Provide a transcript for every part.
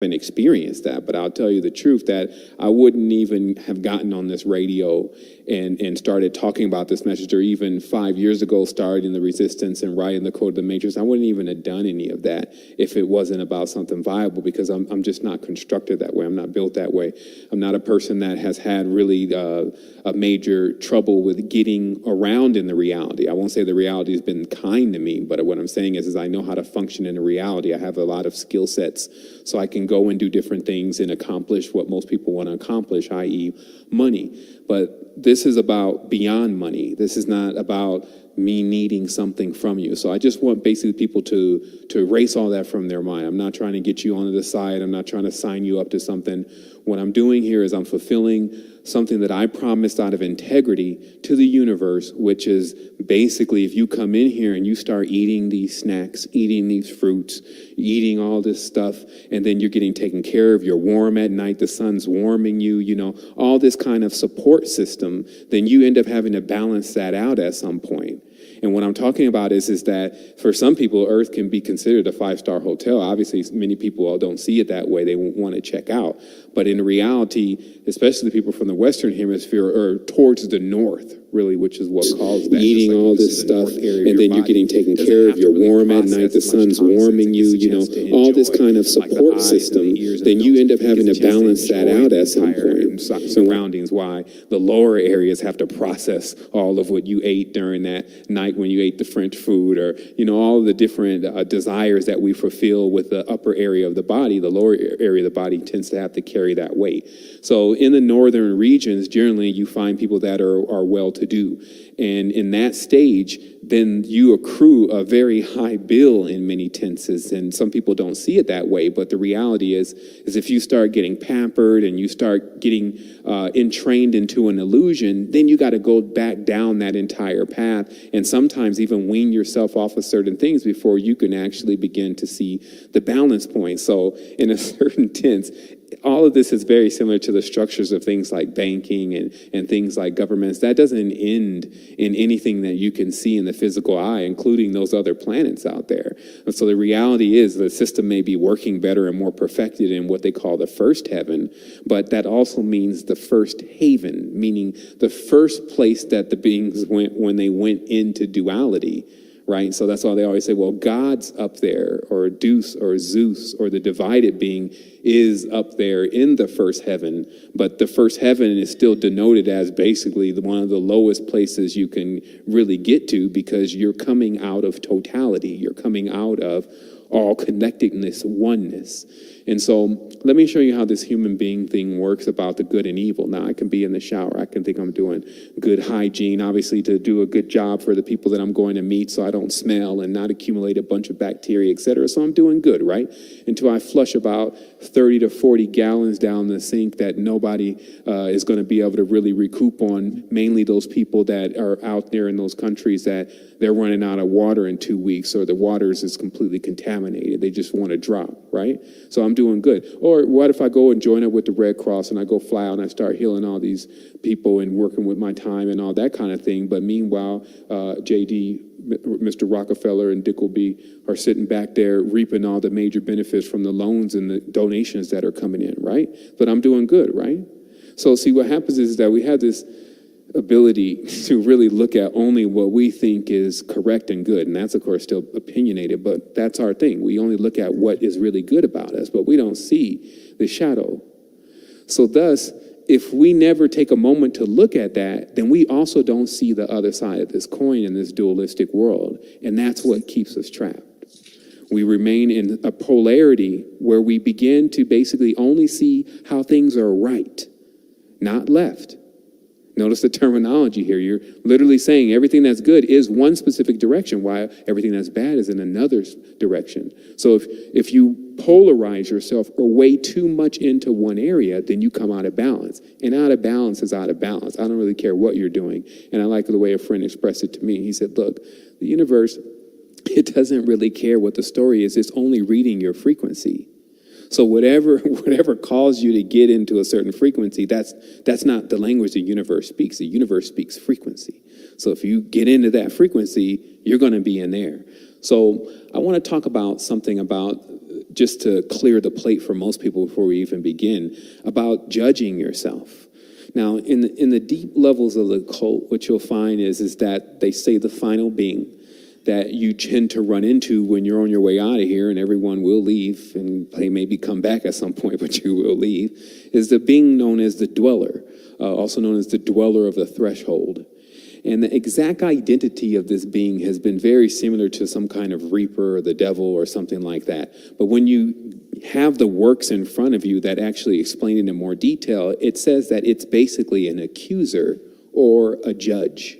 haven't experienced that, but I'll tell you the truth that I wouldn't even have gotten on this radio and started talking about this message, or even 5 years ago started in the resistance and writing the Code of the Matrix. I wouldn't even have done any of that if it wasn't about something viable, because I'm just not constructed that way. I'm not built that way. I'm not a person that has had really a major trouble with getting around in the reality. I won't say the reality has been kind to me, but what I'm saying is I know how to function in the reality. I have a lot of skill sets, so I can go and do different things and accomplish what most people want to accomplish, i.e. money. But this is about beyond money. This is not about me needing something from you. So I just want basically people to erase all that from their mind. I'm not trying to get you onto the side. I'm not trying to sign you up to something. What I'm doing here is I'm fulfilling something that I promised out of integrity to the universe, which is basically if you come in here and you start eating these snacks, eating these fruits, eating all this stuff, and then you're getting taken care of, you're warm at night, the sun's warming you, you know, all this kind of support system, then you end up having to balance that out at some point. And what I'm talking about is that for some people, Earth can be considered a 5-star hotel. Obviously, many people don't see it that way. They want to check out. But in reality, especially the people from the Western Hemisphere or towards the north, really, which is what caused that. Eating all this stuff, and then you're getting taken care of. You're warm at night. The sun's warming you, you know, all this kind of support system. Then you end up having to balance that out at some point. Surroundings, why the lower areas have to process all of what you ate during that night when you ate the French food, or, you know, all of the different desires that we fulfill with the upper area of the body. The lower area of the body tends to have to carry that weight. So in the northern regions, generally you find people that are well-to-do. And in that stage, then you accrue a very high bill in many tenses. And some people don't see it that way. But the reality is if you start getting pampered and you start getting entrained into an illusion, then you got to go back down that entire path and sometimes even wean yourself off of certain things before you can actually begin to see the balance point. So in a certain tense, all of this is very similar to the structures of things like banking and things like governments. That doesn't end in anything that you can see in the physical eye, including those other planets out there. And so the reality is the system may be working better and more perfected in what they call the first heaven, but that also means the first haven, meaning the first place that the beings went when they went into duality. Right? So that's why they always say, well, God's up there, or Deuce or Zeus or the divided being is up there in the first heaven. But the first heaven is still denoted as basically one of the lowest places you can really get to, because you're coming out of totality. You're coming out of all connectedness, oneness. And so let me show you how this human being thing works about the good and evil. Now, I can be in the shower. I can think I'm doing good hygiene, obviously, to do a good job for the people that I'm going to meet so I don't smell and not accumulate a bunch of bacteria, et cetera. So I'm doing good, right? Until I flush about 30 to 40 gallons down the sink that nobody is going to be able to really recoup on, mainly those people that are out there in those countries that they're running out of water in 2 weeks, or the waters is completely contaminated. They just want to drop, right? So I'm doing good. Or what if I go and join up with the Red Cross and I go fly out and I start healing all these people and working with my time and all that kind of thing. But meanwhile, JD, Mr. Rockefeller and Dickleby are sitting back there reaping all the major benefits from the loans and the donations that are coming in, right? But I'm doing good, right? So see, what happens is that we have this ability to really look at only what we think is correct and good. And that's, of course, still opinionated, but that's our thing. We only look at what is really good about us, but we don't see the shadow. So thus, if we never take a moment to look at that, then we also don't see the other side of this coin in this dualistic world. And that's what keeps us trapped. We remain in a polarity where we begin to basically only see how things are right, not left. Notice the terminology here. You're literally saying everything that's good is one specific direction, while everything that's bad is in another direction. So if you polarize yourself or weigh too much into one area, then you come out of balance. And out of balance is out of balance. I don't really care what you're doing. And I like the way a friend expressed it to me. He said, look, the universe, it doesn't really care what the story is. It's only reading your frequency. So whatever caused you to get into a certain frequency, that's not the language the universe speaks. The universe speaks frequency. So if you get into that frequency, you're going to be in there. So I want to talk about something about just to clear the plate for most people before we even begin, about judging yourself. Now, in the deep levels of the occult, what you'll find is that they say the final being that you tend to run into when you're on your way out of here, and everyone will leave, and they maybe come back at some point, but you will leave, is the being known as the dweller, also known as the dweller of the threshold. And the exact identity of this being has been very similar to some kind of reaper or the devil or something like that. But when you have the works in front of you that actually explain it in more detail, it says that it's basically an accuser or a judge.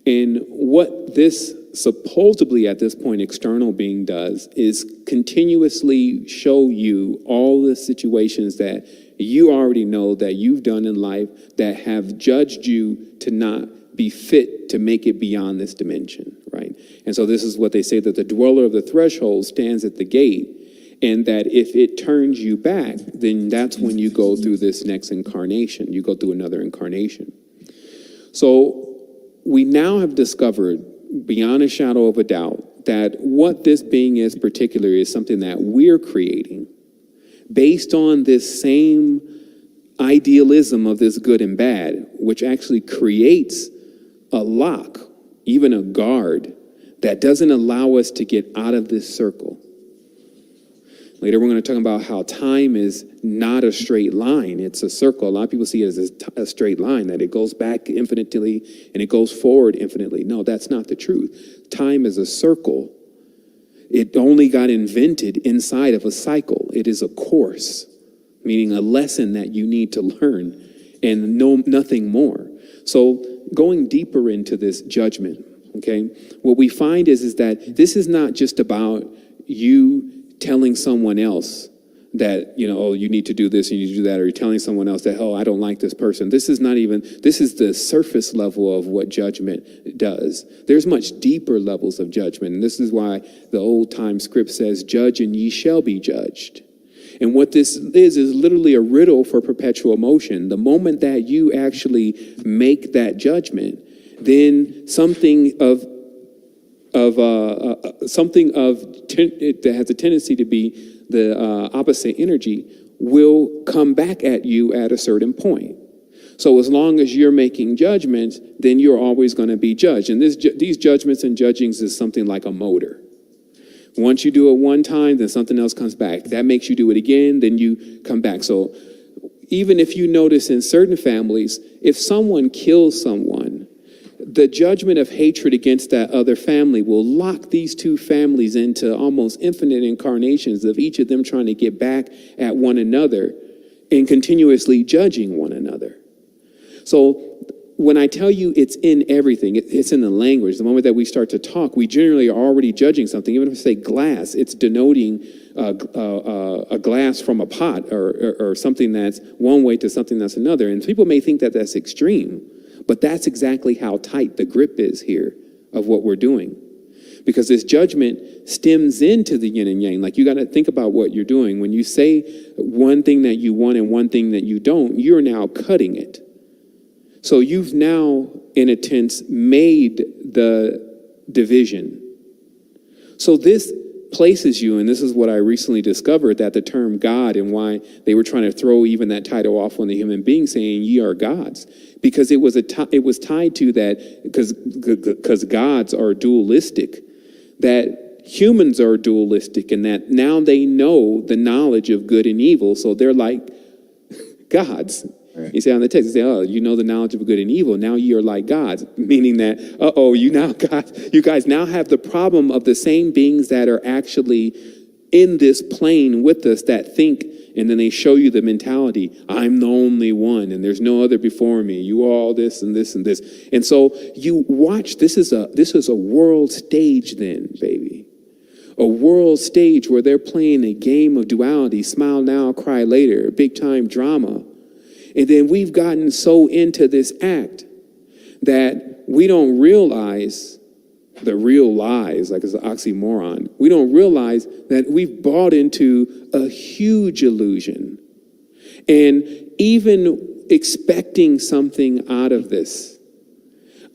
And what this supposedly at this point external being does is continuously show you all the situations that you already know that you've done in life that have judged you to not be fit to make it beyond this dimension, right? And so this is what they say, that the dweller of the threshold stands at the gate, and that if it turns you back, then that's when you go through this next incarnation. You go through another incarnation. So we now have discovered, beyond a shadow of a doubt, that what this being is particularly is something that we're creating based on this same idealism of this good and bad, which actually creates a lock, even a guard, that doesn't allow us to get out of this circle. Later, we're going to talk about how time is not a straight line. It's a circle. A lot of people see it as a straight line, that it goes back infinitely and it goes forward infinitely. No, that's not the truth. Time is a circle. It only got invented inside of a cycle. It is a course, meaning a lesson that you need to learn and know nothing more. So going deeper into this judgment, okay, what we find is that this is not just about you telling someone else that, oh, you need to do this and you need to do that, or you're telling someone else that, oh, I don't like this person. This is the surface level of what judgment does. There's much deeper levels of judgment. And this is why the old time script says, judge and ye shall be judged. And what this is literally a riddle for perpetual motion. The moment that you actually make that judgment, then something that has a tendency to be the opposite energy will come back at you at a certain point. So as long as you're making judgments, then you're always going to be judged. And these judgments and judgings is something like a motor. Once you do it one time, then something else comes back. That makes you do it again, then you come back. So even if you notice in certain families, if someone kills someone, the judgment of hatred against that other family will lock these two families into almost infinite incarnations of each of them trying to get back at one another and continuously judging one another. So when I tell you it's in everything, it's in the language. The moment that we start to talk, we generally are already judging something. Even if I say glass, it's denoting a glass from a pot or something that's one way to something that's another. And people may think that that's extreme, but that's exactly how tight the grip is here of what we're doing. Because this judgment stems into the yin and yang. Like, you got to think about what you're doing. When you say one thing that you want and one thing that you don't, you're now cutting it. So you've now, in a sense, made the division. So this places you, and this is what I recently discovered, that the term God, and why they were trying to throw even that title off on the human being, saying ye are gods, because it was tied to that, because gods are dualistic, that humans are dualistic, and that now they know the knowledge of good and evil, so they're like gods. Right. You say on the text, you say, oh, you know the knowledge of good and evil. Now you are like gods, meaning that, you guys now have the problem of the same beings that are actually in this plane with us that think, and then they show you the mentality, I'm the only one, and there's no other before me. You are all this and this and this. And so you watch, this is a world stage then, baby. A world stage where they're playing a game of duality, smile now, cry later, big time drama. And then we've gotten so into this act that we don't realize the real lies, like it's an oxymoron. We don't realize that we've bought into a huge illusion. And even expecting something out of this,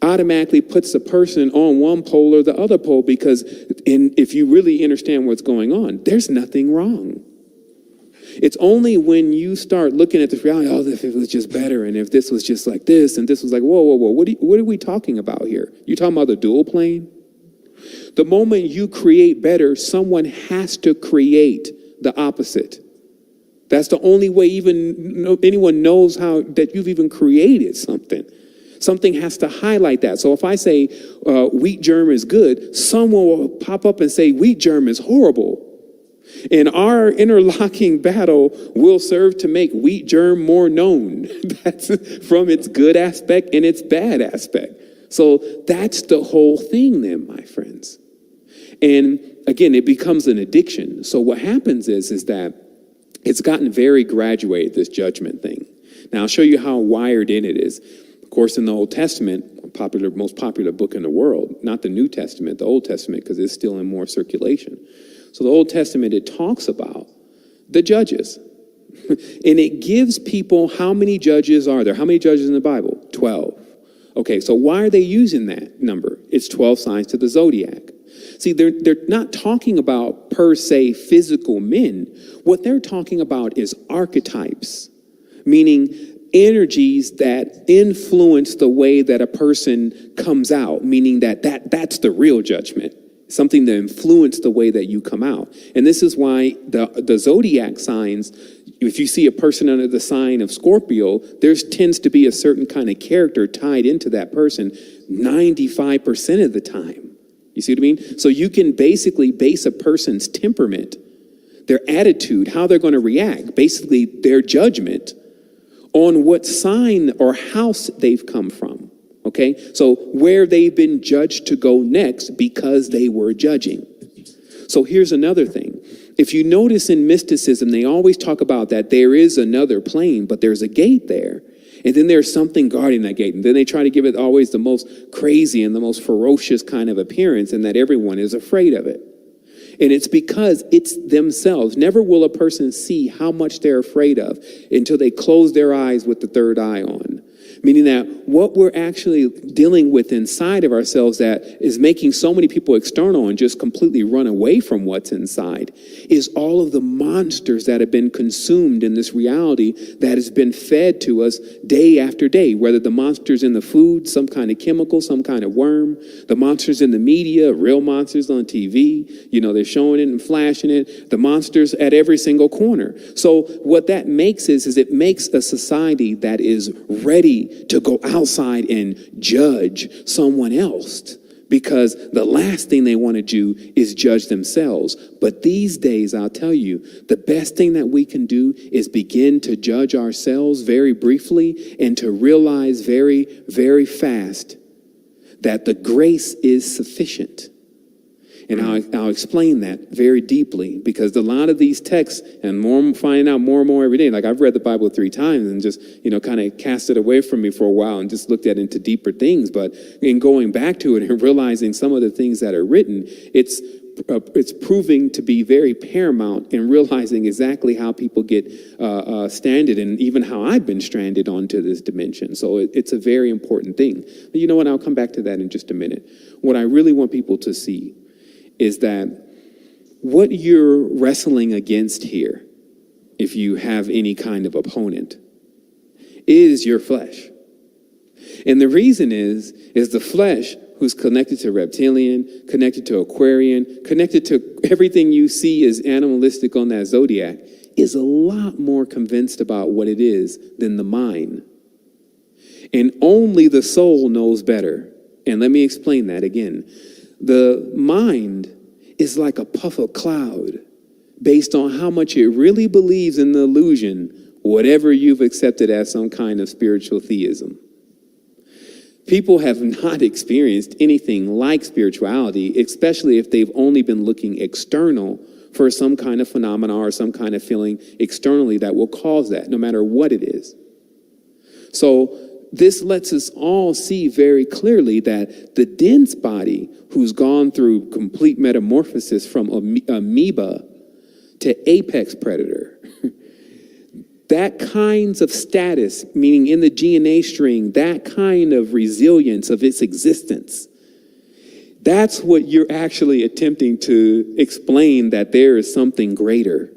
automatically puts the person on one pole or the other pole, because if you really understand what's going on, there's nothing wrong. It's only when you start looking at this reality, oh, if it was just better, and if this was just like this, and this was like, whoa, what are we talking about here? You talking about the dual plane? The moment you create better, someone has to create the opposite. That's the only way even anyone knows how that you've even created something. Something has to highlight that. So if I say wheat germ is good, someone will pop up and say wheat germ is horrible. And our interlocking battle will serve to make wheat germ more known. That's from its good aspect and its bad aspect. So that's the whole thing then, my friends. And again, it becomes an addiction. So what happens is that it's gotten very graduated, this judgment thing. Now, I'll show you how wired in it is. Of course, in the Old Testament, most popular book in the world, not the New Testament, the Old Testament, because it's still in more circulation. So the Old Testament, it talks about the judges. And it gives people how many judges are there. How many judges in the Bible? 12. Okay, so why are they using that number? It's 12 signs to the zodiac. See, they're not talking about per se physical men. What they're talking about is archetypes, meaning energies that influence the way that a person comes out, meaning that's the real judgment. Something that influence the way that you come out. And this is why the zodiac signs, if you see a person under the sign of Scorpio, there tends to be a certain kind of character tied into that person 95% of the time. You see what I mean? So you can basically base a person's temperament, their attitude, how they're going to react, basically their judgment, on what sign or house they've come from. Okay, so where they've been judged to go next because they were judging. So here's another thing. If you notice in mysticism, they always talk about that there is another plane, but there's a gate there. And then there's something guarding that gate. And then they try to give it always the most crazy and the most ferocious kind of appearance, and that everyone is afraid of it. And it's because it's themselves. Never will a person see how much they're afraid of until they close their eyes with the third eye on. Meaning that what we're actually dealing with inside of ourselves that is making so many people external and just completely run away from what's inside is all of the monsters that have been consumed in this reality that has been fed to us day after day, whether the monsters in the food, some kind of chemical, some kind of worm, the monsters in the media, real monsters on TV, they're showing it and flashing it, the monsters at every single corner. So what that makes is it makes a society that is ready to go outside and judge someone else, because the last thing they want to do is judge themselves. But these days, I'll tell you, the best thing that we can do is begin to judge ourselves very briefly and to realize very, very fast that the grace is sufficient. And I'll explain that very deeply, because a lot of these texts, and I'm finding out more and more every day. Like, I've read the Bible 3 times and just, kind of cast it away from me for a while and just looked at into deeper things. But in going back to it and realizing some of the things that are written, it's proving to be very paramount in realizing exactly how people get stranded, and even how I've been stranded onto this dimension. So it's a very important thing. But you know what? I'll come back to that in just a minute. What I really want people to see is that what you're wrestling against here, if you have any kind of opponent, is your flesh. And the reason is the flesh, who's connected to reptilian, connected to Aquarian, connected to everything you see as animalistic on that zodiac, is a lot more convinced about what it is than the mind. And only the soul knows better. And let me explain that again. The mind is like a puff of cloud based on how much it really believes in the illusion, whatever you've accepted as some kind of spiritual theism. People have not experienced anything like spirituality, especially if they've only been looking external for some kind of phenomena or some kind of feeling externally that will cause that, no matter what it is. So this lets us all see very clearly that the dense body, who's gone through complete metamorphosis from amoeba to apex predator, that kinds of status, meaning in the DNA string, that kind of resilience of its existence, that's what you're actually attempting to explain, that there is something greater.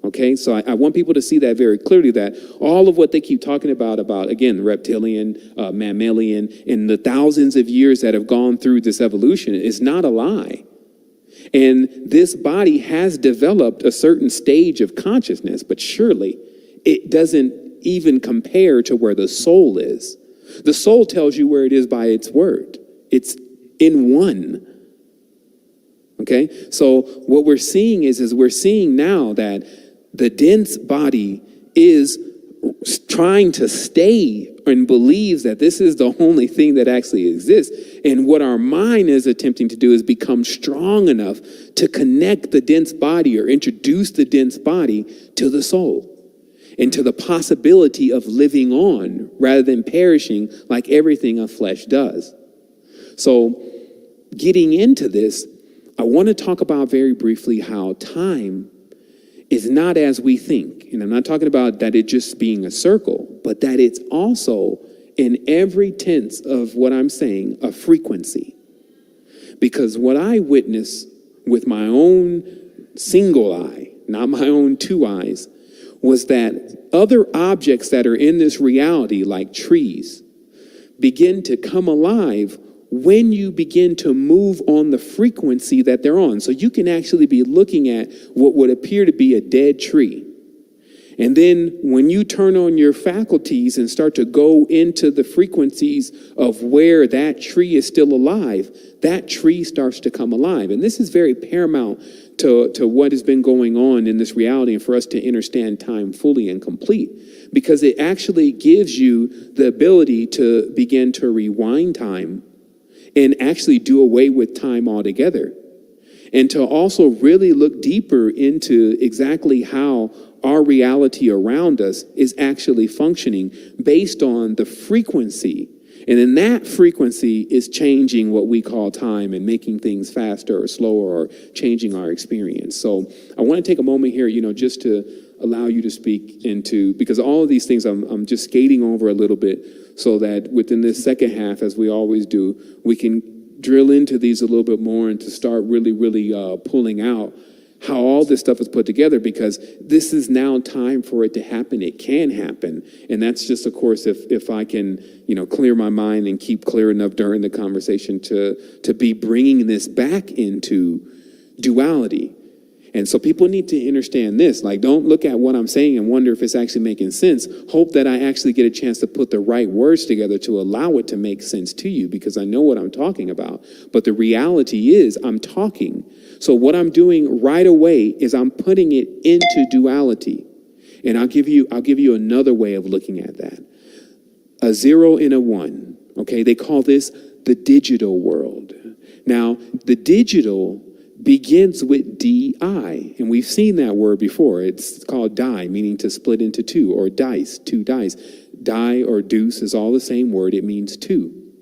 Okay, so I want people to see that very clearly, that all of what they keep talking about, again, reptilian, mammalian, in the thousands of years that have gone through this evolution is not a lie. And this body has developed a certain stage of consciousness, but surely it doesn't even compare to where the soul is. The soul tells you where it is by its word. It's in one. Okay, so what we're seeing is we're seeing now that the dense body is trying to stay and believes that this is the only thing that actually exists. And what our mind is attempting to do is become strong enough to connect the dense body, or introduce the dense body to the soul and to the possibility of living on rather than perishing like everything of flesh does. So getting into this, I want to talk about very briefly how time is not as we think. And I'm not talking about that it just being a circle, but that it's also, in every tense of what I'm saying, a frequency. Because what I witness with my own single eye, not my own two eyes, was that other objects that are in this reality, like trees, begin to come alive when you begin to move on the frequency that they're on. So you can actually be looking at what would appear to be a dead tree. And then when you turn on your faculties and start to go into the frequencies of where that tree is still alive, that tree starts to come alive. And this is very paramount to what has been going on in this reality, and for us to understand time fully and complete, because it actually gives you the ability to begin to rewind time and actually do away with time altogether. And to also really look deeper into exactly how our reality around us is actually functioning based on the frequency. And then that frequency is changing what we call time and making things faster or slower or changing our experience. So I want to take a moment here, just to allow you to speak into, because all of these things I'm just skating over a little bit, so that within this second half, as we always do, we can drill into these a little bit more and to start really pulling out how all this stuff is put together, because this is now time for it to happen. It can happen. And that's just, of course, if I can, clear my mind and keep clear enough during the conversation to be bringing this back into duality. And so people need to understand this. Like, don't look at what I'm saying and wonder if it's actually making sense. Hope that I actually get a chance to put the right words together to allow it to make sense to you, because I know what I'm talking about. But the reality is I'm talking. So what I'm doing right away is I'm putting it into duality. And I'll give you another way of looking at that. A 0 and a 1. Okay, they call this the digital world. Now, the digital begins with DI, and we've seen that word before. It's called die, meaning to split into two, or dice, two dice. Die or deuce is all the same word. It means two.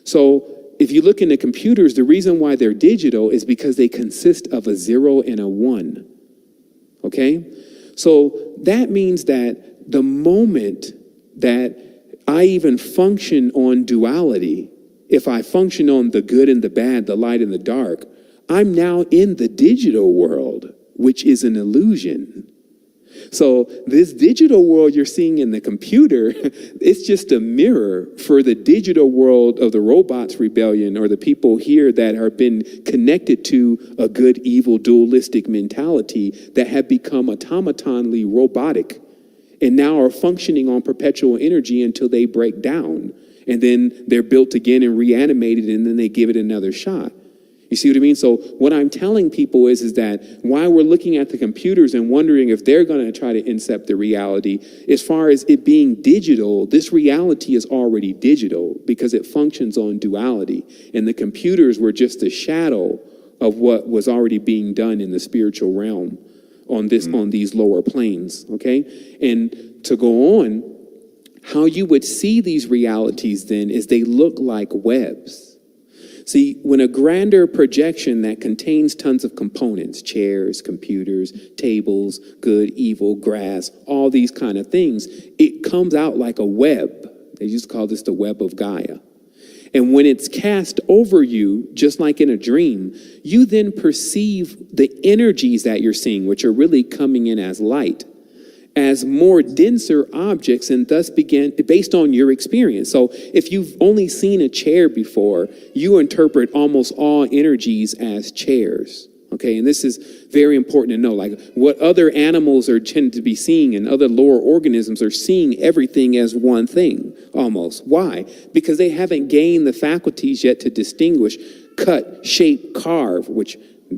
So if you look into computers, the reason why they're digital is because they consist of a 0 and a 1. Okay? So that means that the moment that I even function on duality, if I function on the good and the bad, the light and the dark, I'm now in the digital world, which is an illusion. So this digital world you're seeing in the computer, it's just a mirror for the digital world of the robots rebellion, or the people here that have been connected to a good, evil, dualistic mentality that have become automatonly robotic and now are functioning on perpetual energy until they break down. And then they're built again and reanimated, and then they give it another shot. You see what I mean? So what I'm telling people is that while we're looking at the computers and wondering if they're going to try to incept the reality, as far as it being digital, this reality is already digital because it functions on duality. And the computers were just a shadow of what was already being done in the spiritual realm on these lower planes. Okay? And to go on, how you would see these realities then is they look like webs. See, when a grander projection that contains tons of components, chairs, computers, tables, good, evil, grass, all these kind of things, it comes out like a web. They used to call this the web of Gaia. And when it's cast over you, just like in a dream, you then perceive the energies that you're seeing, which are really coming in as light, as more denser objects, and thus begin based on your experience. So if you've only seen a chair before, you interpret almost all energies as chairs. Okay, and this is very important to know, like what other animals are tend to be seeing, and other lower organisms are seeing everything as one thing, almost. Why? Because they haven't gained the faculties yet to distinguish, cut, shape, carve, which,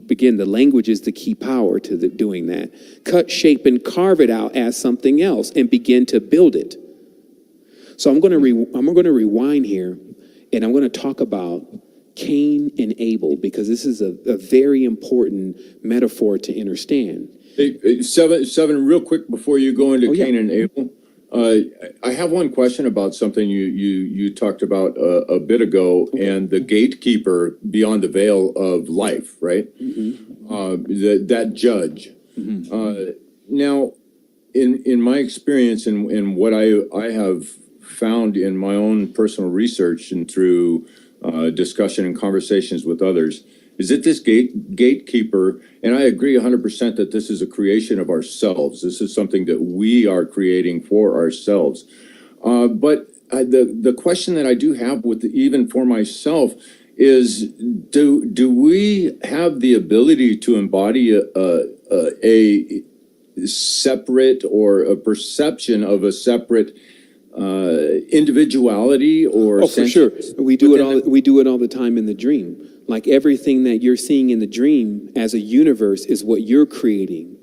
again, the language is the key power to doing that. Cut, shape, and carve it out as something else and begin to build it. So I'm going to rewind here, and I'm going to talk about Cain and Abel, because this is a very important metaphor to understand. Hey, seven, real quick before you go into Cain and Abel. I have one question about something you talked about a bit ago, and the gatekeeper beyond the veil of life, right? That judge. Now, in my experience and what I have found in my own personal research and through discussion and conversations with others, is that this gatekeeper, and I agree 100% that this is a creation of ourselves. This is something that we are creating for ourselves. But the question that I do have with even for myself is, do we have the ability to embody a separate, or a perception of a separate individuality, or for sure, we do it all the time in the dream. Like everything that you're seeing in the dream as a universe is what you're creating.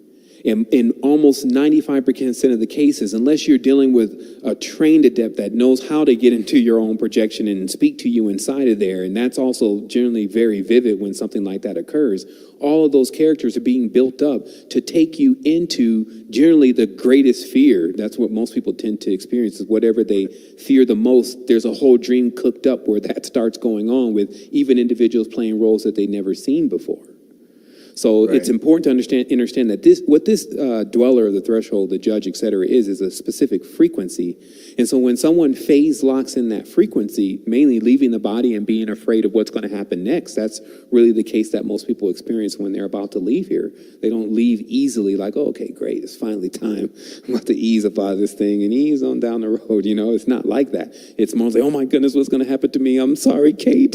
And in almost 95% of the cases, unless you're dealing with a trained adept that knows how to get into your own projection and speak to you inside of there, and that's also generally very vivid when something like that occurs, all of those characters are being built up to take you into generally the greatest fear. That's what most people tend to experience, is whatever they fear the most. There's a whole dream cooked up where that starts going on, with even individuals playing roles that they've never seen before. So It's important to understand that this dweller, the threshold, the judge, et cetera, is a specific frequency. And so when someone phase locks in that frequency, mainly leaving the body and being afraid of what's going to happen next, that's really the case that most people experience when they're about to leave here. They don't leave easily, like, oh, okay, great, it's finally time. I'm about to ease up out of this thing and ease on down the road. You know, it's not like that. It's more like, oh my goodness, what's going to happen to me? I'm sorry, Kate.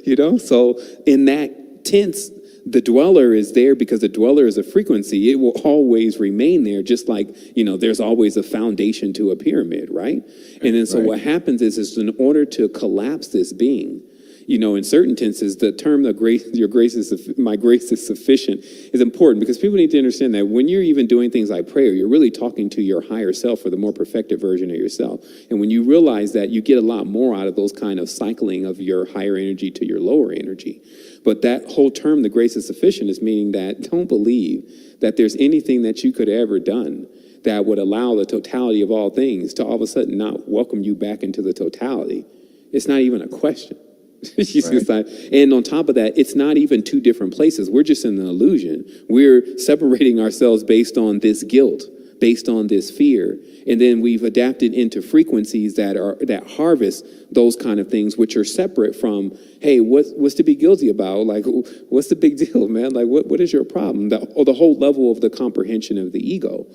You know, so in that tense, the dweller is there because the dweller is a frequency. It will always remain there, just like, you know, there's always a foundation to a pyramid, right? And then so what happens is in order to collapse this being, you know, in certain tenses, the term my grace is sufficient is important, because people need to understand that when you're even doing things like prayer, you're really talking to your higher self, or the more perfected version of yourself. And when you realize that, you get a lot more out of those kind of cycling of your higher energy to your lower energy. But that whole term, the grace is sufficient, is meaning that don't believe that there's anything that you could have ever done that would allow the totality of all things to all of a sudden not welcome you back into the totality. It's not even a question. And on top of that, it's not even two different places. We're just in an illusion. We're separating ourselves based on this guilt, based on this fear. And then we've adapted into frequencies that harvest those kind of things, which are separate from, hey, what's to be guilty about? Like, what's the big deal, man? Like, what is your problem? The whole level of the comprehension of the ego.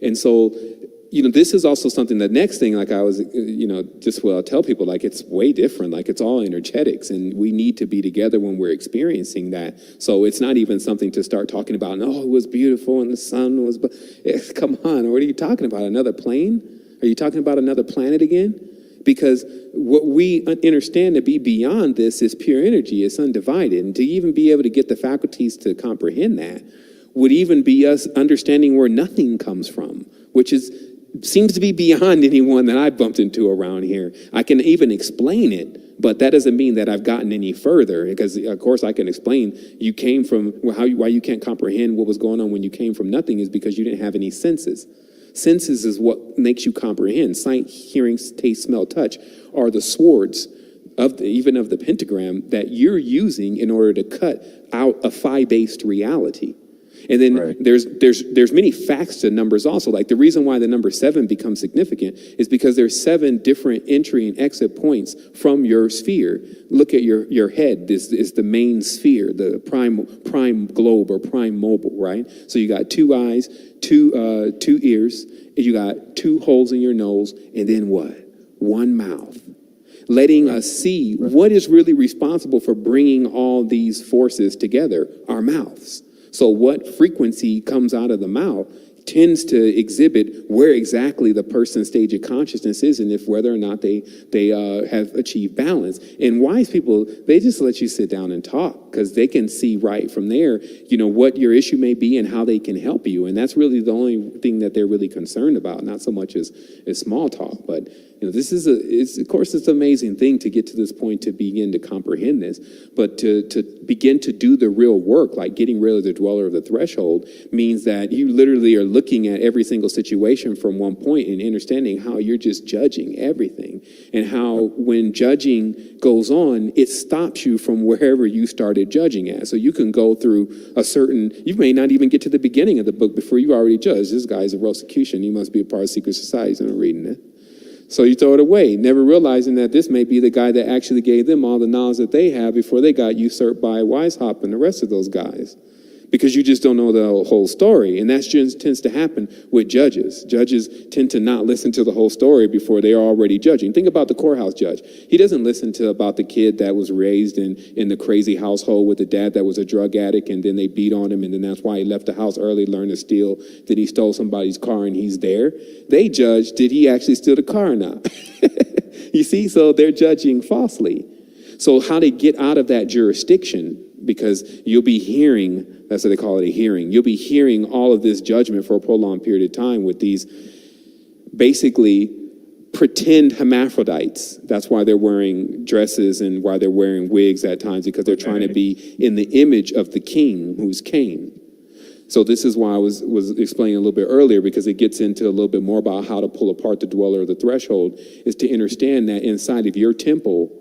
And so, you know, this is also something, the next thing, like I was, you know, just what I'll tell people, like, it's way different. Like, it's all energetics, and we need to be together when we're experiencing that. So it's not even something to start talking about, oh, it was beautiful and the sun was, come on, what are you talking about? Another plane? Are you talking about another planet again? Because what we understand to be beyond this is pure energy. It's undivided. And to even be able to get the faculties to comprehend that would even be us understanding where nothing comes from, which seems to be beyond anyone that I bumped into around here. I can even explain it, but that doesn't mean that I've gotten any further, because of course I can explain you came from, why you can't comprehend what was going on when you came from nothing is because you didn't have any senses. Senses is what makes you comprehend. Sight, hearing, taste, smell, touch are the swords even of the pentagram that you're using in order to cut out a phi-based reality. And then there's many facts to numbers also. Like the reason why the number 7 becomes significant is because there's 7 different entry and exit points from your sphere. Look at your head. This is the main sphere, the prime globe or prime mobile, right? So you got 2 eyes, two ears, and you got 2 holes in your nose, and then what? 1 mouth. Letting us see what is really responsible for bringing all these forces together, our mouths. So what frequency comes out of the mouth tends to exhibit where exactly the person's stage of consciousness is and if whether or not they have achieved balance. And wise people, they just let you sit down and talk because they can see right from there, what your issue may be and how they can help you. And that's really the only thing that they're really concerned about, not so much as small talk. But this is of course, it's an amazing thing to get to this point to begin to comprehend this, but to begin to do the real work, like getting rid of the dweller of the threshold, means that you literally are looking at every single situation from one point and understanding how you're just judging everything, and how when judging goes on, it stops you from wherever you started judging at. So you can go through you may not even get to the beginning of the book before you already judge. This guy's a Rosicrucian. He must be a part of secret society. So I'm reading it. So you throw it away, never realizing that this may be the guy that actually gave them all the knowledge that they have before they got usurped by Weishaupt and the rest of those guys. Because you just don't know the whole story. And that just tends to happen with judges. Judges tend to not listen to the whole story before they are already judging. Think about the courthouse judge. He doesn't listen to about the kid that was raised in the crazy household with the dad that was a drug addict, and then they beat on him, and then that's why he left the house early, learned to steal. Then he stole somebody's car and he's there. They judge, did he actually steal the car or not? You see, so they're judging falsely. So how to get out of that jurisdiction, because you'll be hearing, that's what they call it, a hearing. You'll be hearing all of this judgment for a prolonged period of time with these basically pretend hermaphrodites. That's why they're wearing dresses and why they're wearing wigs at times, because they're trying to be in the image of the king, who's Cain. So this is why I was explaining a little bit earlier, because it gets into a little bit more about how to pull apart the dweller of the threshold, is to understand that inside of your temple,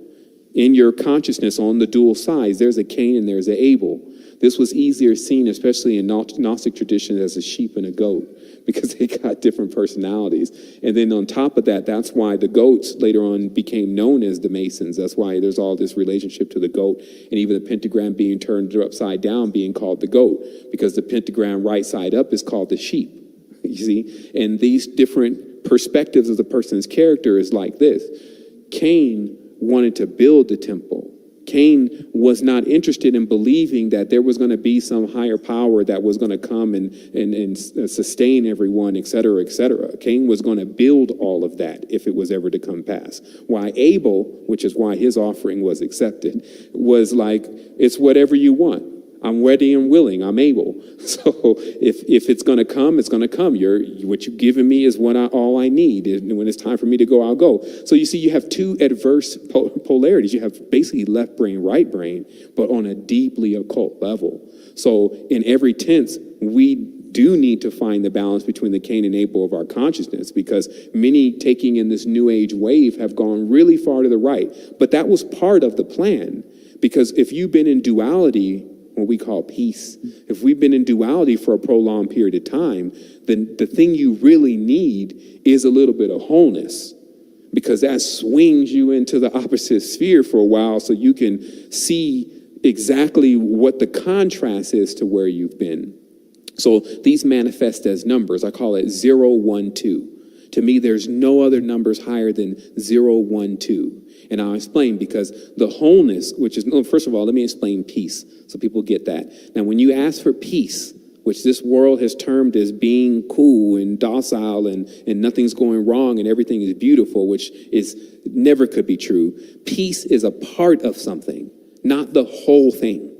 in your consciousness on the dual sides, there's a Cain and there's an Abel. This was easier seen, especially in Gnostic tradition, as a sheep and a goat, because they got different personalities. And then on top of that, that's why the goats later on became known as the Masons. That's why there's all this relationship to the goat, and even the pentagram being turned upside down being called the goat, because the pentagram right side up is called the sheep, you see? And these different perspectives of the person's character is like this. Cain wanted to build the temple. Cain was not interested in believing that there was going to be some higher power that was going to come and sustain everyone, et cetera, et cetera. Cain was going to build all of that if it was ever to come pass. Why Abel, which is why his offering was accepted, was like, it's whatever you want. I'm ready and willing. I'm able. So if it's going to come, it's going to come. What you've given me is all I need. And when it's time for me to go, I'll go. So you see, you have two adverse polarities. You have basically left brain, right brain, but on a deeply occult level. So in every tense, we do need to find the balance between the Cain and Abel of our consciousness, because many taking in this new age wave have gone really far to the right. But that was part of the plan, because if you've been in duality, what we call peace, if we've been in duality for a prolonged period of time, then the thing you really need is a little bit of wholeness, because that swings you into the opposite sphere for a while so you can see exactly what the contrast is to where you've been. So these manifest as numbers. I call it 0, 1, 2. To me, there's no other numbers higher than 0, 1, 2. And I'll explain, because the wholeness, which is, first of all, let me explain peace so people get that. Now, when you ask for peace, which this world has termed as being cool and docile and nothing's going wrong and everything is beautiful, which is never could be true. Peace is a part of something, not the whole thing.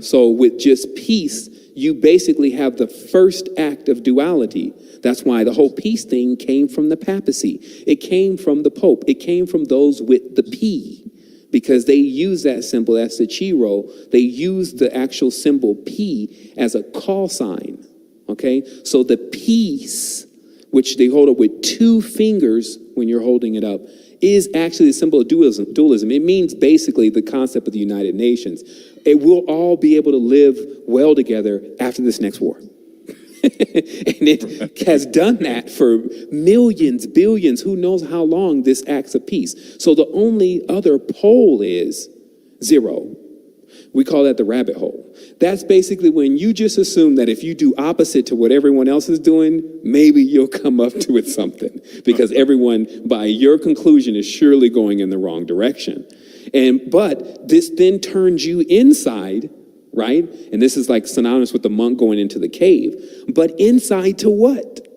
So with just peace, you basically have the first act of duality. That's why the whole peace thing came from the papacy. It came from the Pope. It came from those with the P, because they use that symbol, that's the Chiro. They use the actual symbol P as a call sign, okay? So the peace, which they hold up with 2 fingers when you're holding it up, is actually the symbol of dualism. It means basically the concept of the United Nations. It will all be able to live well together after this next war. And it has done that for millions, billions, who knows how long, this acts of peace. So the only other pole is zero. We call that the rabbit hole. That's basically when you just assume that if you do opposite to what everyone else is doing, maybe you'll come up to it something, because everyone, by your conclusion, is surely going in the wrong direction. But this then turns you inside, right? And this is like synonymous with the monk going into the cave. But inside to what?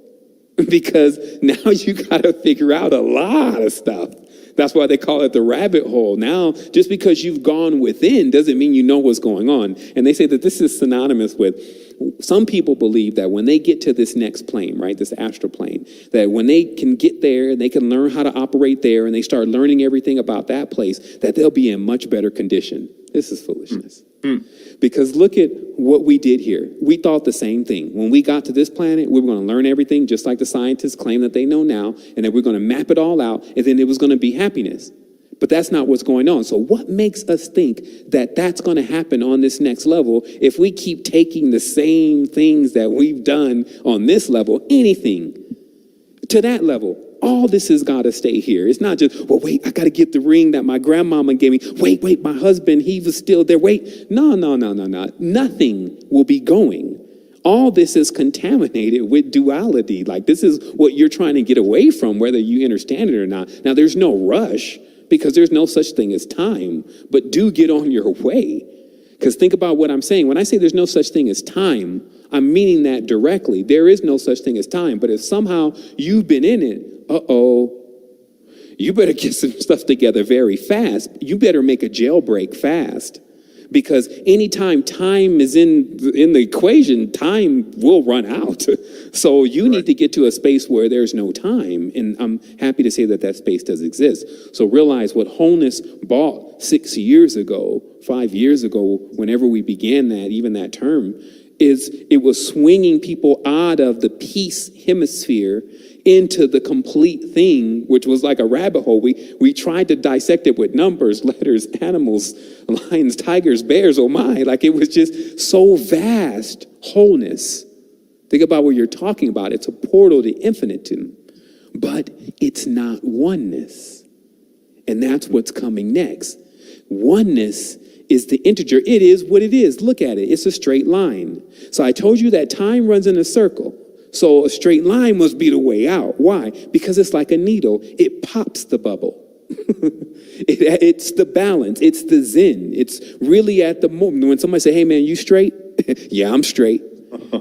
Because now you got to figure out a lot of stuff. That's why they call it the rabbit hole. Now, just because you've gone within doesn't mean you know what's going on. And they say that this is synonymous with, some people believe that when they get to this next plane, right, this astral plane, that when they can get there and they can learn how to operate there and they start learning everything about that place, that they'll be in much better condition. This is foolishness. Because look at what we did here. We thought the same thing. When we got to this planet, we were going to learn everything just like the scientists claim that they know now, and that we're going to map it all out, and then it was going to be happiness. But that's not what's going on. So what makes us think that that's going to happen on this next level if we keep taking the same things that we've done on this level, anything, to that level? All this has got to stay here. It's not just, well, wait, I got to get the ring that my grandmama gave me. Wait, my husband, he was still there. Wait, no. Nothing will be going. All this is contaminated with duality. Like, this is what you're trying to get away from, whether you understand it or not. Now, there's no rush because there's no such thing as time, but do get on your way. Because think about what I'm saying. When I say there's no such thing as time, I'm meaning that directly. There is no such thing as time. But if somehow you've been in it, you better get some stuff together very fast. You better make a jailbreak fast. Because anytime time is in the equation, time will run out. So you need to get to a space where there's no time. And I'm happy to say that that space does exist. So realize what wholeness bought 6 years ago, 5 years ago, whenever we began that, even that term, is it was swinging people out of the peace hemisphere into the complete thing, which was like a rabbit hole. We tried to dissect it with numbers, letters, animals, lions, tigers, bears, oh my, like it was just so vast. Wholeness. Think about what you're talking about. It's a portal to infinitum, but it's not oneness. And that's what's coming next. Oneness is the integer. It is what it is. Look at it. It's a straight line. So I told you that time runs in a circle. So a straight line must be the way out. Why? Because it's like a needle. It pops the bubble. It's the balance. It's the zen. It's really at the moment. When somebody say, hey man, you straight? Yeah, I'm straight.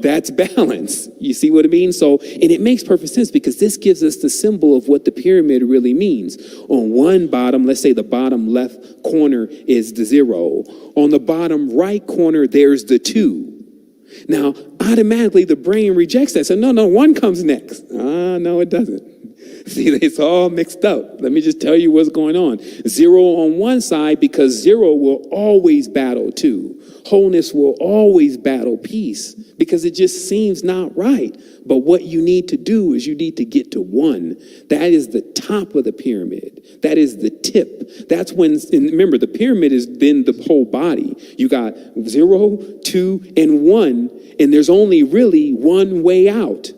That's balance. You see what I mean? So, and it makes perfect sense because this gives us the symbol of what the pyramid really means. On one bottom, let's say the bottom left corner is the 0. On the bottom right corner, there's the 2. Now, automatically the brain rejects that. So no, 1 comes next. No, it doesn't. See, it's all mixed up. Let me just tell you what's going on. 0 on one side because 0 will always battle 2. Wholeness will always battle peace because it just seems not right. But what you need to do is you need to get to 1. That is the top of the pyramid. That is the tip. That's when, and remember, the pyramid is then the whole body. You got 0, 2, and 1, and there's only really one way out.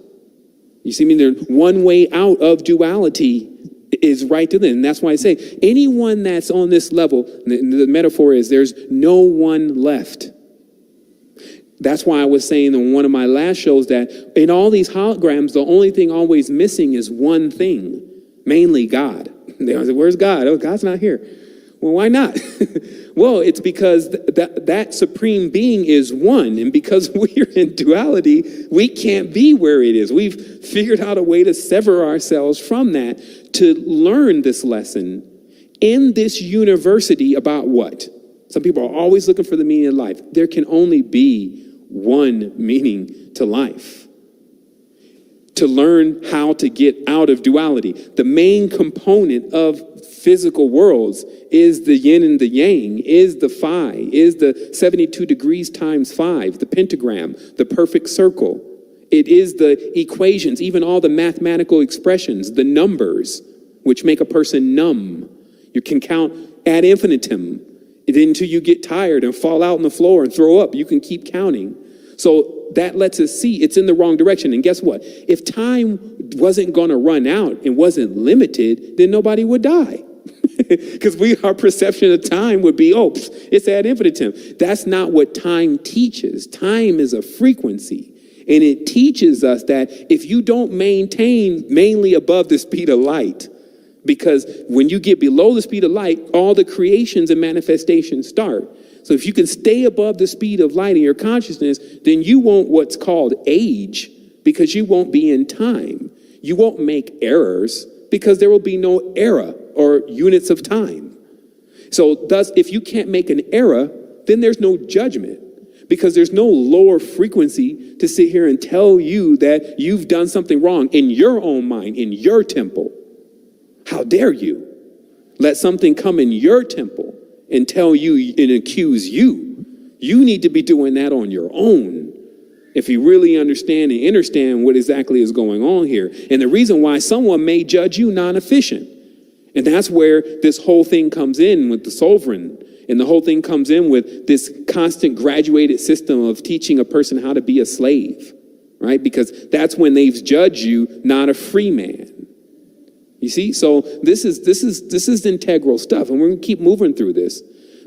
You see, I mean, there's one way out of duality is right to them. And that's why I say anyone that's on this level, the metaphor is there's no one left. That's why I was saying on one of my last shows that in all these holograms, the only thing always missing is one thing, mainly God. They always say, where's God? Oh, God's not here. Well, why not? Well, it's because that supreme being is 1. And because we're in duality, we can't be where it is. We've figured out a way to sever ourselves from that to learn this lesson in this university about what? Some people are always looking for the meaning of life. There can only be one meaning to life. To learn how to get out of duality. The main component of physical worlds is the yin and the yang, is the phi, is the 72 degrees times 5, the pentagram, the perfect circle. It is the equations, even all the mathematical expressions, the numbers. which make a person numb. You can count ad infinitum until you get tired and fall out on the floor and throw up. You can keep counting. So that lets us see it's in the wrong direction. And guess what? If time wasn't going to run out and wasn't limited, then nobody would die. Because our perception of time would be, oh, it's ad infinitum. That's not what time teaches. Time is a frequency. And it teaches us that if you don't maintain mainly above the speed of light, because when you get below the speed of light, all the creations and manifestations start. So if you can stay above the speed of light in your consciousness, then you won't what's called age, because you won't be in time. You won't make errors because there will be no era or units of time. So thus, if you can't make an error, then there's no judgment, because there's no lower frequency to sit here and tell you that you've done something wrong in your own mind, in your temple. How dare you let something come in your temple and tell you and accuse you? You need to be doing that on your own if you really understand and understand what exactly is going on here. And the reason why someone may judge you non-efficient. And that's where this whole thing comes in with the sovereign. And the whole thing comes in with this constant graduated system of teaching a person how to be a slave, right? Because that's when they've judged you not a free man. You see, so this is integral stuff, and we're gonna keep moving through this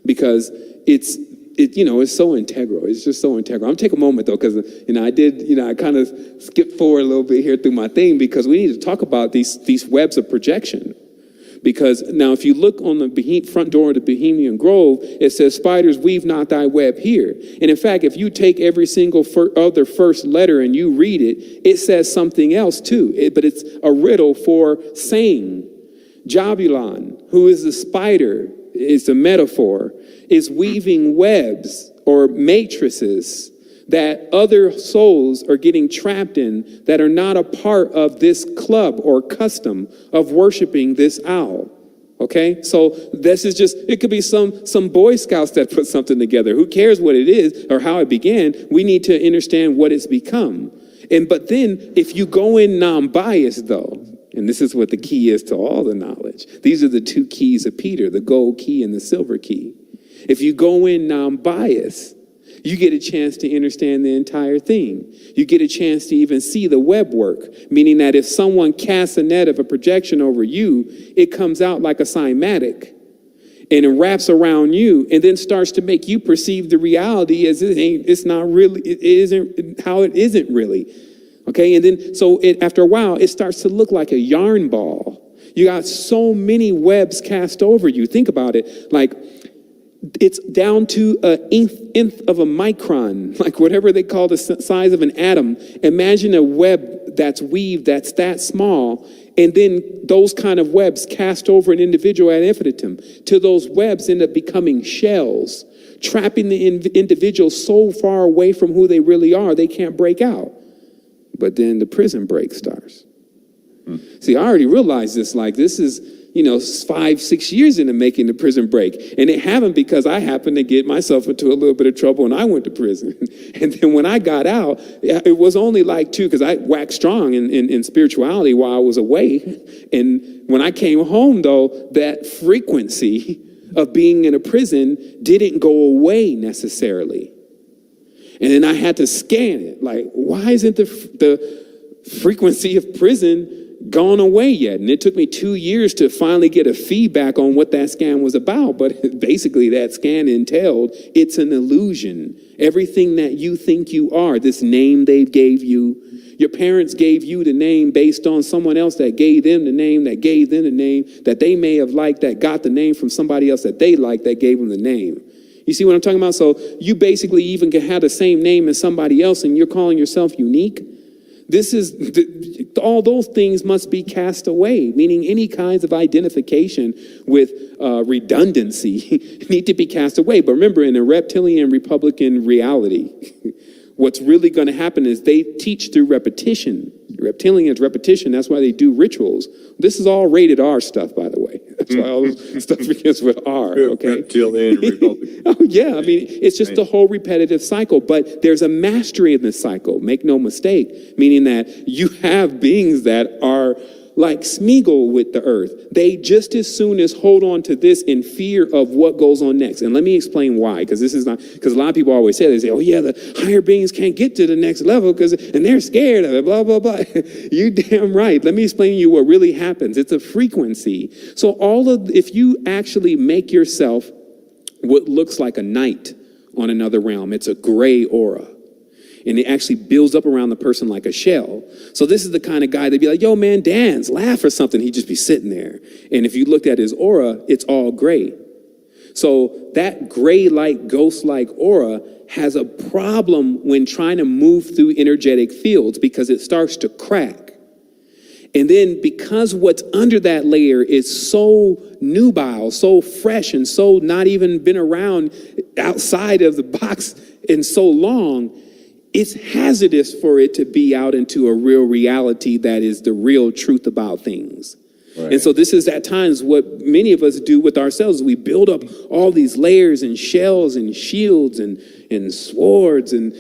because it's so integral. It's just so integral. I'm gonna take a moment though, because I kind of skipped forward a little bit here through my thing, because we need to talk about these webs of projection. Because now, if you look on the front door of the Bohemian Grove, it says, "Spiders, weave not thy web here." And in fact, if you take every single other first letter and you read it, it says something else too. But it's a riddle for saying. Jabulon, who is the spider, is a metaphor, is weaving webs or matrices that other souls are getting trapped in that are not a part of this club or custom of worshiping this owl. Okay, so this is just, it could be some Boy Scouts that put something together. Who cares what it is or how it began? We need to understand what it's become. But then if you go in non-biased though, and this is what the key is to all the knowledge. These are the two keys of Peter, the gold key and the silver key. If you go in non-biased, you get a chance to understand the entire thing. You get a chance to even see the web work, meaning that if someone casts a net of a projection over you, it comes out like a cymatic and it wraps around you and then starts to make you perceive the reality as it isn't how it isn't really. Okay, and then so after a while, it starts to look like a yarn ball. You got so many webs cast over you. Think about it, like it's down to an nth of a micron, like whatever they call the size of an atom. Imagine a web that's weaved that's that small, and then those kind of webs cast over an individual ad infinitum. Till those webs end up becoming shells, trapping the individual so far away from who they really are, they can't break out. But then the prison break starts. See, I already realized this, like this is, 5-6 years into making the prison break. And it happened because I happened to get myself into a little bit of trouble and I went to prison. And then when I got out, it was only like 2, because I waxed strong in spirituality while I was away. And when I came home, though, that frequency of being in a prison didn't go away necessarily. And then I had to scan it. Like, why isn't the frequency of prison gone away yet? And it took me 2 years to finally get a feedback on what that scan was about. But basically that scan entailed, it's an illusion. Everything that you think you are, this name they gave you, your parents gave you the name based on someone else that gave them the name, that gave them the name, that they may have liked, that got the name from somebody else that they liked, that gave them the name. You see what I'm talking about? So you basically even can have the same name as somebody else and you're calling yourself unique. All those things must be cast away, meaning any kinds of identification with redundancy need to be cast away. But remember, in a reptilian Republican reality, what's really going to happen is they teach through repetition. Reptilians repetition, that's why they do rituals. This is all rated R stuff, by the way. That's why all this stuff begins with R, okay? Reptilian Republican. Oh, yeah, I mean, it's just the whole repetitive cycle, but there's a mastery in this cycle, make no mistake, meaning that you have beings that are like Smeagol with the earth. They just as soon as hold on to this in fear of what goes on next. And let me explain why, because this is not, because a lot of people always say, they say, oh yeah, the higher beings can't get to the next level and they're scared of it, blah, blah, blah. You damn right. Let me explain to you what really happens. It's a frequency. So if you actually make yourself what looks like a knight on another realm, it's a gray aura. And it actually builds up around the person like a shell. So this is the kind of guy that'd be like, yo, man, dance, laugh or something. He'd just be sitting there. And if you looked at his aura, it's all gray. So that gray-like, ghost-like aura has a problem when trying to move through energetic fields because it starts to crack. And then because what's under that layer is so nubile, so fresh, and so not even been around outside of the box in so long, it's hazardous for it to be out into a real reality that is the real truth about things. Right. And so this is at times what many of us do with ourselves. We build up all these layers and shells and shields and swords and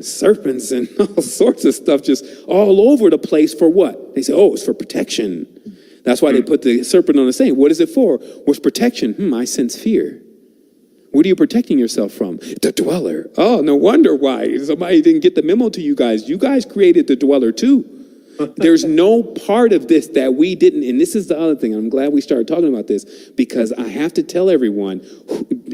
serpents and all sorts of stuff just all over the place for what? They say, oh, it's for protection. That's why they put the serpent on the saying. What is it for? What's protection? I sense fear. What are you protecting yourself from? The dweller. Oh, no wonder why. Somebody didn't get the memo to you guys. You guys created the dweller too. There's no part of this that we didn't. And this is the other thing. I'm glad we started talking about this because I have to tell everyone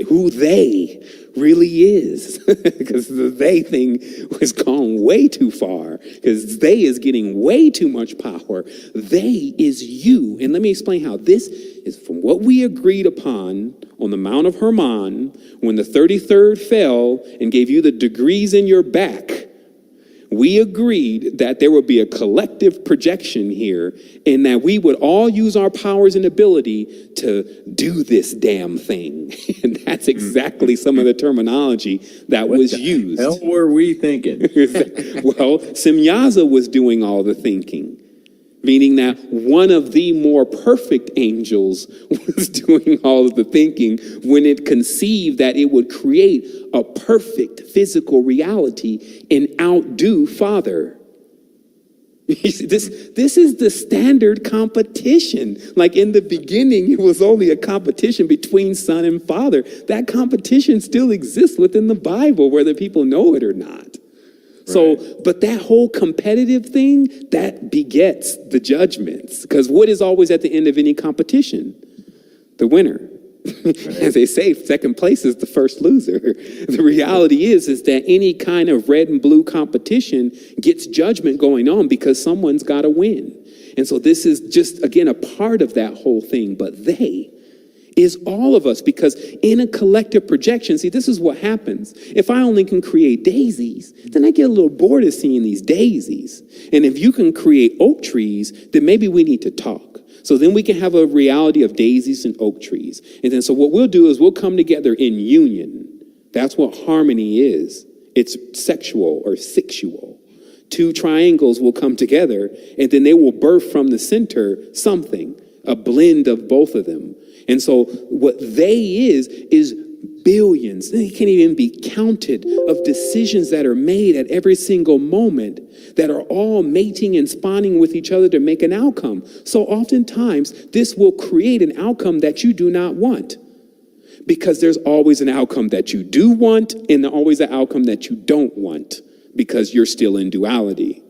who they really is. Because the they thing has gone way too far. Because they is getting way too much power. They is you. And let me explain how. This is from what we agreed upon on the Mount of Hermon when the 33rd fell and gave you the degrees in your back. We agreed that there would be a collective projection here and that we would all use our powers and ability to do this damn thing. And that's exactly some of the terminology that was used. What the hell were we thinking? Well, Semyaza was doing all the thinking, meaning that one of the more perfect angels was doing all of the thinking when it conceived that it would create a perfect physical reality and outdo Father. This is the standard competition. Like in the beginning, it was only a competition between Son and Father. That competition still exists within the Bible, whether people know it or not. So, but that whole competitive thing, that begets the judgments. Because what is always at the end of any competition? The winner. As they say, second place is the first loser. The reality is that any kind of red and blue competition gets judgment going on because someone's got to win. And so this is just, again, a part of that whole thing. But they is all of us, because in a collective projection, see, this is what happens. If I only can create daisies, then I get a little bored of seeing these daisies. And if you can create oak trees, then maybe we need to talk. So then we can have a reality of daisies and oak trees. And then so what we'll do is we'll come together in union. That's what harmony is. It's sexual or sexual. Two triangles will come together and then they will birth from the center something, a blend of both of them. And so what they is billions, they can't even be counted, of decisions that are made at every single moment that are all mating and spawning with each other to make an outcome. So oftentimes this will create an outcome that you do not want, because there's always an outcome that you do want and always an outcome that you don't want, because you're still in duality.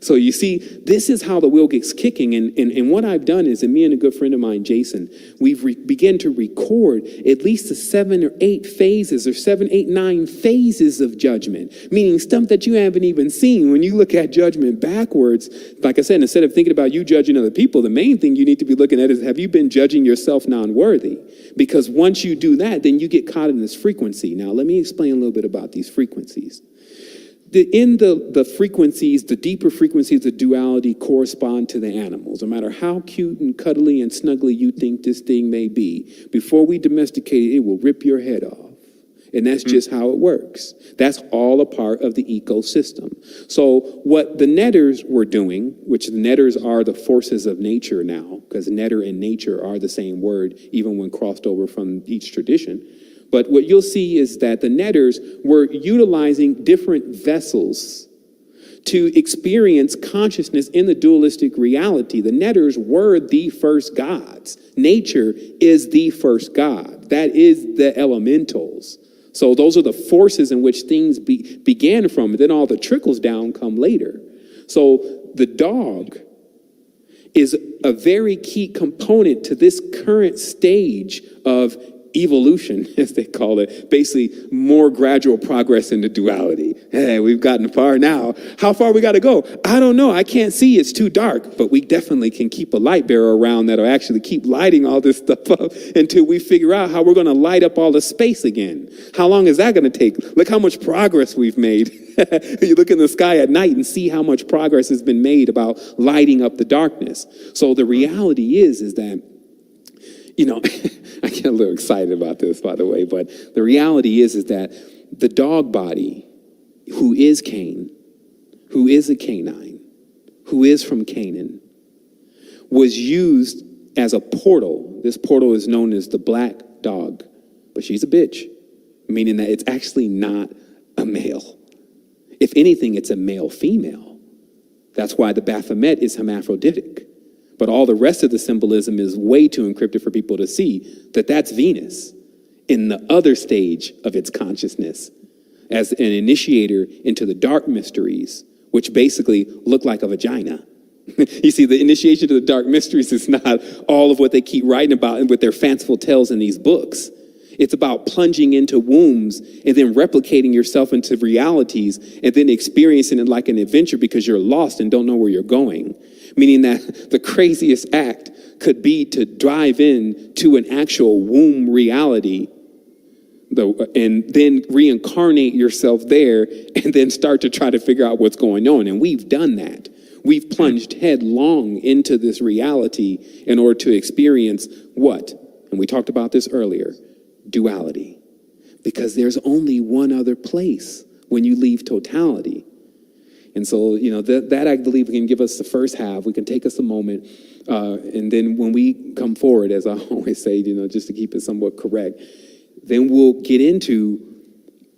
So you see, this is how the wheel gets kicking. And what I've done is, and me and a good friend of mine, Jason, we've begun to record at least the 7 or 8 phases, or 7, 8, 9 phases of judgment, meaning stuff that you haven't even seen. When you look at judgment backwards, like I said, instead of thinking about you judging other people, the main thing you need to be looking at is, have you been judging yourself non-worthy? Because once you do that, then you get caught in this frequency. Now, let me explain a little bit about these frequencies. In the frequencies, the deeper frequencies of duality correspond to the animals. No matter how cute and cuddly and snuggly you think this thing may be, before we domesticate it, it will rip your head off. And that's just how it works. That's all a part of the ecosystem. So what the netters were doing, which the netters are the forces of nature now, because netter and nature are the same word, even when crossed over from each tradition. But what you'll see is that the netters were utilizing different vessels to experience consciousness in the dualistic reality. The netters were the first gods. Nature is the first god. That is the elementals. So those are the forces in which things began from, and then all the trickles down come later. So the dog is a very key component to this current stage of evolution, as they call it, basically more gradual progress into duality. Hey, we've gotten far now. How far we got to go? I don't know. I can't see. It's too dark. But we definitely can keep a light bearer around that'll actually keep lighting all this stuff up until we figure out how we're going to light up all the space again. How long is that going to take? Look how much progress we've made. You look in the sky at night and see how much progress has been made about lighting up the darkness. So the reality is that, you know, I get a little excited about this, by the way, but the reality is that the dog body, who is Cain, who is a Canine, who is from Canaan, was used as a portal. This portal is known as the black dog, but she's a bitch, meaning that it's actually not a male. If anything, it's a male-female. That's why the Baphomet is hermaphroditic. But all the rest of the symbolism is way too encrypted for people to see that that's Venus in the other stage of its consciousness as an initiator into the dark mysteries, which basically look like a vagina. You see, the initiation to the dark mysteries is not all of what they keep writing about and with their fanciful tales in these books. It's about plunging into wombs and then replicating yourself into realities and then experiencing it like an adventure because you're lost and don't know where you're going. Meaning that the craziest act could be to drive in to an actual womb reality and then reincarnate yourself there and then start to try to figure out what's going on. And we've done that. We've plunged headlong into this reality in order to experience what? And we talked about this earlier. Duality, because there's only one other place when you leave totality. And so, you know, that I believe can give us the first half. We can take us a moment. And then when we come forward, as I always say, you know, just to keep it somewhat correct, then we'll get into,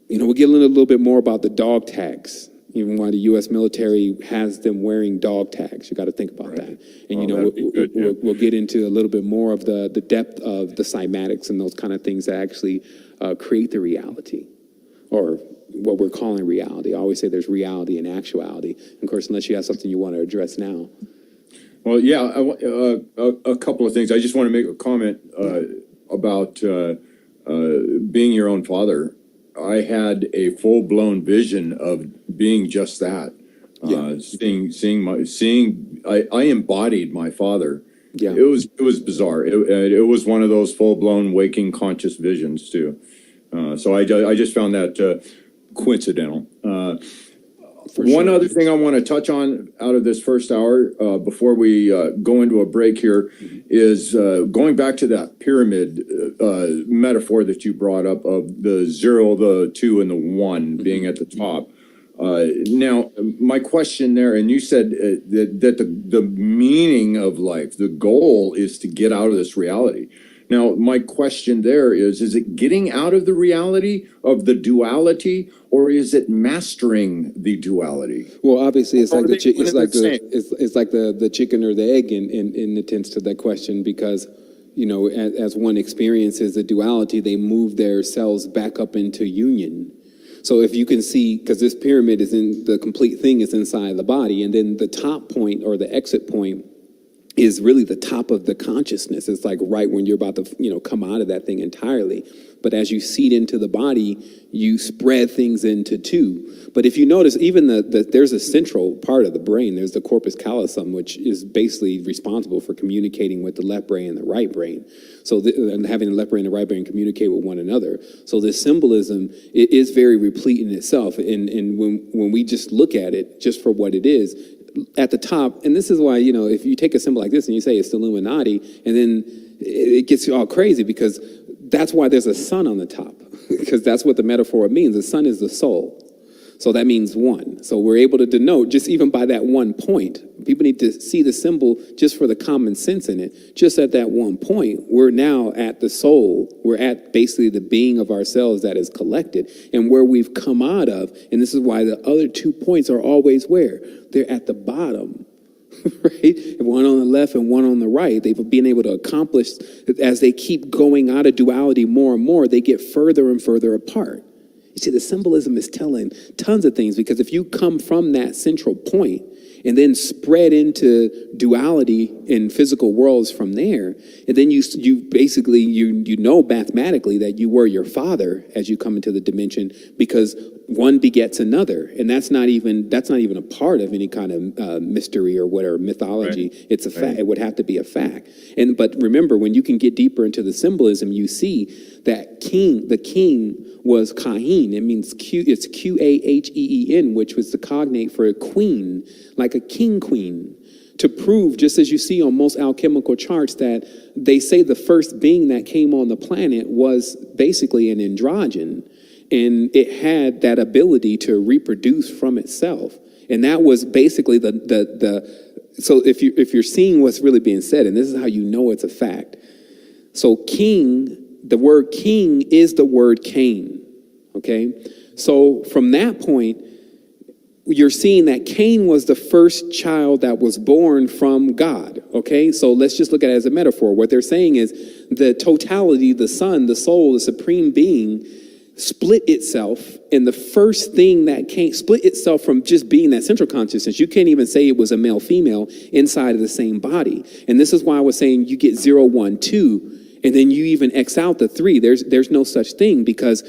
you know, we'll get a little bit more about the dog tags. Even why the U.S. military has them wearing dog tags. You got to think about that. And, you know, we'll get into a little bit more of the depth of the cymatics and those kind of things that actually create the reality, or what we're calling reality. I always say there's reality and actuality. And of course, unless you have something you want to address now. Well, yeah, a couple of things. I just want to make a comment about being your own father. I had a full-blown vision of being just that. I embodied my father. Yeah. It was bizarre. It was one of those full-blown waking conscious visions too. So I just found that coincidental. One other thing I want to touch on out of this first hour before we go into a break here is going back to that pyramid metaphor that you brought up of the 0, the 2, and the 1 being at the top. Now, my question there, and you said that the meaning of life, the goal is to get out of this reality. Now, my question there is it getting out of the reality of the duality, or is it mastering the duality? Well, obviously, it's like the chicken or the egg in attempts to that question, because, you know, as one experiences the duality, they move their cells back up into union. So if you can see, because this pyramid is the complete thing is inside the body, and then the top point or the exit point is really the top of the consciousness. It's like right when you're about to, you know, come out of that thing entirely. But as you seed into the body, you spread things into 2. But if you notice, even there's a central part of the brain. There's the corpus callosum, which is basically responsible for communicating with the left brain and the right brain. So and having the left brain and the right brain communicate with one another. So this symbolism is very replete in itself. And when we just look at it just for what it is, at the top, and this is why, you know, if you take a symbol like this and you say it's the Illuminati, and then it gets you all crazy, because that's why there's a sun on the top, because that's what the metaphor means. The sun is the soul. So that means 1. So we're able to denote just even by that 1 point. People need to see the symbol just for the common sense in it. Just at that 1 point, we're now at the soul. We're at basically the being of ourselves that is collected and where we've come out of. And this is why the other 2 points are always where? They're at the bottom. Right? One on the left and one on the right. They've been able to accomplish, as they keep going out of duality more and more, they get further and further apart. You see, the symbolism is telling tons of things, because if you come from that central point and then spread into duality in physical worlds from there, and then you basically, you know mathematically that you were your father as you come into the dimension, because one begets another, and that's not even a part of any kind of mystery or whatever mythology. Right. It's a fact. It would have to be a fact. But remember, when you can get deeper into the symbolism, you see that the king was Kahin. It means it's Quaheen, which was the cognate for a queen, like a king-queen, to prove, just as you see on most alchemical charts, that they say the first being that came on the planet was basically an androgen, and it had that ability to reproduce from itself. And that was basically so if you're seeing what's really being said, and this is how you know it's a fact. So king, the word king is the word Cain, okay? So from that point, you're seeing that Cain was the first child that was born from God, okay? So let's just look at it as a metaphor. What they're saying is the totality, the son, the soul, the supreme being, split itself, and the first thing that came, split itself from just being that central consciousness. You can't even say it was a male, female inside of the same body. And this is why I was saying you get 0, 1, 2, and then you even X out the 3. There's no such thing, because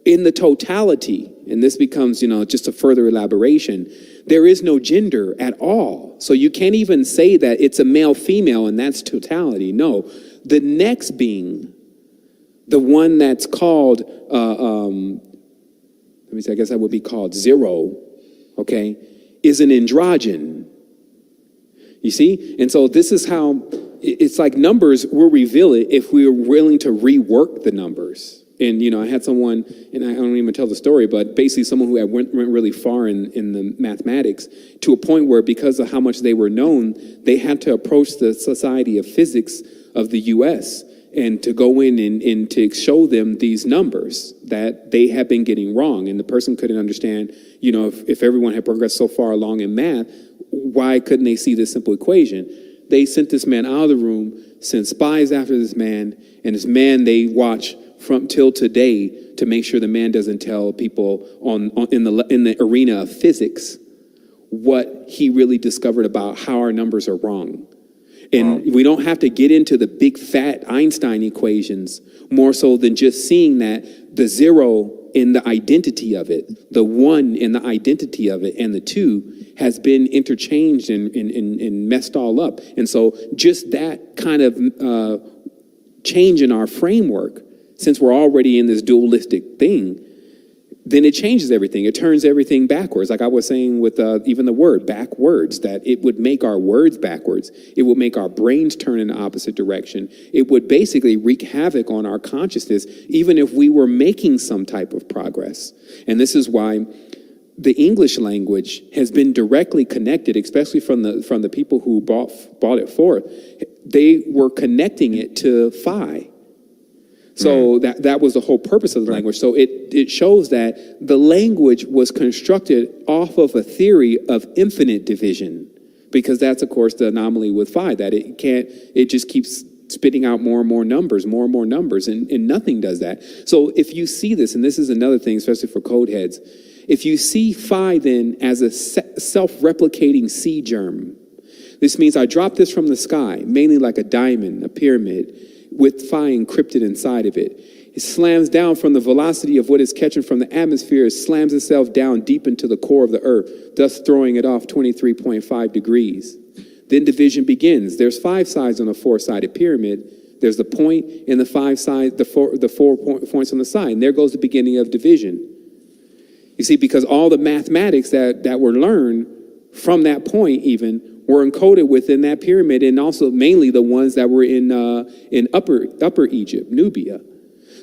in the totality, and this becomes, just a further elaboration, there is no gender at all. So you can't even say that it's a male, female, and that's totality. No, the next being, the one that's called, let me see, I guess that would be called 0, okay, is an androgen. You see? And so this is how, it's like numbers will reveal it if we are willing to rework the numbers. And, I had someone, and I don't even tell the story, but basically someone who went really far in the mathematics, to a point where, because of how much they were known, they had to approach the Society of Physics of the U.S. and to go in and to show them these numbers that they had been getting wrong. And the person couldn't understand, if everyone had progressed so far along in math, why couldn't they see this simple equation? They sent this man out of the room, sent spies after this man, and this man they watch from till today to make sure the man doesn't tell people in the arena of physics what he really discovered about how our numbers are wrong. And we don't have to get into the big fat Einstein equations, more so than just seeing that the 0 in the identity of it, the 1 in the identity of it, and the 2 has been interchanged and messed all up. And so just that kind of change in our framework, since we're already in this dualistic thing, then it changes everything. It turns everything backwards. Like I was saying with even the word backwards, that it would make our words backwards. It would make our brains turn in the opposite direction. It would basically wreak havoc on our consciousness, even if we were making some type of progress. And this is why the English language has been directly connected, especially from the people who brought it forth. They were connecting it to phi. So that was the whole purpose of the language. So it shows that the language was constructed off of a theory of infinite division, because that's, of course, the anomaly with phi, that it just keeps spitting out more and more numbers, and nothing does that. So if you see this, and this is another thing, especially for code heads, if you see phi then as a self-replicating seed germ, this means I dropped this from the sky, mainly like a diamond, a pyramid, with phi encrypted inside of it. It slams down from the velocity of what it's catching from the atmosphere. It slams itself down deep into the core of the earth, thus throwing it off 23.5 degrees. Then division begins. There's 5 sides on a 4-sided pyramid. There's the point and the 5 sides, the four points on the side. And there goes the beginning of division. You see, because all the mathematics that were learned from that point even were encoded within that pyramid, and also mainly the ones that were in Upper Egypt, Nubia.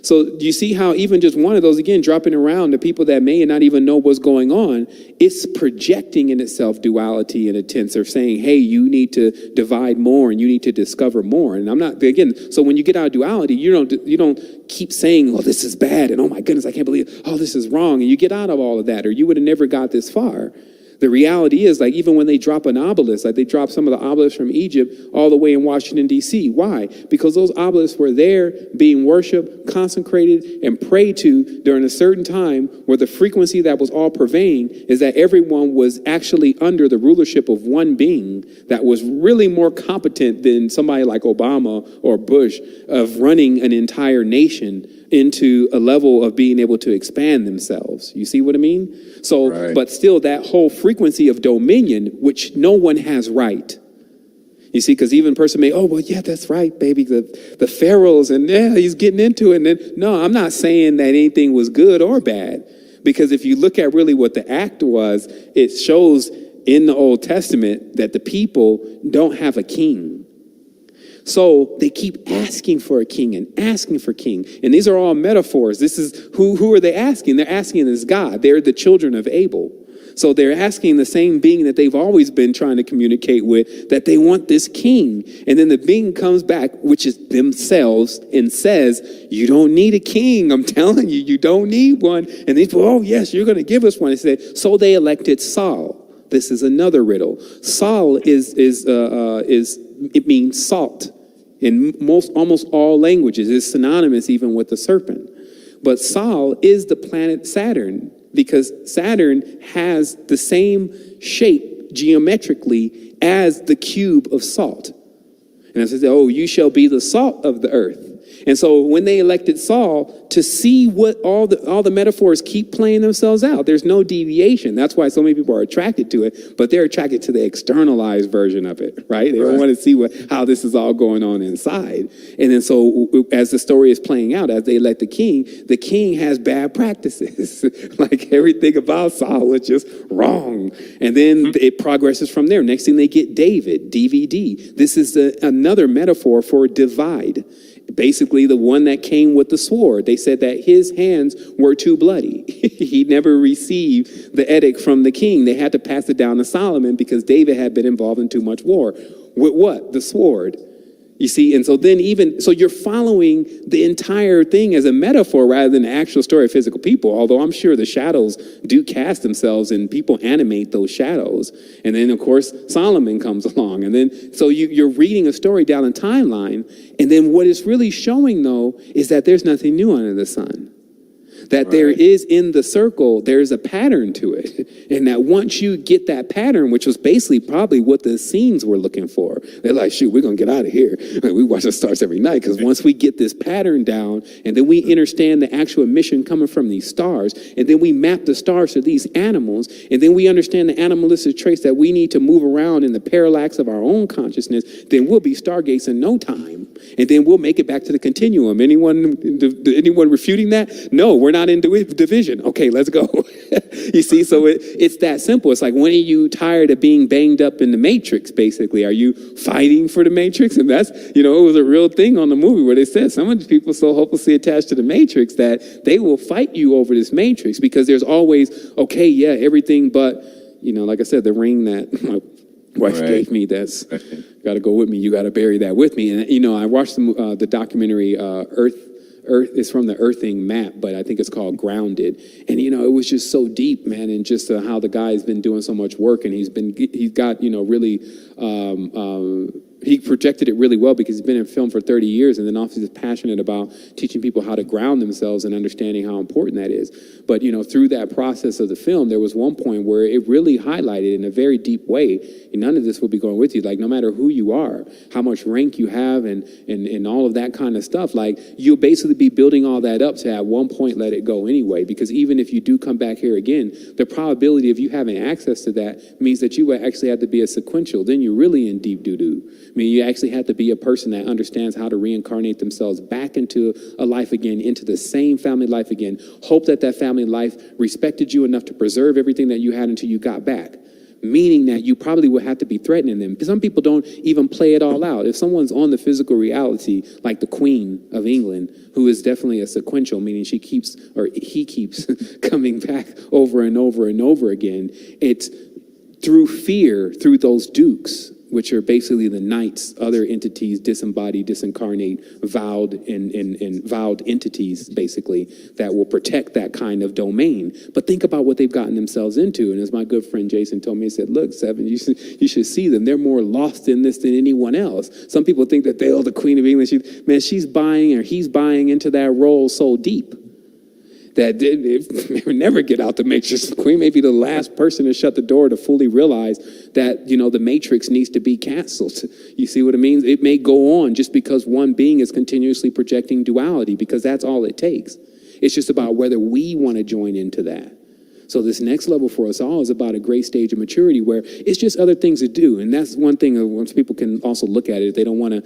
So you see how even just one of those, again, dropping around to people that may not even know what's going on, it's projecting in itself duality in a sense, or saying, hey, you need to divide more and you need to discover more. And I'm not, again, so when you get out of duality, you don't keep saying, oh, this is bad, and oh my goodness, I can't believe it. Oh, this is wrong. And you get out of all of that, or you would have never got this far. The reality is, like, even when they drop an obelisk, like they drop some of the obelisks from Egypt all the way in Washington, D.C. Why? Because those obelisks were there being worshiped, consecrated, and prayed to during a certain time where the frequency that was all pervading is that everyone was actually under the rulership of one being that was really more competent than somebody like Obama or Bush of running an entire nation into a level of being able to expand themselves. You see what I mean? So, right. But still that whole frequency of dominion, which no one has right. You see, because even a person may, oh, well, yeah, that's right, baby. The pharaohs, and yeah, he's getting into it. And then, no, I'm not saying that anything was good or bad. Because if you look at really what the act was, it shows in the Old Testament that the people don't have a king. So they keep asking for a king and asking for king. And these are all metaphors. This is who are they asking? They're asking this God. They're the children of Abel. So they're asking the same being that they've always been trying to communicate with, that they want this king. And then the being comes back, which is themselves, and says, you don't need a king. I'm telling you, you don't need one. And they go, oh, yes, you're going to give us one. They said, so they elected Saul. This is another riddle. Saul it means salt. In almost all languages, it's synonymous even with the serpent. But Saul is the planet Saturn, because Saturn has the same shape geometrically as the cube of salt. And I said, oh, you shall be the salt of the earth. And so when they elected Saul, to see what all the metaphors keep playing themselves out, there's no deviation. That's why so many people are attracted to it, but they're attracted to the externalized version of it, right? They don't want to see how this is all going on inside. And then so as the story is playing out, as they elect the king has bad practices. Like everything about Saul was just wrong. And then it progresses from there. Next thing they get David, DVD. This is another metaphor for divide. Basically, the one that came with the sword. They said that his hands were too bloody. He never received the edict from the king. They had to pass it down to Solomon because David had been involved in too much war. With what? The sword. You see, and so then so you're following the entire thing as a metaphor rather than the actual story of physical people, although I'm sure the shadows do cast themselves and people animate those shadows. And then, of course, Solomon comes along. And then, so you're reading a story down a timeline. And then what it's really showing, though, is that there's nothing new under the sun. That right. There is in the circle, there's a pattern to it. And that once you get that pattern, which was basically probably what the scenes were looking for, they're like, shoot, we're going to get out of here. We watch the stars every night, because once we get this pattern down, and then we understand the actual mission coming from these stars, and then we map the stars to these animals, and then we understand the animalistic traits that we need to move around in the parallax of our own consciousness, then we'll be stargates in no time. And then we'll make it back to the continuum. Anyone refuting that? No, we're not in division. Okay, let's go. You see, so it's that simple. It's like, when are you tired of being banged up in the Matrix, basically? Are you fighting for the Matrix? And that's, it was a real thing on the movie where they said some of the people so hopelessly attached to the Matrix that they will fight you over this Matrix, because there's always, okay, yeah, everything but, like I said, the ring that my wife gave me, that's got to go with me. You got to bury that with me. And, I watched the documentary Earth is from the Earthing map, but I think it's called Grounded. And, it was just so deep, man. And just how the guy's been doing so much work, and he's got, really, he projected it really well, because he's been in film for 30 years. And then also he's passionate about teaching people how to ground themselves and understanding how important that is. But, through that process of the film, there was one point where it really highlighted in a very deep way, and none of this will be going with you, like, no matter who you are, how much rank you have, and all of that kind of stuff, like, you'll basically be building all that up to at one point let it go anyway. Because even if you do come back here again, the probability of you having access to that means that you would actually have to be a sequential. Then you're really in deep doo-doo. I mean, you actually have to be a person that understands how to reincarnate themselves back into a life again, into the same family life again. Hope that family life respected you enough to preserve everything that you had until you got back. meaning that you probably would have to be threatening them. Some people don't even play it all out. If someone's on the physical reality, like the Queen of England, who is definitely a sequential, meaning he keeps coming back over and over and over again, it's through fear, through those dukes, which are basically the knights, other entities, disembodied, disincarnate, vowed and vowed entities, basically, that will protect that kind of domain. But think about what they've gotten themselves into. And as my good friend Jason told me, he said, look, Seven, you should see them. They're more lost in this than anyone else. Some people think that they're the Queen of England. She's buying, or he's buying into that role so deep that they would never get out the Matrix. The Queen may be the last person to shut the door to fully realize that, the Matrix needs to be canceled. You see what it means? It may go on just because one being is continuously projecting duality, because that's all it takes. It's just about whether we want to join into that. So this next level for us all is about a great stage of maturity where it's just other things to do. And that's one thing once people can also look at it. If they don't want to,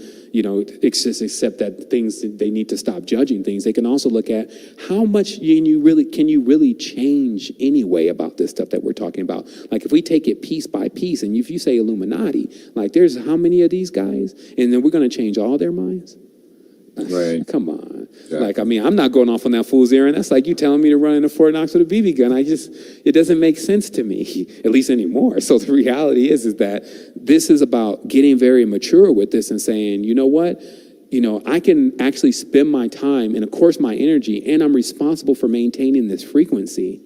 just accept that they need to stop judging things. They can also look at how much can you really change anyway about this stuff that we're talking about. Like if we take it piece by piece, and if you say Illuminati, like there's how many of these guys, and then we're going to change all their minds? Right. Come on. Yeah. Like, I'm not going off on that fool's errand. That's like you telling me to run into Fort Knox with a BB gun. It doesn't make sense to me, at least anymore. So the reality is that this is about getting very mature with this and saying, you know what? I can actually spend my time and, of course, my energy, and I'm responsible for maintaining this frequency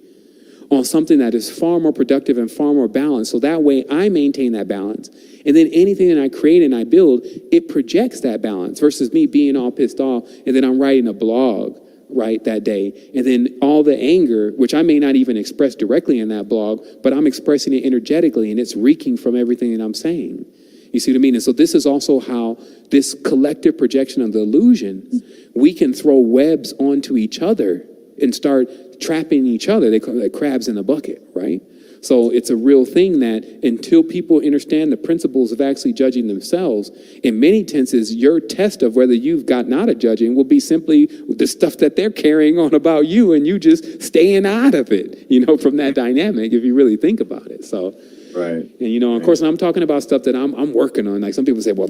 on something that is far more productive and far more balanced. So that way I maintain that balance. And then anything that I create and I build, it projects that balance versus me being all pissed off. And then I'm writing a blog, right, that day. And then all the anger, which I may not even express directly in that blog, but I'm expressing it energetically, and it's reeking from everything that I'm saying. You see what I mean? And so this is also how this collective projection of the illusion, we can throw webs onto each other and start trapping each other. They call it crabs in a bucket, right? So it's a real thing that until people understand the principles of actually judging themselves, in many tenses, your test of whether you've gotten out of judging will be simply the stuff that they're carrying on about you, and you just staying out of it, from that dynamic, if you really think about it. So. Right. And, of course, I'm talking about stuff that I'm working on. Like some people say, well,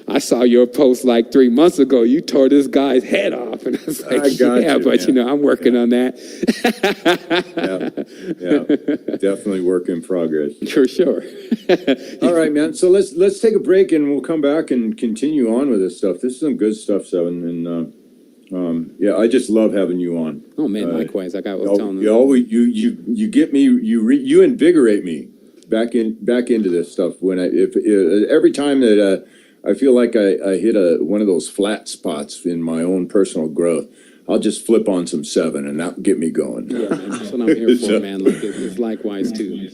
I saw your post like 3 months ago. You tore this guy's head off. And it's like, I'm working on that. Yeah, definitely work in progress. For sure. All right, man. So let's take a break, and we'll come back and continue on with this stuff. This is some good stuff, Seven. And I just love having you on. Oh man, likewise. Like I was telling them. You get me. You invigorate me back into this stuff when every time that I feel like I hit one of those flat spots in my own personal growth, I'll just flip on some Seven, and that'll get me going. Yeah, man, that's what I'm here for, man. It's likewise too.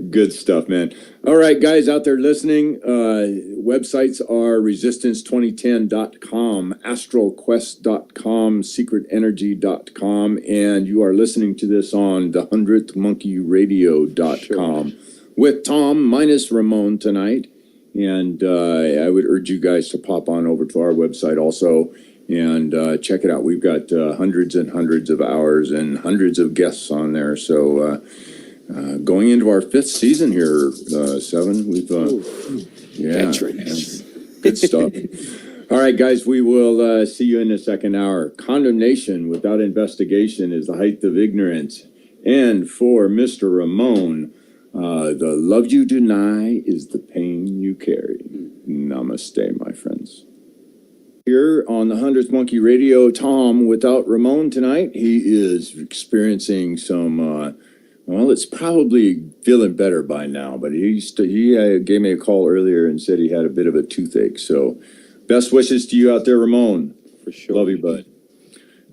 Good stuff, man. All right, guys out there listening, websites are resistance2010.com, astralquest.com, secretenergy.com, and you are listening to this on the 100thmonkeyrradio.com with Tom minus Ramon tonight. And I would urge you guys to pop on over to our website also and check it out. We've got hundreds and hundreds of hours and hundreds of guests on there. So going into our 5th season here, Seven, we've veterans. Good stuff. All right, guys, we will see you in the second hour. Condemnation without investigation is the height of ignorance. And for Mr. Ramon, the love you deny is the pain you carry. Namaste, my friends. Here on the 100th Monkey Radio, Tom without Ramon tonight. He is experiencing some, it's probably feeling better by now, but he gave me a call earlier and said he had a bit of a toothache. So best wishes to you out there, Ramon. For sure. Love you, bud.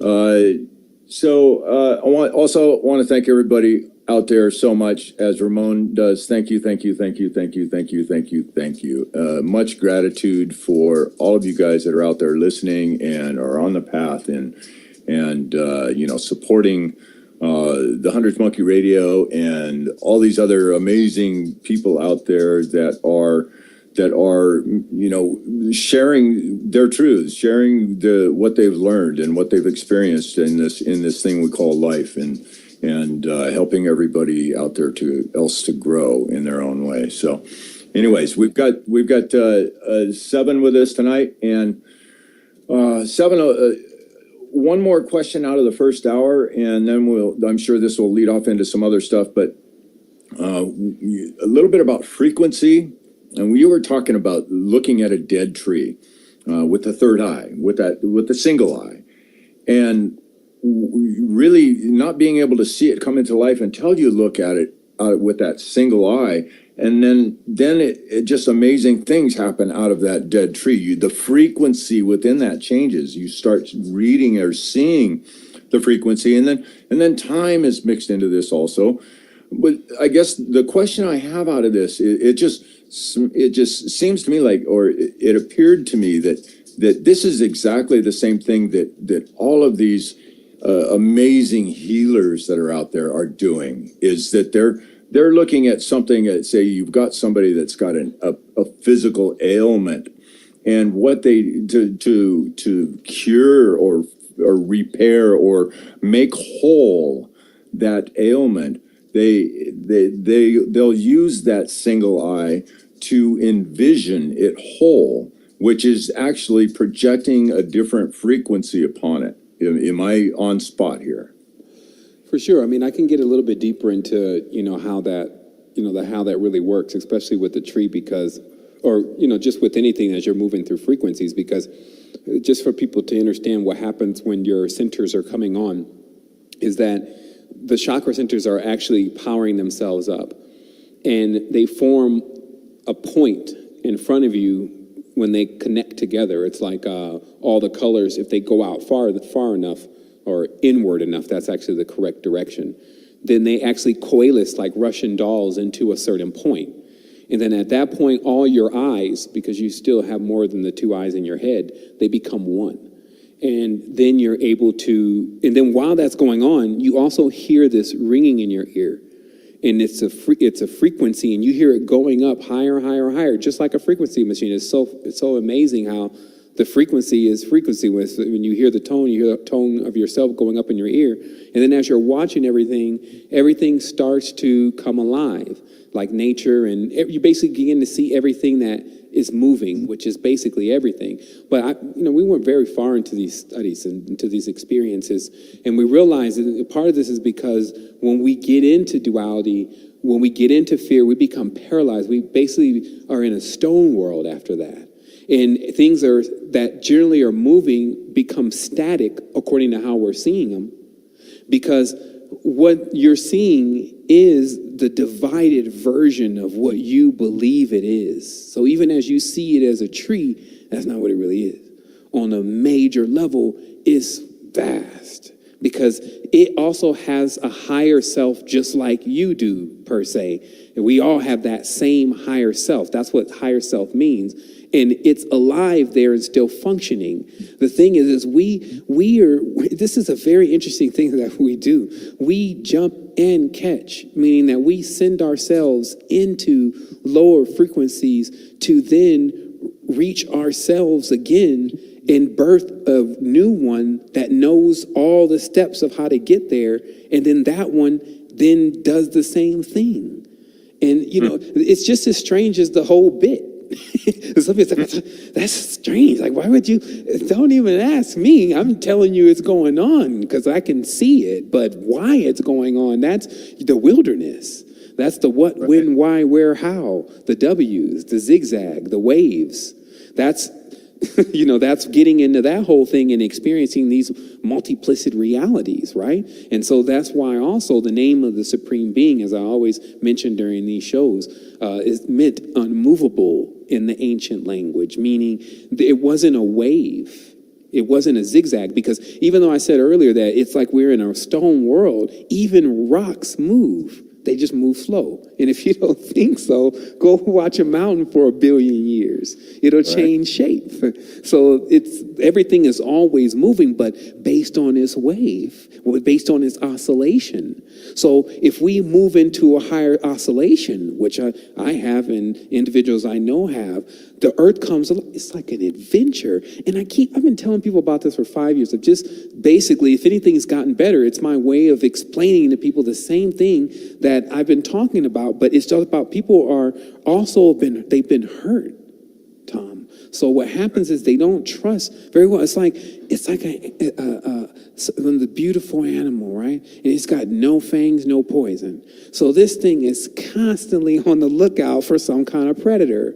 I want to thank everybody out there so much, as Ramon does. Thank you. Much gratitude for all of you guys that are out there listening and are on the path and supporting the 100th Monkey Radio and all these other amazing people out there that are sharing their truths, sharing what they've learned and what they've experienced in this thing we call life. And and helping everybody out there to grow in their own way. So, anyways, we've got Seven with us tonight, and Seven. One more question out of the first hour, and then I'm sure this will lead off into some other stuff, but a little bit about frequency. And we were talking about looking at a dead tree with the third eye, with the single eye, and really not being able to see it come into life until you look at it with that single eye. And then it just amazing things happen out of that dead tree. The frequency within that changes. You start reading or seeing the frequency, and then time is mixed into this also. But I guess the question I have out of this, it just seems to me like, or it appeared to me that this is exactly the same thing that all of these amazing healers that are out there are doing, is that they're looking at something that, say, you've got somebody that's got a physical ailment, and what they to cure or repair or make whole that ailment, they'll use that single eye to envision it whole, which is actually projecting a different frequency upon it. Am I on spot here? For sure. I mean, I can get a little bit deeper into, how that really works, especially with the tree, because, or, just with anything as you're moving through frequencies, because just for people to understand what happens when your centers are coming on is that the chakra centers are actually powering themselves up, and they form a point in front of you when they connect together. It's like all the colors, if they go out far enough, or inward enough, that's actually the correct direction, then they actually coalesce like Russian dolls into a certain point. And then at that point, all your eyes, because you still have more than the two eyes in your head, they become one. And then you're able to, and then while that's going on, you also hear this ringing in your ear. And it's a frequency, and you hear it going up higher, higher, higher, just like a frequency machine. It's so amazing how the frequency is frequency. When you hear the tone, you hear the tone of yourself going up in your ear. And then as you're watching everything starts to come alive, like nature. And you basically begin to see everything that is moving, which is basically everything. But we went very far into these studies and into these experiences. And we realized that part of this is because when we get into duality, when we get into fear, we become paralyzed. We basically are in a stone world after that. And things that generally are moving become static according to how we're seeing them, because what you're seeing is the divided version of what you believe it is. So even as you see it as a tree, that's not what it really is. On a major level, it's vast, because it also has a higher self just like you do, per se. And we all have that same higher self. That's what higher self means. And it's alive there and still functioning. The thing is this is a very interesting thing that we do. We jump and catch, meaning that we send ourselves into lower frequencies to then reach ourselves again and birth a new one that knows all the steps of how to get there. And then that one then does the same thing. And, it's just as strange as the whole bit. Some people say, that's strange. Like, why would you? Don't even ask me. I'm telling you it's going on because I can see it. But why it's going on, that's the wilderness. That's the what, when, why, where, how. The W's, the zigzag, the waves. That's, that's getting into that whole thing and experiencing these multiplicit realities, right? And so that's why also the name of the Supreme Being, as I always mention during these shows, is meant unmovable in the ancient language, meaning it wasn't a wave. It wasn't a zigzag, because even though I said earlier that it's like we're in a stone world, even rocks move. They just move slow. And if you don't think so, go watch a mountain for 1 billion years. It'll change shape. So everything is always moving, but based on its wave, based on its oscillation. So if we move into a higher oscillation, which I have and individuals I know have, the earth comes alive. It's like an adventure. And I've been telling people about this for 5 years of just basically, if anything's gotten better, it's my way of explaining to people the same thing that I've been talking about, but it's just about people are also they've been hurt, Tom. So what happens is they don't trust very well. It's like the beautiful animal, right? And it's got no fangs, no poison. So this thing is constantly on the lookout for some kind of predator.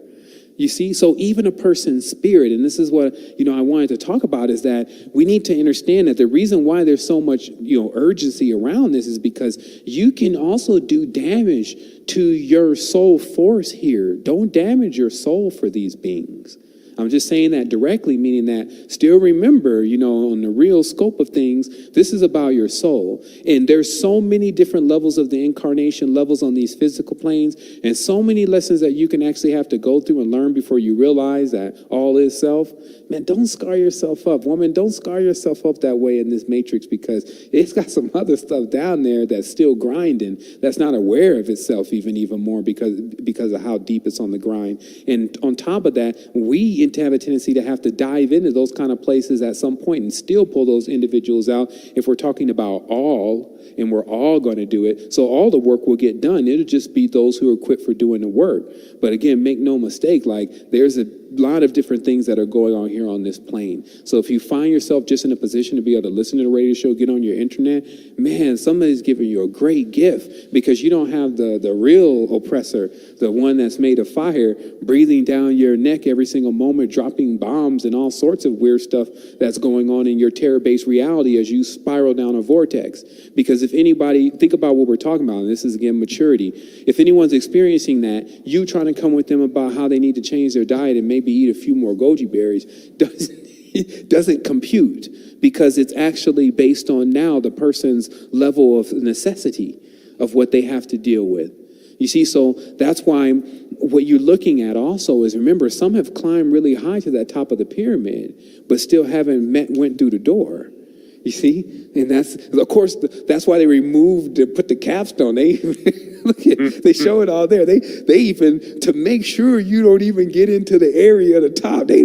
You see, so even a person's spirit, and this is what, I wanted to talk about, is that we need to understand that the reason why there's so much, urgency around this is because you can also do damage to your soul force here. Don't damage your soul for these beings. I'm just saying that directly, meaning that still remember, on the real scope of things, this is about your soul. And there's so many different levels of the incarnation, levels on these physical planes, and so many lessons that you can actually have to go through and learn before you realize that all is self. Man, don't scar yourself up. Woman, don't scar yourself up that way in this matrix, because it's got some other stuff down there that's still grinding, that's not aware of itself even more because of how deep it's on the grind. And on top of that, we to have a tendency to have to dive into those kind of places at some point and still pull those individuals out if we're talking about all, and we're all going to do it. So all the work will get done. It'll just be those who are equipped for doing the work. But again, make no mistake, there's a lot of different things that are going on here on this plane. So if you find yourself just in a position to be able to listen to the radio show, get on your internet, man, somebody's giving you a great gift, because you don't have the real oppressor, the one that's made of fire, breathing down your neck every single moment, dropping bombs and all sorts of weird stuff that's going on in your terror-based reality as you spiral down a vortex. Because if anybody, think about what we're talking about, and this is again maturity. If anyone's experiencing that, you trying to come with them about how they need to change their diet and maybe eat a few more goji berries doesn't compute, because it's actually based on now the person's level of necessity of what they have to deal with. You see, so that's why what you're looking at also is, remember, some have climbed really high to that top of the pyramid, but still haven't went through the door. You see? And that's, of course, that's why they put the capstone. They they show it all there. They even, to make sure you don't even get into the area of the top, they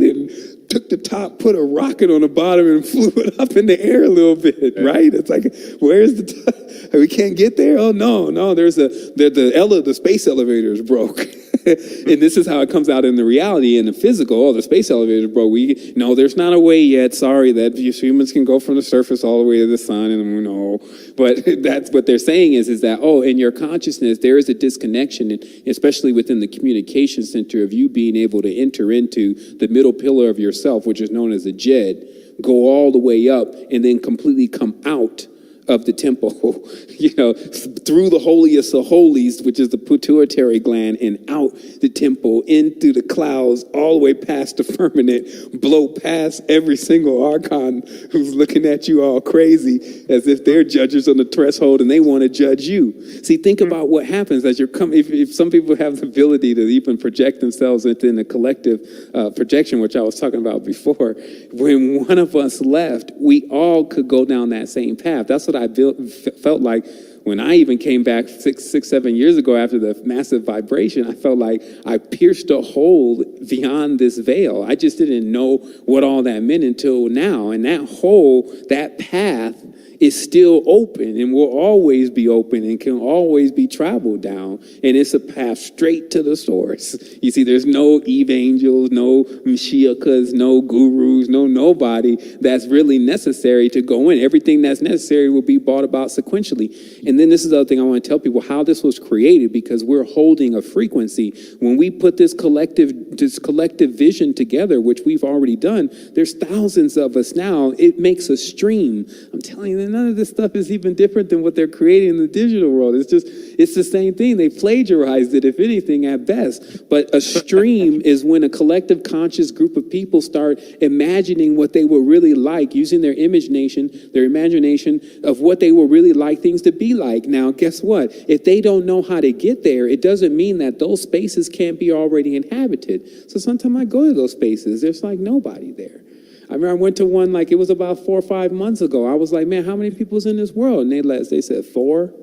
took the top, put a rocket on the bottom, and flew it up in the air a little bit, right? It's like, where's the top? We can't get there? Oh, no, there's the space elevator is broke. And this is how it comes out in the reality, in the physical. Oh, the space elevator is broke. No, there's not a way yet. Sorry, that humans can go from the surface all the way to the sun, and no. But that's what they're saying is that, in your consciousness, there is a disconnection, especially within the communication center, of you being able to enter into the middle pillar of yourself, which is known as a jed, go all the way up, and then completely come out of the temple, through the holiest of holies, which is the pituitary gland, and out the temple, into the clouds, all the way past the firmament, blow past every single archon who's looking at you all crazy as if they're judges on the threshold and they want to judge you. See, think about what happens as you're coming. If some people have the ability to even project themselves into a collective projection, which I was talking about before, when one of us left, we all could go down that same path. That's what I felt like when I even came back 7 years ago after the massive vibration. I felt like I pierced a hole beyond this veil. I just didn't know what all that meant until now. And that hole, that path, is still open and will always be open and can always be traveled down. And it's a path straight to the source. You see, there's no Eve angels, no Mashiachas, no gurus, no nobody that's really necessary to go in. Everything that's necessary will be brought about sequentially. And then this is the other thing I want to tell people, how this was created, because we're holding a frequency. When we put this collective vision together, which we've already done, there's thousands of us now. It makes a stream. I'm telling you, none of this stuff is even different than what they're creating in the digital world. It's the same thing. They plagiarized it, if anything, at best. But a stream is when a collective conscious group of people start imagining what they would really like, using their imagination of what they would really like things to be like. like. Now, guess what? If they don't know how to get there, it doesn't mean that those spaces can't be already inhabited. So sometimes I go to those spaces, there's like nobody there. I remember I went to one, like it was about 4 or 5 months ago. I was like, man, how many people is in this world? And they said 4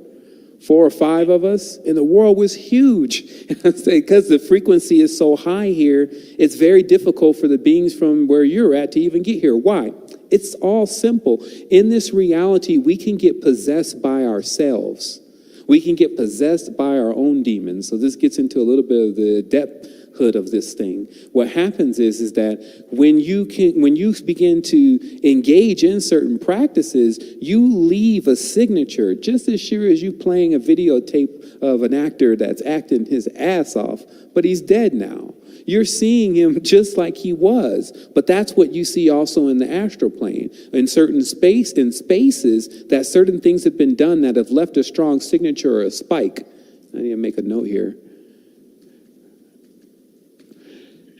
or 5 of us, and the world was huge. And I say, because the frequency is so high here, it's very difficult for the beings from where you're at to even get here. Why? It's all simple. In this reality, we can get possessed by ourselves. We can get possessed by our own demons. So this gets into a little bit of the depthhood of this thing. What happens is that when you begin to engage in certain practices, you leave a signature, just as sure as you playing a videotape of an actor that's acting his ass off, but he's dead now. You're seeing him just like he was, but that's what you see also in the astral plane. In certain spaces, that certain things have been done that have left a strong signature or a spike. I need to make a note here.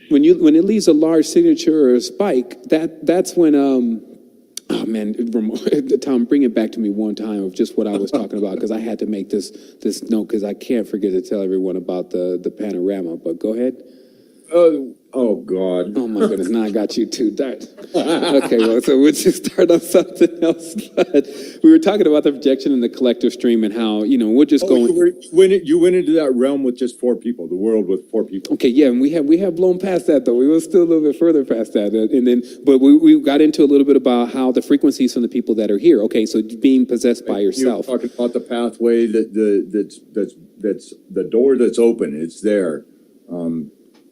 When it leaves a large signature or a spike, that's when oh man, Tom, bring it back to me one time of just what I was talking about, because I had to make this note because I can't forget to tell everyone about the panorama. But go ahead. Oh God. Oh my goodness, now I got you too. Okay, well, so we'll just start on something else. But we were talking about the projection and the collective stream and how, we're just going. You went into that realm with just 4 people, the world with 4 people. Okay, yeah, and we have blown past that though. We were still a little bit further past that. And then, but we got into a little bit about how the frequencies from the people that are here. Okay, so being possessed by yourself. You're talking about the pathway that's the door that's open. It's there.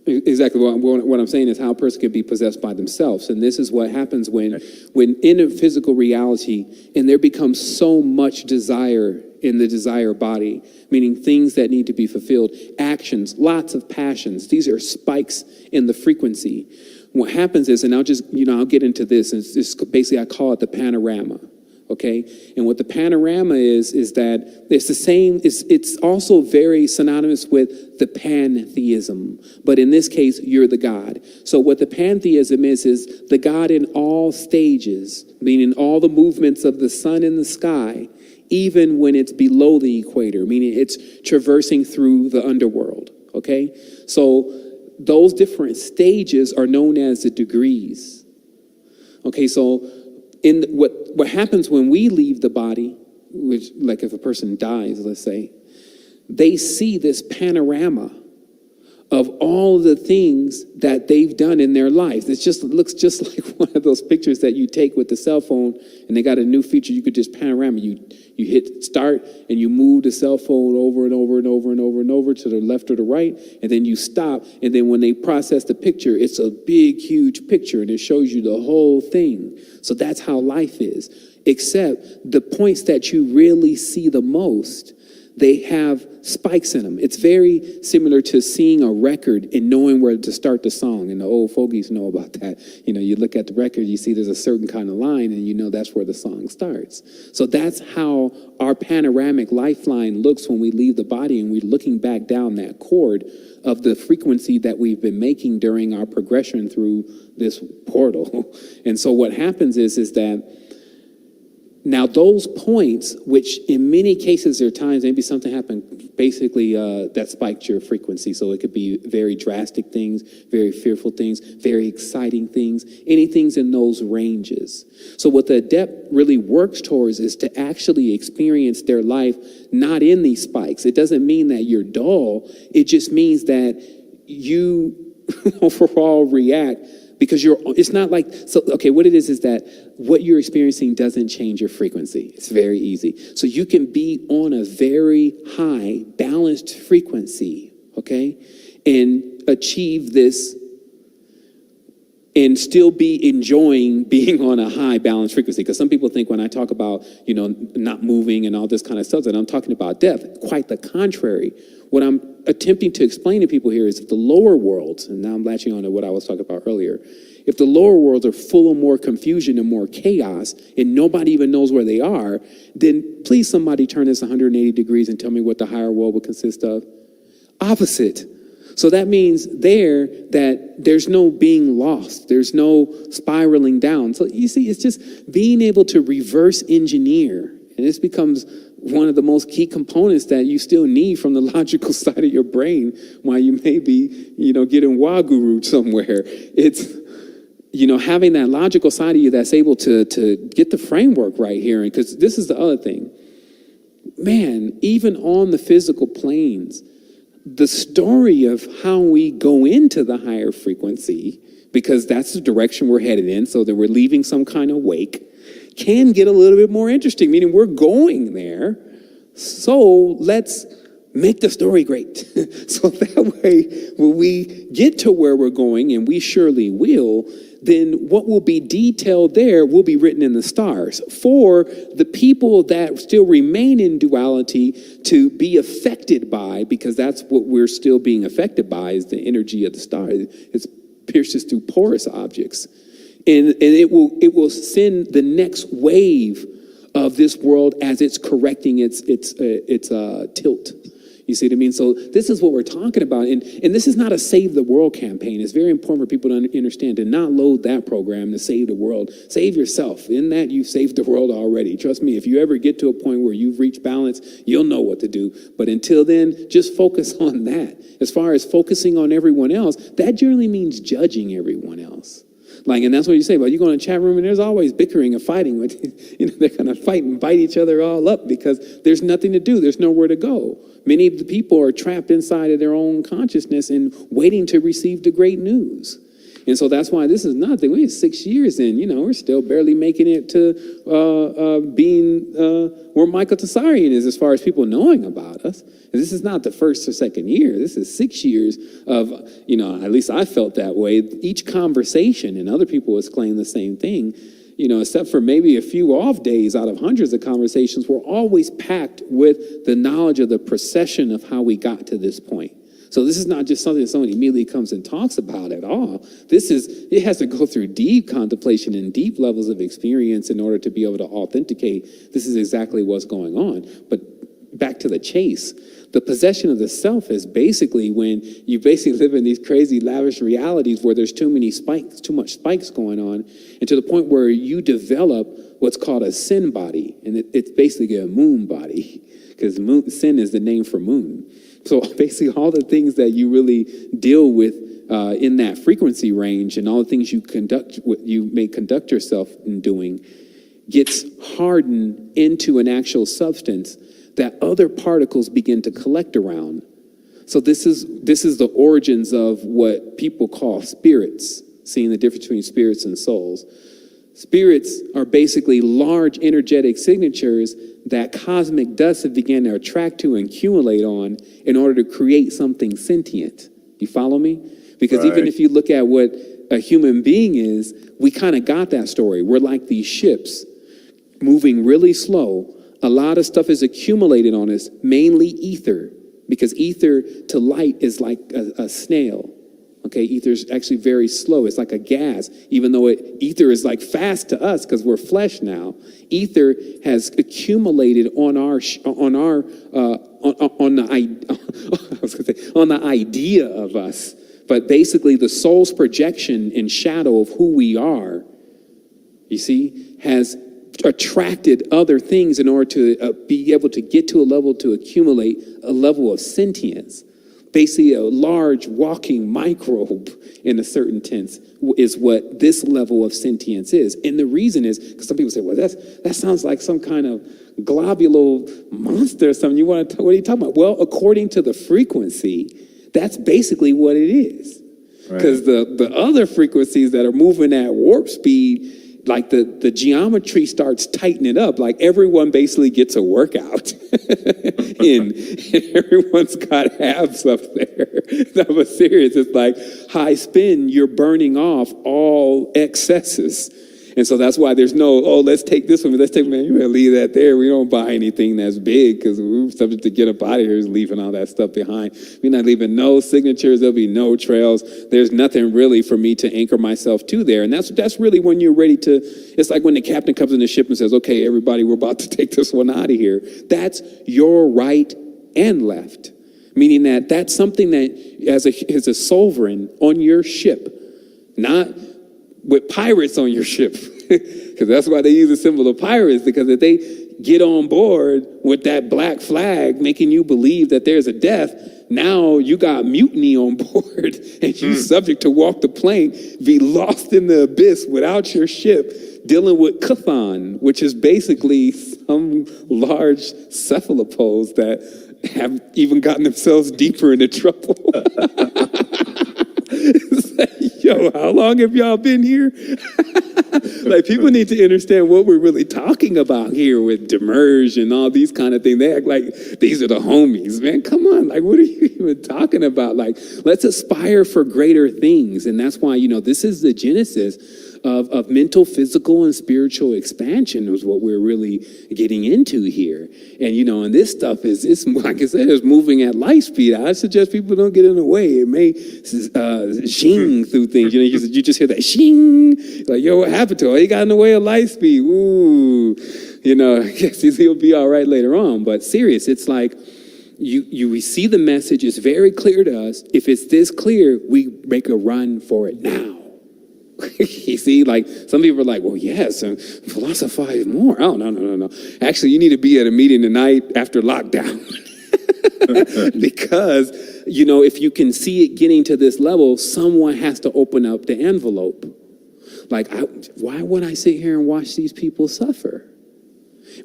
Exactly. What I'm saying is how a person can be possessed by themselves. And this is what happens when in a physical reality, and there becomes so much desire in the desire body, meaning things that need to be fulfilled, actions, lots of passions. These are spikes in the frequency. What happens is, and I'll get into this, and it's basically, I call it the panorama. Okay, and what the panorama is that it's the same. It's also very synonymous with the pantheism, but in this case, you're the God. So what the pantheism is the God in all stages, meaning all the movements of the sun in the sky, even when it's below the equator, meaning it's traversing through the underworld. Okay, so those different stages are known as the degrees. Okay, so in what happens when we leave the body, which, like if a person dies, let's say, they see this panorama of all the things that they've done in their lives. It looks just like one of those pictures that you take with the cell phone, and they got a new feature. You could just panorama. You hit start, and you move the cell phone over and over and over and over and over to the left or the right, and then you stop, and then when they process the picture, it's a big, huge picture, and it shows you the whole thing. So that's how life is, except the points that you really see the most, they have spikes in them. It's very similar to seeing a record and knowing where to start the song. And the old fogies know about that. You look at the record, you see there's a certain kind of line, and that's where the song starts. So that's how our panoramic lifeline looks when we leave the body, and we're looking back down that chord of the frequency that we've been making during our progression through this portal. And so what happens is that now those points, which in many cases there are times maybe something happened, basically that spiked your frequency. So it could be very drastic things, very fearful things, very exciting things, anything in those ranges. So what the adept really works towards is to actually experience their life not in these spikes. It doesn't mean that you're dull. It just means that you overall react. Because it's not like, so, okay, what it is that what you're experiencing doesn't change your frequency. It's very easy. So you can be on a very high, balanced frequency, okay, and achieve this and still be enjoying being on a high, balanced frequency. Because some people think when I talk about, not moving and all this kind of stuff, that I'm talking about death. Quite the contrary. What I'm attempting to explain to people here is if the lower worlds, and now I'm latching on to what I was talking about earlier, if the lower worlds are full of more confusion and more chaos, and nobody even knows where they are, then please somebody turn this 180 degrees and tell me what the higher world would consist of. Opposite. So that means that there's no being lost. There's no spiraling down. So you see, it's just being able to reverse engineer. And this becomes one of the most key components that you still need from the logical side of your brain while you may be, getting waguru somewhere. It's, having that logical side of you that's able to get the framework right here. Because this is the other thing. Man, even on the physical planes, the story of how we go into the higher frequency, because that's the direction we're headed in, so that we're leaving some kind of wake, can get a little bit more interesting, meaning we're going there. So let's make the story great. So that way, when we get to where we're going, and we surely will, then what will be detailed there will be written in the stars for the people that still remain in duality to be affected by, because that's what we're still being affected by, is the energy of the star. It pierces through porous objects. And it will send the next wave of this world as it's correcting its tilt. You see what I mean? So this is what we're talking about. And this is not a save the world campaign. It's very important for people to understand, to not load that program to save the world. Save yourself. In that, you've saved the world already. Trust me, if you ever get to a point where you've reached balance, you'll know what to do. But until then, just focus on that. As far as focusing on everyone else, that generally means judging everyone else. And that's what you say about, you go in a chat room and there's always bickering and fighting. They're going to fight and bite each other all up because there's nothing to do. There's nowhere to go. Many of the people are trapped inside of their own consciousness and waiting to receive the great news. And so that's why this is nothing. We're 6 years in, we're still barely making it to being where Michael Tsarian is as far as people knowing about us. And this is not the first or second year. This is 6 years of, at least I felt that way. Each conversation, and other people has claimed the same thing, except for maybe a few off days out of hundreds of conversations, we're always packed with the knowledge of the procession of how we got to this point. So this is not just something that somebody immediately comes and talks about at all. It has to go through deep contemplation and deep levels of experience in order to be able to authenticate this is exactly what's going on. But back to the chase, the possession of the self is basically when you basically live in these crazy lavish realities where there's too much spikes going on, and to the point where you develop what's called a sin body. And it's basically a moon body, because sin is the name for moon. So basically all the things that you really deal with in that frequency range, and all the things you may conduct yourself in doing, gets hardened into an actual substance that other particles begin to collect around. So this is the origins of what people call spirits, seeing the difference between spirits and souls. Spirits are basically large energetic signatures that cosmic dust have began to attract to and accumulate on in order to create something sentient. You follow me? Because right. Even if you look at what a human being is, we kind of got that story. We're like these ships moving really slow. A lot of stuff is accumulated on us, mainly ether, because ether to light is like a snail. Okay, ether is actually very slow. It's like a gas, even though ether is like fast to us because we're flesh now. Ether has accumulated on the idea of us, but basically the soul's projection and shadow of who we are, you see, has attracted other things in order to be able to get to a level to accumulate a level of sentience. Basically, a large walking microbe, in a certain tense, is what this level of sentience is. And the reason is, because some people say, well, that sounds like some kind of globular monster or something. What are you talking about? Well, according to the frequency, that's basically what it is. Because the other frequencies that are moving at warp speed, like the geometry starts tightening up, like everyone basically gets a workout and everyone's got abs up there. No, but serious, it's like high spin, you're burning off all excesses. And so that's why there's no, let's take this one, man, you better leave that there. We don't buy anything that's big because we're subject to get up out of here leaving all that stuff behind. We're not leaving no signatures. There'll be no trails. There's nothing really for me to anchor myself to there. And that's really when you're ready to, it's like when the captain comes in the ship and says, okay, everybody, we're about to take this one out of here. That's your right and left. Meaning that's something that as a sovereign on your ship, not with pirates on your ship. Because that's why they use the symbol of pirates, because if they get on board with that black flag making you believe that there's a death, now you got mutiny on board and you subject to walk the plank, be lost in the abyss without your ship, dealing with Chthon, which is basically some large cephalopods that have even gotten themselves deeper into trouble. Yo, how long have y'all been here? Like, people need to understand what we're really talking about here with demerge and all these kind of things. They act like these are the homies, man. Come on, like, what are you even talking about? Like, let's aspire for greater things. And that's why, this is the genesis of mental, physical, and spiritual expansion is what we're really getting into here. And, and this stuff it's like I said, it's moving at light speed. I suggest people don't get in the way. It may shing through things. You just hear that shing. Like, yo, what happened to him? He got in the way of light speed. Ooh, I guess he'll be all right later on. But serious, it's like we see the message. It's very clear to us. If it's this clear, we make a run for it now. You see, like, some people are like, well, yes, and philosophize more. Oh, no. Actually, you need to be at a meeting tonight after lockdown. Because, if you can see it getting to this level, someone has to open up the envelope. Like, why would I sit here and watch these people suffer?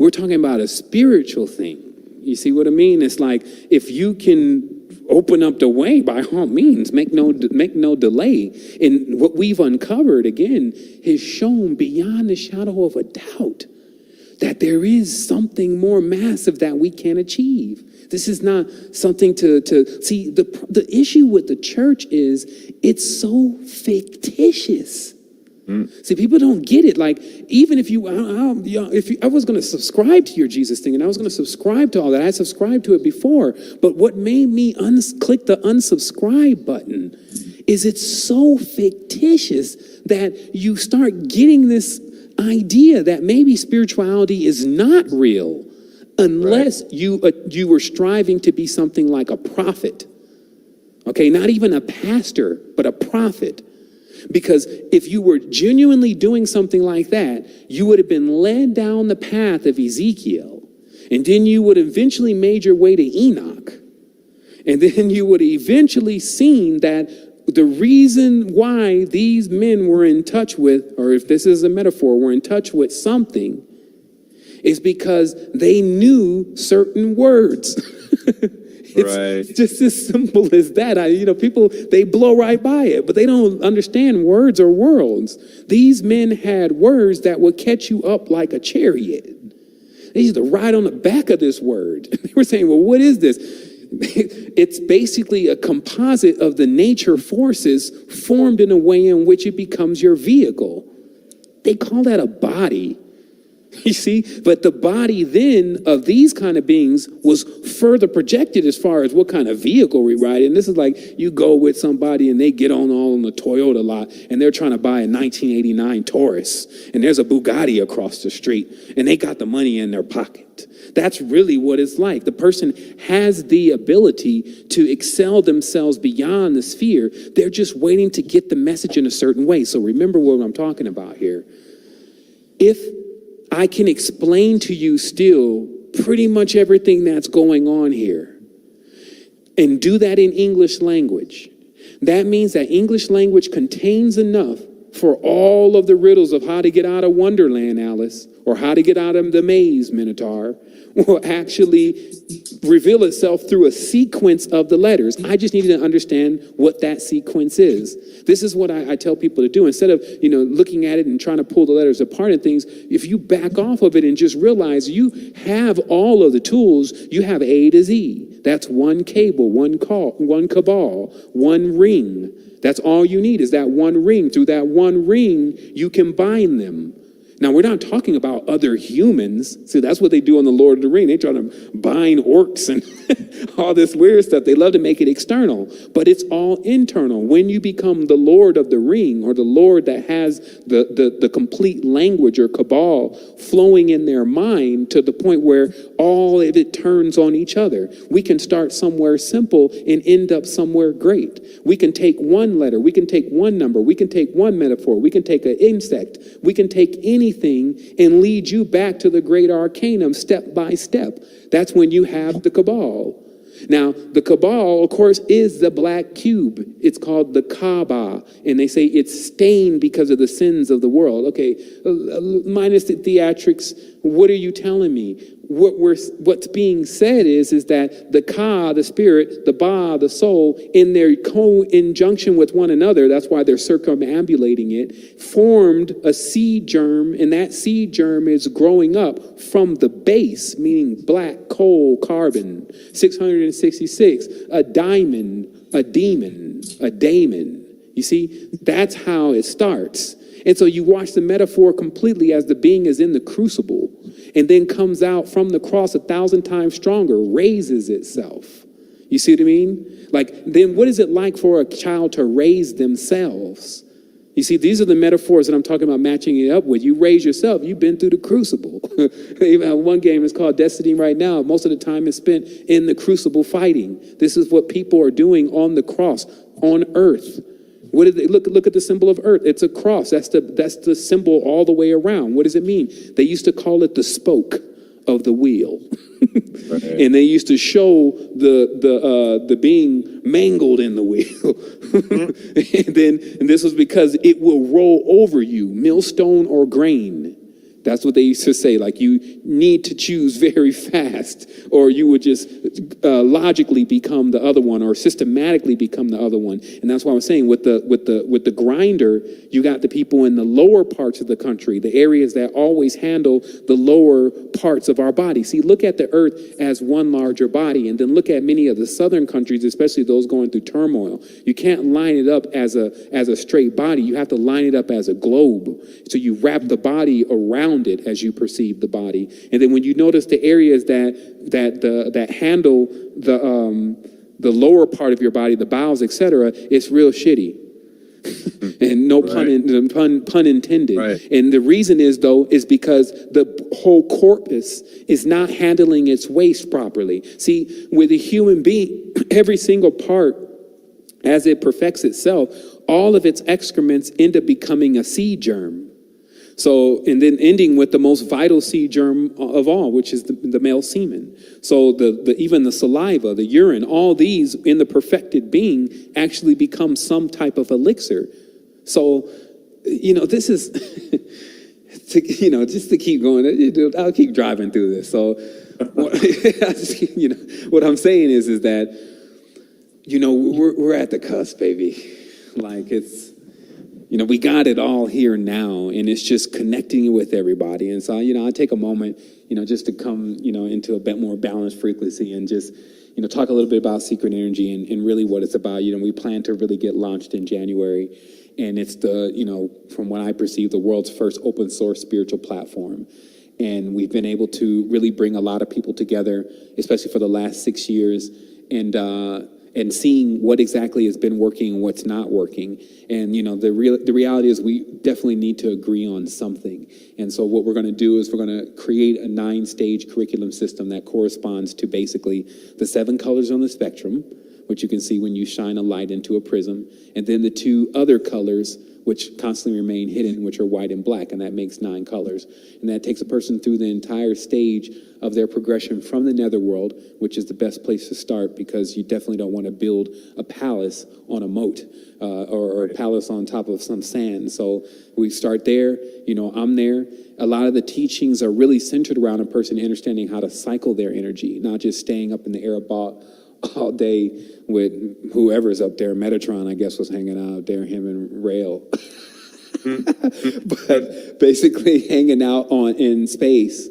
We're talking about a spiritual thing. You see what I mean? It's like, if you can open up the way, by all means, make no delay. And what we've uncovered, again, is shown beyond the shadow of a doubt that there is something more massive that we can achieve. This is not something to see. The issue with the church is it's so fictitious. See, people don't get it. Like, even if I was going to subscribe to your Jesus thing, and I was going to subscribe to all that, I subscribed to it before. But what made me click the unsubscribe button is it's so fictitious that you start getting this idea that maybe spirituality is not real unless you were striving to be something like a prophet. Okay, not even a pastor, but a prophet. Because if you were genuinely doing something like that, you would have been led down the path of Ezekiel. And then you would have eventually made your way to Enoch. And then you would have eventually seen that the reason why these men were in touch with, or if this is a metaphor, were in touch with something, is because they knew certain words. It's just as simple as that. People, they blow right by it, but they don't understand words or worlds. These men had words that would catch you up like a chariot. They used to ride on the back of this word. They were saying, well, what is this? It's basically a composite of the nature forces formed in a way in which it becomes your vehicle. They call that a body. You see, but the body then of these kind of beings was further projected as far as what kind of vehicle we ride in. This is like you go with somebody and they get on the Toyota lot and they're trying to buy a 1989 Taurus and there's a Bugatti across the street and they got the money in their pocket. That's really what it's like. The person has the ability to excel themselves beyond the sphere. They're just waiting to get the message in a certain way. So remember what I'm talking about here. If I can explain to you still pretty much everything that's going on here and do that in English language. That means that English language contains enough for all of the riddles of how to get out of Wonderland, Alice, or how to get out of the maze, Minotaur, will actually reveal itself through a sequence of the letters. I just need to understand what that sequence is. This is what I tell people to do. Instead of, looking at it and trying to pull the letters apart and things, if you back off of it and just realize you have all of the tools, you have A to Z. That's one cable, one cabal, one ring. That's all you need is that one ring. Through that one ring, you can bind them. Now, we're not talking about other humans. See, that's what they do on the Lord of the Rings. They try to bind orcs and all this weird stuff. They love to make it external, but it's all internal. When you become the Lord of the Ring, or the Lord that has the complete language or cabal flowing in their mind to the point where all of it turns on each other, we can start somewhere simple and end up somewhere great. We can take one letter, we can take one number, we can take one metaphor, we can take an insect, we can take anything and lead you back to the great arcanum step by step. That's when you have the cabal. Now, the cabal, of course, is the black cube. It's called the Kaaba, and they say it's stained because of the sins of the world. Okay, minus the theatrics, what are you telling me? What's being said is that the Ka, the spirit, the Ba, the soul, in their co-injunction with one another, that's why they're circumambulating it, formed a seed germ, and that seed germ is growing up from the base, meaning black coal carbon, 666, a diamond, a demon, a daemon. You see, that's how it starts. And so you watch the metaphor completely as the being is in the crucible and then comes out from the cross 1,000 times stronger, raises itself. You see what I mean? Like, then what is it like for a child to raise themselves? You see, these are the metaphors that I'm talking about matching it up with. You raise yourself. You've been through the crucible. Even one game is called Destiny right now. Most of the time is spent in the crucible fighting. This is what people are doing on the cross, on earth. What did they look at the symbol of earth? It's a cross. That's the symbol all the way around. What does it mean? They used to call it the spoke of the wheel. Right. And they used to show the being mangled in the wheel. and this was because it will roll over you, millstone or grain. That's what they used to say, like you need to choose very fast, or you would just logically become the other one, or systematically become the other one. And that's why I'm saying with the grinder, you got the people in the lower parts of the country, the areas that always handle the lower parts of our body. See, look at the earth as one larger body, and then look at many of the southern countries, especially those going through turmoil. You can't line it up as a straight body. You have to line it up as a globe. So you wrap the body around it as you perceive the body. And then when you notice the areas that handle the lower part of your body, the bowels, etc., it's real shitty. And no pun intended. Right. And the reason is because the whole corpus is not handling its waste properly. See, with a human being, every single part, as it perfects itself, all of its excrements end up becoming a seed germ. So, and then ending with the most vital seed germ of all, which is the male semen. So even the saliva, the urine, all these in the perfected being actually become some type of elixir. So, this is, just to keep going, I'll keep driving through this. So, what I'm saying is that, we're at the cusp, baby. Like it's, we got it all here now, and it's just connecting with everybody. And so, I take a moment, just to come, into a bit more balanced frequency and just, talk a little bit about secret energy and really what it's about. We plan to really get launched in January, and it's from what I perceive, the world's first open source spiritual platform. And we've been able to really bring a lot of people together, especially for the last 6 years, and seeing what exactly has been working and what's not working. And, the reality is we definitely need to agree on something. And so what we're going to do is we're going to create a 9-stage curriculum system that corresponds to basically the 7 colors on the spectrum, which you can see when you shine a light into a prism, and then the 2 other colors which constantly remain hidden, which are white and black, and that makes 9 colors. And that takes a person through the entire stage of their progression from the netherworld, which is the best place to start, because you definitely don't want to build a palace on a moat or a palace on top of some sand. So we start there, I'm there. A lot of the teachings are really centered around a person understanding how to cycle their energy, not just staying up in the air all day with whoever's up there. Metatron, I guess, was hanging out there, him and Rail. But basically hanging out in space,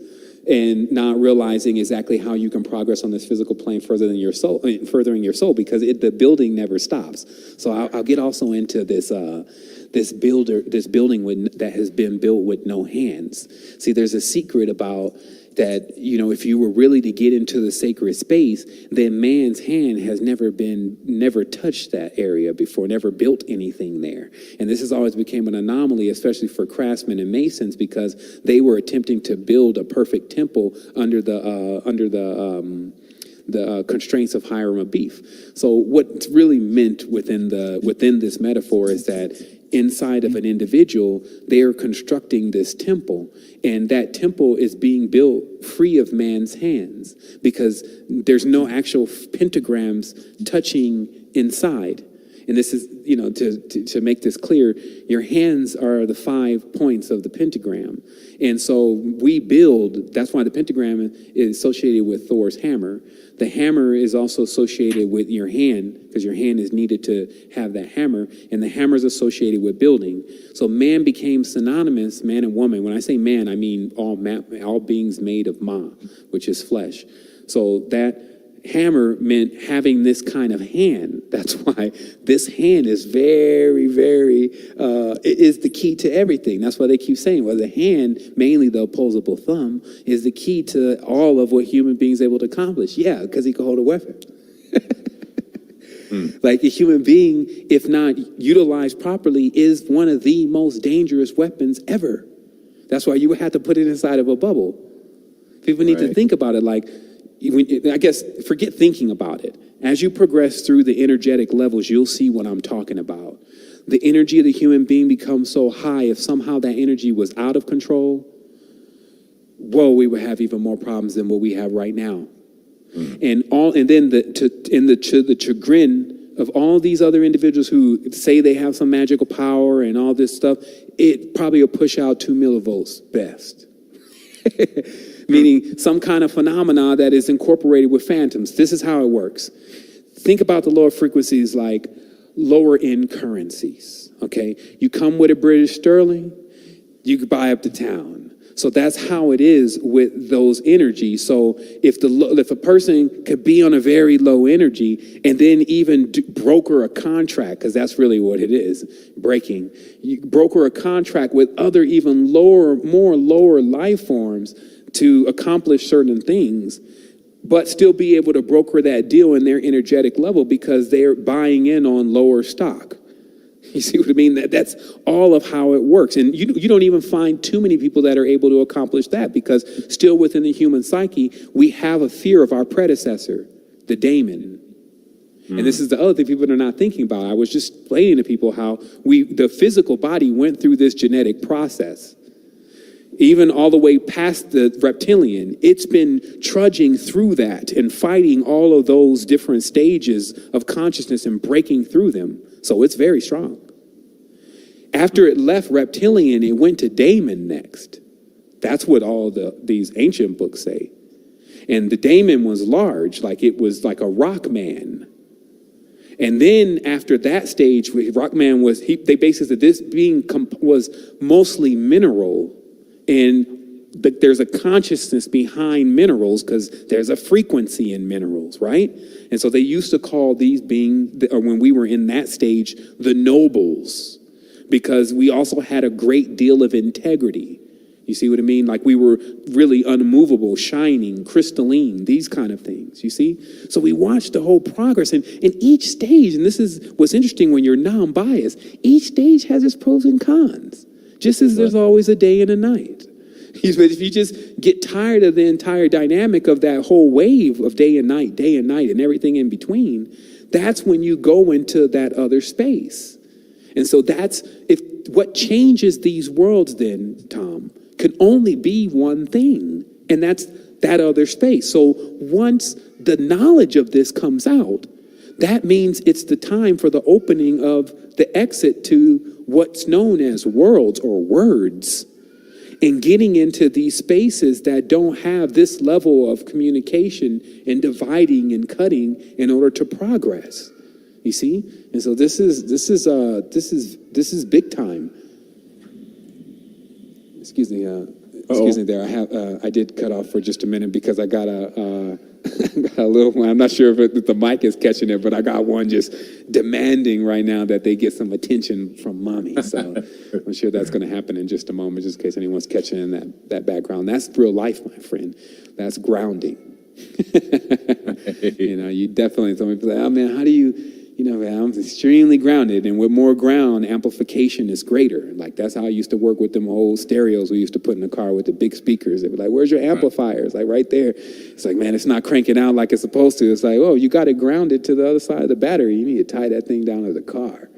and not realizing exactly how you can progress on this physical plane furthering your soul, because the building never stops. So I'll get also into this building that has been built with no hands. See, there's a secret about that, if you were really to get into the sacred space, then man's hand has never touched that area before, never built anything there. And this has always become an anomaly, especially for craftsmen and masons, because they were attempting to build a perfect temple under the constraints of Hiram Abiff. So what's really meant within this metaphor is that inside of an individual, they are constructing this temple, and that temple is being built free of man's hands, because there's no actual pentagrams touching inside. And this is, to make this clear, your hands are the 5 points of the pentagram. And so we build, that's why the pentagram is associated with Thor's hammer. The hammer is also associated with your hand, because your hand is needed to have that hammer, and the hammer is associated with building. So man became synonymous, man and woman. When I say man, I mean all beings made of ma, which is flesh. So that hammer meant having this kind of hand. That's why this hand is very, very, it is the key to everything. That's why they keep saying, well, the hand, mainly the opposable thumb, is the key to all of what human beings are able to accomplish. Yeah, because he can hold a weapon. Like a human being, if not utilized properly, is one of the most dangerous weapons ever. That's why you would have to put it inside of a bubble. People need to think about it like, I guess, forget thinking about it. As you progress through the energetic levels, you'll see what I'm talking about. The energy of the human being becomes so high, if somehow that energy was out of control, we would have even more problems than what we have right now. And then to the chagrin of all these other individuals who say they have some magical power and all this stuff, it probably will push out 2 millivolts best. Meaning some kind of phenomena that is incorporated with phantoms. This is how it works. Think about the lower frequencies like lower end currencies, okay? You come with a British sterling, you could buy up the town. So that's how it is with those energies. So if a person could be on a very low energy and then even broker a contract, because that's really what it is, breaking. You broker a contract with other even more lower life forms to accomplish certain things, but still be able to broker that deal in their energetic level because they're buying in on lower stock. You see what I mean? That's all of how it works. And you don't even find too many people that are able to accomplish that, because still within the human psyche, we have a fear of our predecessor, the daemon. And this is the other thing people are not thinking about. I was just explaining to people how the physical body went through this genetic process. Even all the way past the reptilian, it's been trudging through that and fighting all of those different stages of consciousness and breaking through them. So it's very strong. After it left reptilian, it went to daemon next. That's what all these ancient books say. And the daemon was large, like it was like a rock man. And then after that stage, Rockman they basically said this being was mostly mineral. And there's a consciousness behind minerals because there's a frequency in minerals, right? And so they used to call these when we were in that stage, the nobles, because we also had a great deal of integrity. You see what I mean? Like we were really unmovable, shining, crystalline, these kind of things, you see? So we watched the whole progress, and in each stage, and this is what's interesting when you're non-biased, each stage has its pros and cons, just as there's always a day and a night. But if you just get tired of the entire dynamic of that whole wave of day and night, and everything in between, that's when you go into that other space. And so what changes these worlds then, Tom, can only be one thing, and that's that other space. So once the knowledge of this comes out, that means it's the time for the opening of the exit to what's known as worlds or words, and getting into these spaces that don't have this level of communication and dividing and cutting in order to progress. You see? And so this is big time. Excuse me. Excuse me there. I did cut off for just a minute because I got a little one. I'm not sure if the mic is catching it, but I got one just demanding right now that they get some attention from mommy. So I'm sure that's going to happen in just a moment, just in case anyone's catching in that background. That's real life, my friend. That's grounding. You definitely, some people say, oh man, how do you, man, I'm extremely grounded, and with more ground, amplification is greater. Like, that's how I used to work with them old stereos we used to put in the car with the big speakers. They were like, where's your amplifier? It's like right there. It's like, man, it's not cranking out like it's supposed to. It's like, oh, you got it grounded to the other side of the battery. You need to tie that thing down to the car.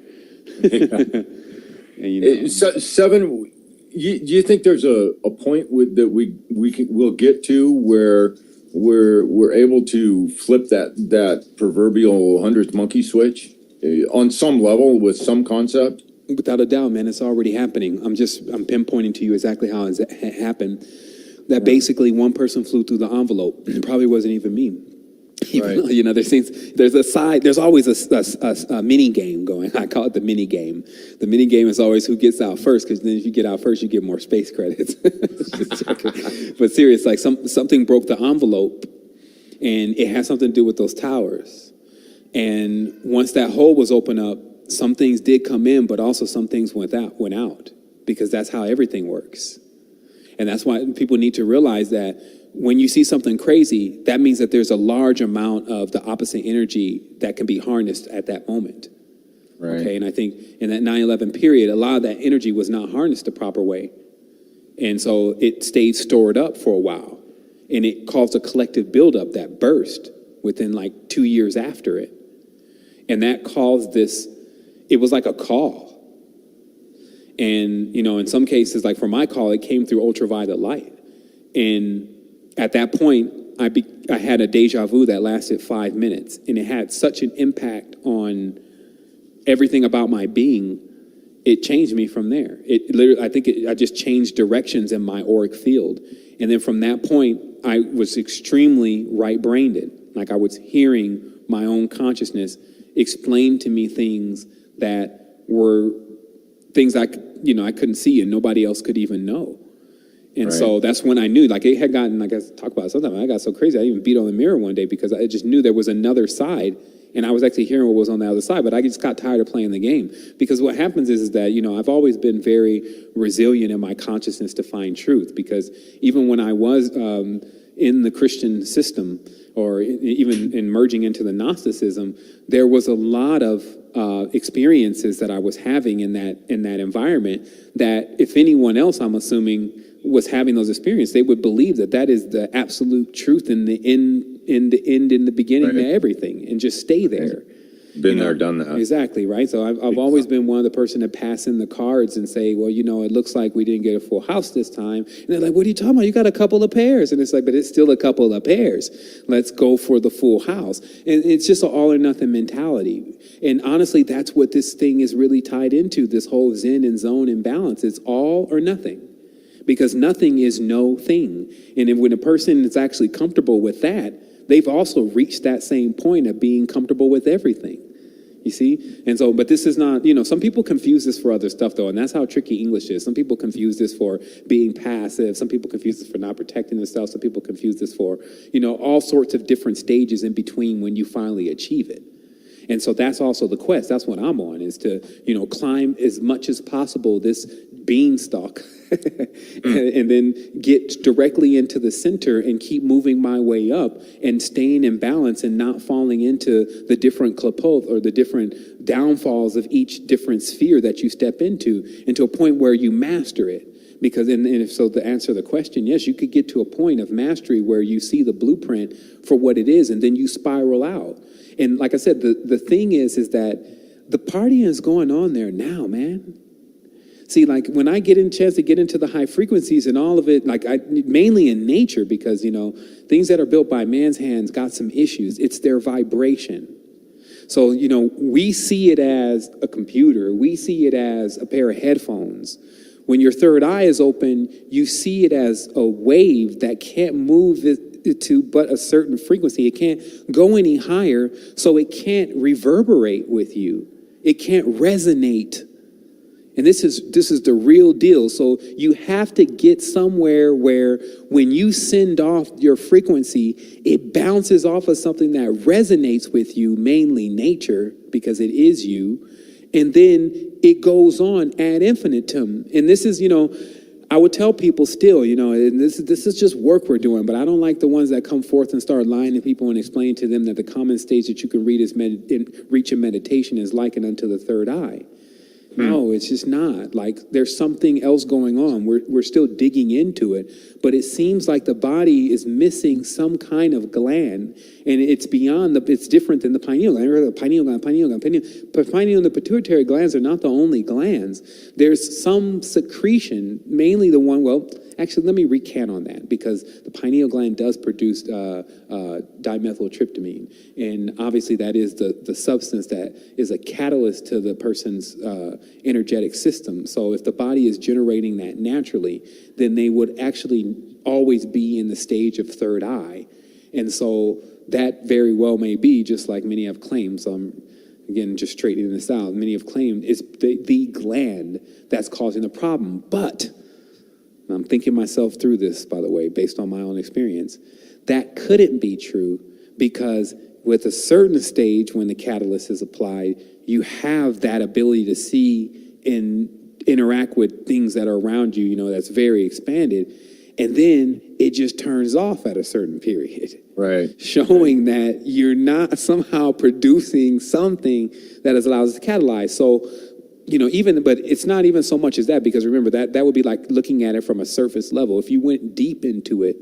And, Seven, do you think there's a point that we'll get to where we're able to flip that proverbial 100th monkey switch on some level with some concept? Without a doubt, man, it's already happening. I'm pinpointing to you exactly how it happened. That basically one person flew through the envelope. It probably wasn't even me. Even though, there's always a mini game going. I call it the mini game. The mini game is always who gets out first, because then if you get out first, you get more space credits. But serious, like something broke the envelope, and it has something to do with those towers. And once that hole was opened up, some things did come in, but also some things went out, because that's how everything works. And that's why people need to realize that when you see something crazy, that means that there's a large amount of the opposite energy that can be harnessed at that moment. Right. Okay, and I think in that 9/11 period, a lot of that energy was not harnessed the proper way. And so it stayed stored up for a while. And it caused a collective buildup that burst within like 2 years after it. And that caused this, it was like a call. And, in some cases, like for my call, it came through ultraviolet light. And at that point, I had a deja vu that lasted 5 minutes, and it had such an impact on everything about my being. It changed me from there. It literally, I just changed directions in my auric field. And then from that point, I was extremely right-brained. Like, I was hearing my own consciousness explain to me things that were things I couldn't see and nobody else could even know. And so that's when I knew, like, it had gotten, like I talk about it sometimes, I got so crazy, I even beat on the mirror one day because I just knew there was another side, and I was actually hearing what was on the other side, but I just got tired of playing the game. Because what happens is that, I've always been very resilient in my consciousness to find truth, because even when I was in the Christian system, or even in merging into the Gnosticism, there was a lot of experiences that I was having in that environment that if anyone else, I'm assuming, was having those experiences, they would believe that is the absolute truth in the beginning to everything, and just stay there. Been there, done that. Exactly, right? So I've always been one of the person to pass in the cards and say, well, it looks like we didn't get a full house this time. And they're like, what are you talking about? You got a couple of pairs. And it's like, but it's still a couple of pairs. Let's go for the full house. And it's just an all or nothing mentality. And honestly, that's what this thing is really tied into, this whole Zen and zone imbalance. It's all or nothing. Because nothing is no thing. And when a person is actually comfortable with that, they've also reached that same point of being comfortable with everything. You see? And so, but this is not, some people confuse this for other stuff, though, and that's how tricky English is. Some people confuse this for being passive. Some people confuse this for not protecting themselves. Some people confuse this for, all sorts of different stages in between when you finally achieve it. And so that's also the quest. That's what I'm on, is to, climb as much as possible this beanstalk and then get directly into the center and keep moving my way up and staying in balance and not falling into the different klapoth, or the different downfalls of each different sphere that you step into a point where you master it. Because, and if so, to answer the question, yes, you could get to a point of mastery where you see the blueprint for what it is, and then you spiral out. And like I said, the thing is that the partying is going on there now, man. See, like when I get a chance to get into the high frequencies and all of it, like mainly in nature, because, things that are built by man's hands got some issues. It's their vibration. So, we see it as a computer. We see it as a pair of headphones. When your third eye is open, you see it as a wave that can't move it to but a certain frequency. It can't go any higher, so it can't reverberate with you. It can't resonate. And this is the real deal. So you have to get somewhere where when you send off your frequency, it bounces off of something that resonates with you, mainly nature, because it is you. And then it goes on ad infinitum. And this is, I would tell people still, and this is just work we're doing, but I don't like the ones that come forth and start lying to people and explain to them that the common stage that you can reach in meditation is likened unto the third eye. No, it's just not. Like, there's something else going on. We're still digging into it, but it seems like the body is missing some kind of gland, and it's beyond it's different than the pineal gland. The pineal and the pituitary glands are not the only glands. There's some secretion, mainly the one, actually, let me recant on that, because the pineal gland does produce dimethyltryptamine, and obviously that is the substance that is a catalyst to the person's energetic system. So if the body is generating that naturally, then they would actually always be in the stage of third eye. And so that very well may be, just like many have claimed, so I'm again just straightening this out, many have claimed it's the gland that's causing the problem. But I'm thinking myself through this, by the way, based on my own experience, that couldn't be true, because with a certain stage, when the catalyst is applied, you have that ability to see and interact with things that are around you, that's very expanded. And then it just turns off at a certain period. Right. Showing that you're not somehow producing something that allows it to catalyze. So, but it's not even so much as that, because remember that would be like looking at it from a surface level. If you went deep into it,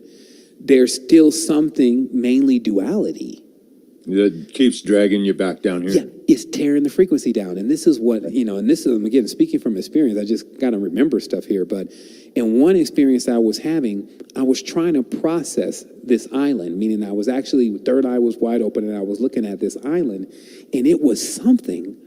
there's still something, mainly duality, that keeps dragging you back down here. Yeah, it's tearing the frequency down. And this is what, and this is, again, speaking from experience, I just got to remember stuff here. But in one experience I was having, I was trying to process this island, meaning I was actually, third eye was wide open, and I was looking at this island, and it was something,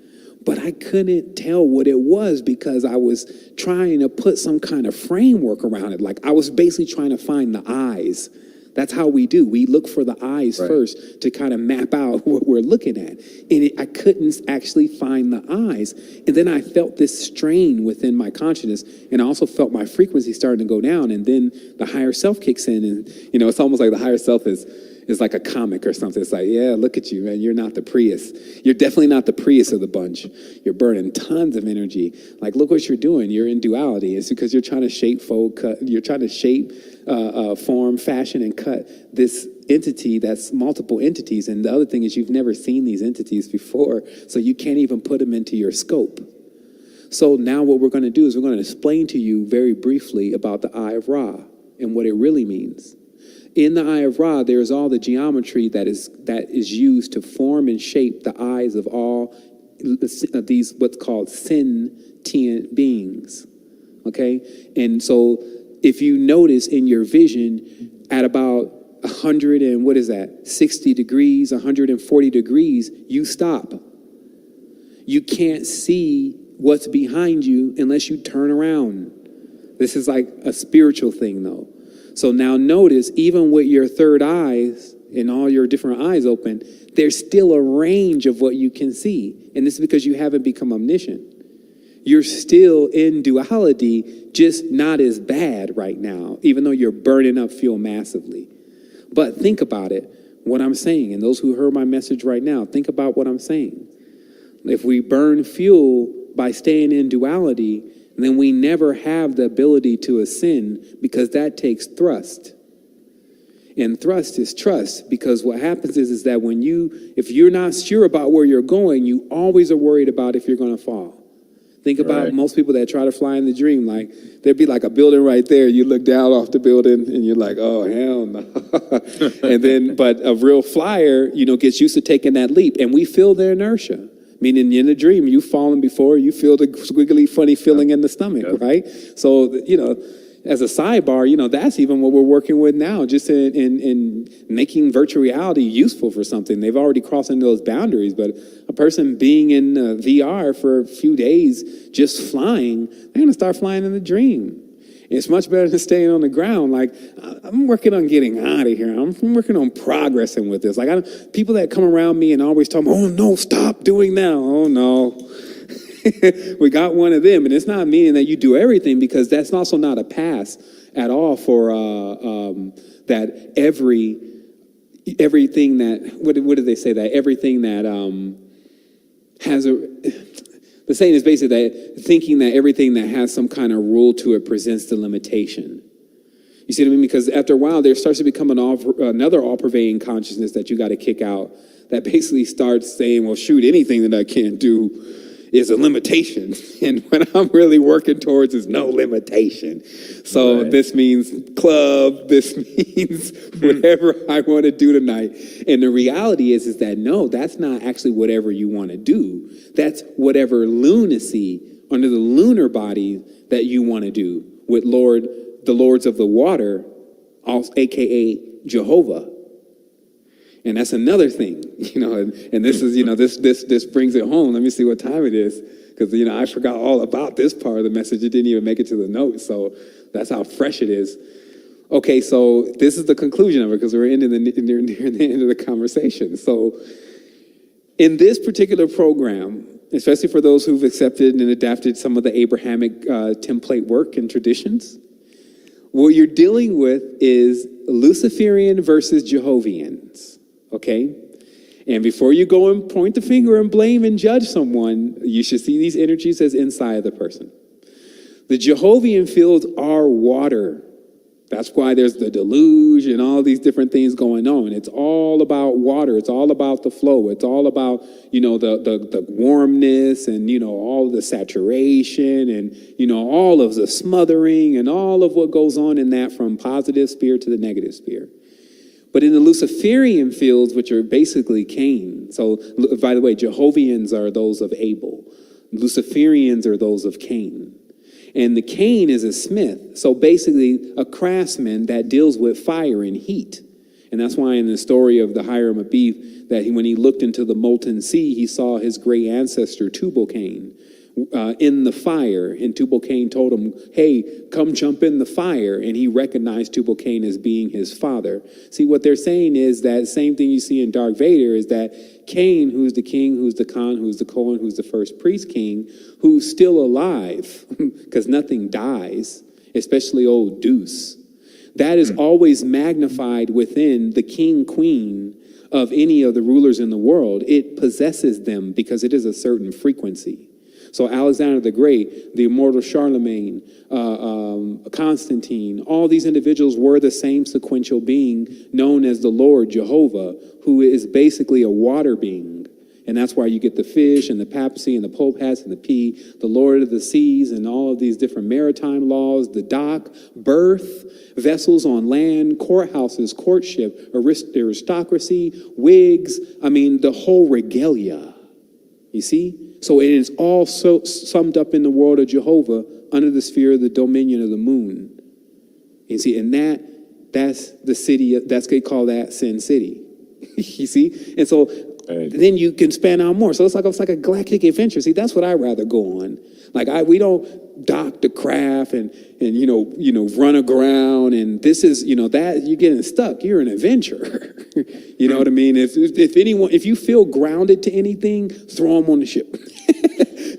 but I couldn't tell what it was, because I was trying to put some kind of framework around it. Like, I was basically trying to find the eyes. That's how we do. We look for the eyes first to kind of map out what we're looking at. And I couldn't actually find the eyes. And then I felt this strain within my consciousness, and I also felt my frequency starting to go down. And then the higher self kicks in, and, it's almost like the higher self is like a comic or something. It's like, yeah, look at you, man. You're not the Prius. You're definitely not the Prius of the bunch. You're burning tons of energy. Like, look what you're doing. You're in duality. It's because you're trying to shape, fold, cut. You're trying to shape, form, fashion, and cut this entity that's multiple entities. And the other thing is, you've never seen these entities before, so you can't even put them into your scope. So now what we're going to do is we're going to explain to you very briefly about the Eye of Ra and what it really means. In the Eye of Ra, there's all the geometry that is used to form and shape the eyes of all these what's called sentient beings. Okay? And so if you notice in your vision, at about 100 and 60 degrees, 140 degrees, you stop. You can't see what's behind you unless you turn around. This is like a spiritual thing, though. So now notice, even with your third eyes and all your different eyes open, there's still a range of what you can see. And this is because you haven't become omniscient. You're still in duality, just not as bad right now, even though you're burning up fuel massively. But think about it, what I'm saying, and those who heard my message right now, think about what I'm saying. If we burn fuel by staying in duality, then we never have the ability to ascend, because that takes thrust. And thrust is trust, because what happens is that if you're not sure about where you're going, you always are worried about if you're going to fall. Think about most people that try to fly in the dream. Like, there'd be like a building right there. You look down off the building and you're like, oh, hell no. And then, but a real flyer, gets used to taking that leap, and we feel the inertia. Meaning in the dream, you've fallen before, you feel the squiggly, funny feeling in the stomach, right? So, as a sidebar, that's even what we're working with now, just in making virtual reality useful for something. They've already crossed into those boundaries, but a person being in VR for a few days, just flying, they're going to start flying in the dream. It's much better than staying on the ground. Like, I'm working on getting out of here. I'm working on progressing with this. Like, people that come around me and always tell me, oh, no, stop doing that. Oh, no. We got one of them, and it's not meaning that you do everything, because that's also not a pass at all for that everything that, what did they say, that everything that has a, the saying is basically that thinking that everything that has some kind of rule to it presents the limitation. You see what I mean? Because after a while, there starts to become another all-pervading consciousness that you got to kick out, that basically starts saying, well, shoot, anything that I can't do is a limitation. And what I'm really working towards is no limitation. So This means club, this means whatever I want to do tonight. And the reality is that no, that's not actually whatever you want to do. That's whatever lunacy under the lunar body that you want to do with the lords of the water, aka Jehovah. And that's another thing, and this is, this brings it home. Let me see what time it is, because, I forgot all about this part of the message. It didn't even make it to the notes, so that's how fresh it is. Okay, so this is the conclusion of it, because we're near the end of the conversation. So in this particular program, especially for those who've accepted and adapted some of the Abrahamic template work and traditions, what you're dealing with is Luciferian versus Jehovians. Okay? And before you go and point the finger and blame and judge someone, you should see these energies as inside of the person. The Jehovian fields are water. That's why there's the deluge and all these different things going on. It's all about water. It's all about the flow. It's all about, the warmness and, all of the saturation and, all of the smothering and all of what goes on in that, from positive sphere to the negative sphere. But in the Luciferian fields, which are basically Cain. So, by the way, Jehovians are those of Abel. Luciferians are those of Cain. And the Cain is a smith. So basically a craftsman that deals with fire and heat. And that's why in the story of the Hiram Abiff, that when he looked into the molten sea, he saw his great ancestor Tubal-Cain in the fire. And Tubal-Cain told him, hey, come jump in the fire. And he recognized Tubal-Cain as being his father. See, what they're saying is that same thing you see in Dark Vader is that Cain, who's the king, who's the Khan, who's the Kohen, who's the first priest king, who's still alive, because nothing dies, especially old Deuce. That is always magnified within the king, queen of any of the rulers in the world. It possesses them because it is a certain frequency. So Alexander the Great, the immortal Charlemagne, Constantine, all these individuals were the same sequential being known as the Lord Jehovah, who is basically a water being. And that's why you get the fish and the papacy and the pope hats and the pea, the Lord of the seas and all of these different maritime laws, the dock, birth, vessels on land, courthouses, courtship, aristocracy, wigs. I mean, the whole regalia. You see? So it is all so summed up in the world of Jehovah under the sphere of the dominion of the moon. You see, and that's the city, they call that Sin City. You see? And so then you can span out more. So it's like a galactic adventure. See, that's what I'd rather go on. Like we don't dock the craft and run aground, and this is, that you're getting stuck. You're an adventurer. You know what I mean? If you feel grounded to anything, throw them on the ship.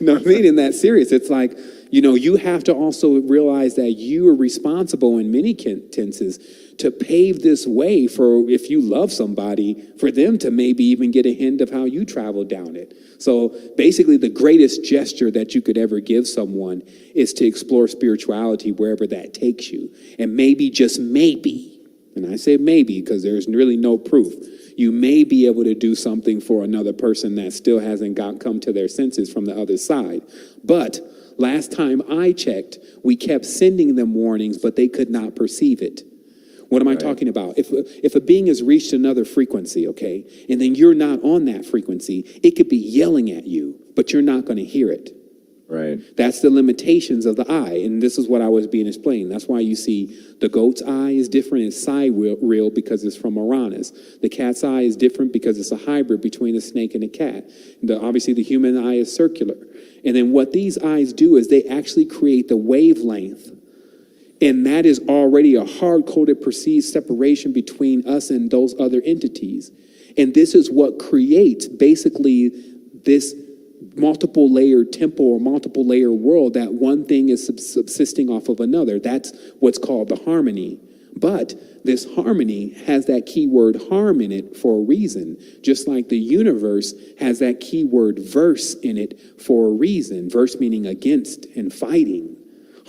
No, I mean, in that serious. It's like, you have to also realize that you are responsible in many tenses to pave this way for, if you love somebody, for them to maybe even get a hint of how you travel down it. So basically the greatest gesture that you could ever give someone is to explore spirituality wherever that takes you. And maybe, just maybe, and I say maybe because there's really no proof, you may be able to do something for another person that still hasn't come to their senses from the other side. But last time I checked, we kept sending them warnings, but they could not perceive it. What am I talking about? If a being has reached another frequency, okay, and then you're not on that frequency, it could be yelling at you, but you're not going to hear it. Right. That's the limitations of the eye, and this is what I was being explained. That's why you see the goat's eye is different, it's sidereal because it's from Uranus. The cat's eye is different because it's a hybrid between a snake and a cat. Obviously, the human eye is circular. And then what these eyes do is they actually create the wavelength. And that is already a hard-coded perceived separation between us and those other entities. And this is what creates basically this multiple layer temple or multiple layer world, that one thing is subsisting off of another. That's what's called the harmony. But this harmony has that keyword harm in it for a reason, just like the universe has that keyword verse in it for a reason. Verse meaning against and fighting.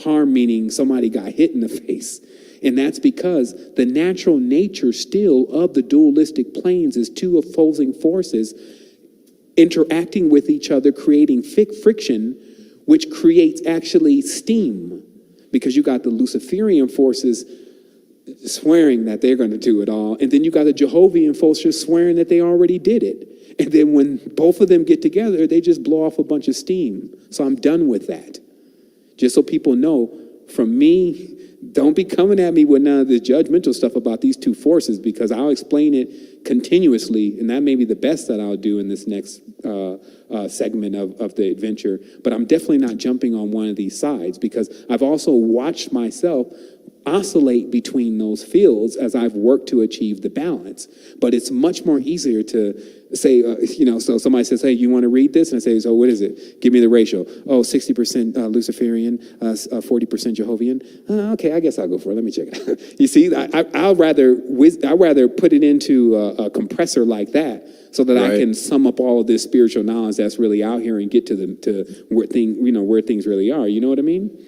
Harm meaning somebody got hit in the face. And that's because the natural nature still of the dualistic planes is two opposing forces interacting with each other, creating friction, which creates actually steam. Because you got the Luciferian forces swearing that they're going to do it all. And then you got the Jehovian forces swearing that they already did it. And then when both of them get together, they just blow off a bunch of steam. So I'm done with that. Just so people know, from me, don't be coming at me with none of the judgmental stuff about these two forces, because I'll explain it continuously, and that may be the best that I'll do in this next segment of the adventure. But I'm definitely not jumping on one of these sides, because I've also watched myself oscillate between those fields as I've worked to achieve the balance. But it's much more easier to say, so somebody says, hey, you want to read this? And I say, so what is it? Give me the ratio. Oh, 60% Luciferian, 40% Jehovian. Okay, I guess I'll go for it. Let me check it out. You see, I'd rather put it into a compressor like that, so that I can sum up all of this spiritual knowledge that's really out here and get to where things really are. You know what I mean?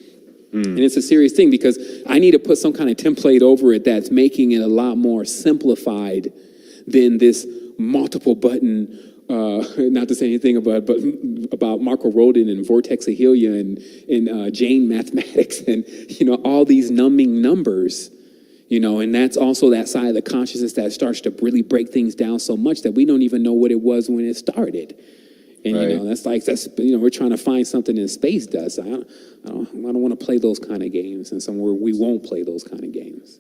And it's a serious thing, because I need to put some kind of template over it that's making it a lot more simplified than this multiple button, not to say anything about Marco Rodin and Vortex Ahelia and Jane mathematics and, all these numbing numbers, and that's also that side of the consciousness that starts to really break things down so much that we don't even know what it was when it started. And, we're trying to find something in space dust. I don't want to play those kind of games, and somewhere we won't play those kind of games.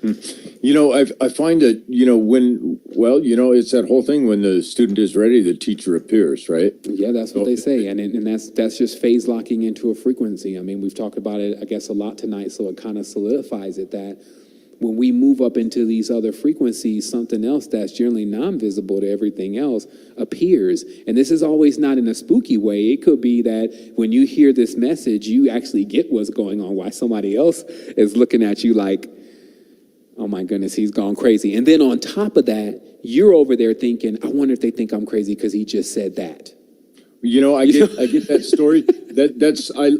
I find that, it's that whole thing, when the student is ready, the teacher appears, right? Yeah, that's what they say. And that's just phase locking into a frequency. I mean, we've talked about it, I guess, a lot tonight, so it kind of solidifies it that when we move up into these other frequencies, something else that's generally non-visible to everything else appears. And this is always not in a spooky way. It could be that when you hear this message, you actually get what's going on, why somebody else is looking at you like, oh my goodness, he's gone crazy. And then on top of that, you're over there thinking, I wonder if they think I'm crazy because he just said that. I get that story.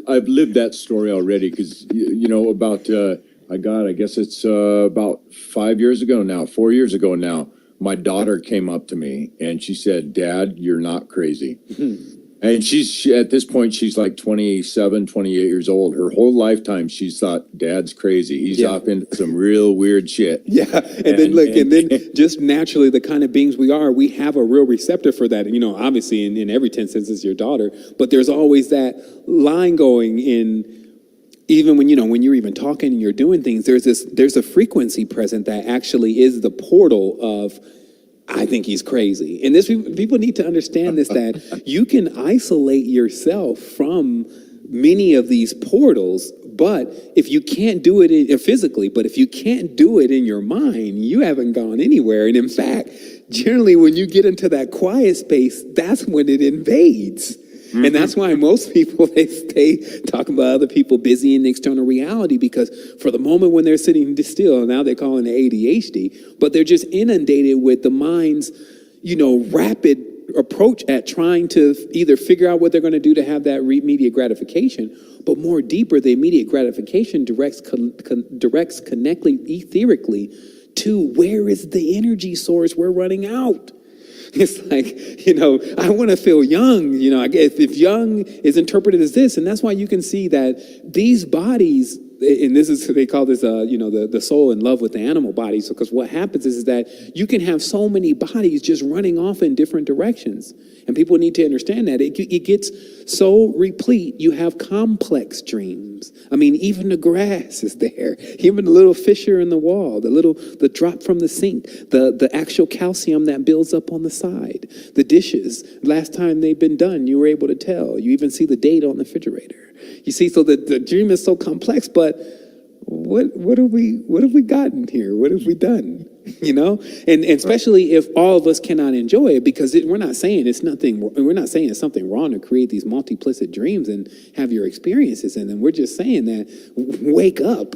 I've lived that story already, because about I guess it's about 4 years ago now, my daughter came up to me and she said, Dad, you're not crazy. And at this point, she's like 27, 28 years old. Her whole lifetime, she's thought, Dad's crazy. He's off into some real weird shit. Yeah. And then just naturally, the kind of beings we are, we have a real receptor for that. Obviously in every sense, it's your daughter, but there's always that line going in. Even when you're even talking and you're doing things, there's a frequency present that actually is the portal of, I think he's crazy. And people need to understand this, that you can isolate yourself from many of these portals, but if you can't do it physically, but if you can't do it in your mind, you haven't gone anywhere. And in fact, generally when you get into that quiet space, that's when it invades. And that's why most people, they stay talking about other people busy in the external reality, because for the moment when they're sitting still, now they're calling it ADHD, but they're just inundated with the mind's, rapid approach at trying to either figure out what they're going to do to have that immediate gratification, but more deeper, the immediate gratification directs connectly, etherically, to where is the energy source we're running out. It's like, I want to feel young, I guess if young is interpreted as this, and that's why you can see that these bodies, and this is, they call this, the soul in love with the animal body. So, because what happens is that you can have so many bodies just running off in different directions. And people need to understand that it gets so replete. You have complex dreams. I mean, even the grass is there. Even the little fissure in the wall, the drop from the sink, the actual calcium that builds up on the side, the dishes. Last time they've been done, you were able to tell. You even see the date on the refrigerator. You see, so the dream is so complex, but what have we gotten here? What have we done? You know, and especially if all of us cannot enjoy it, because we're not saying it's something wrong to create these multiplicit dreams and have your experiences in them. We're just saying that wake up,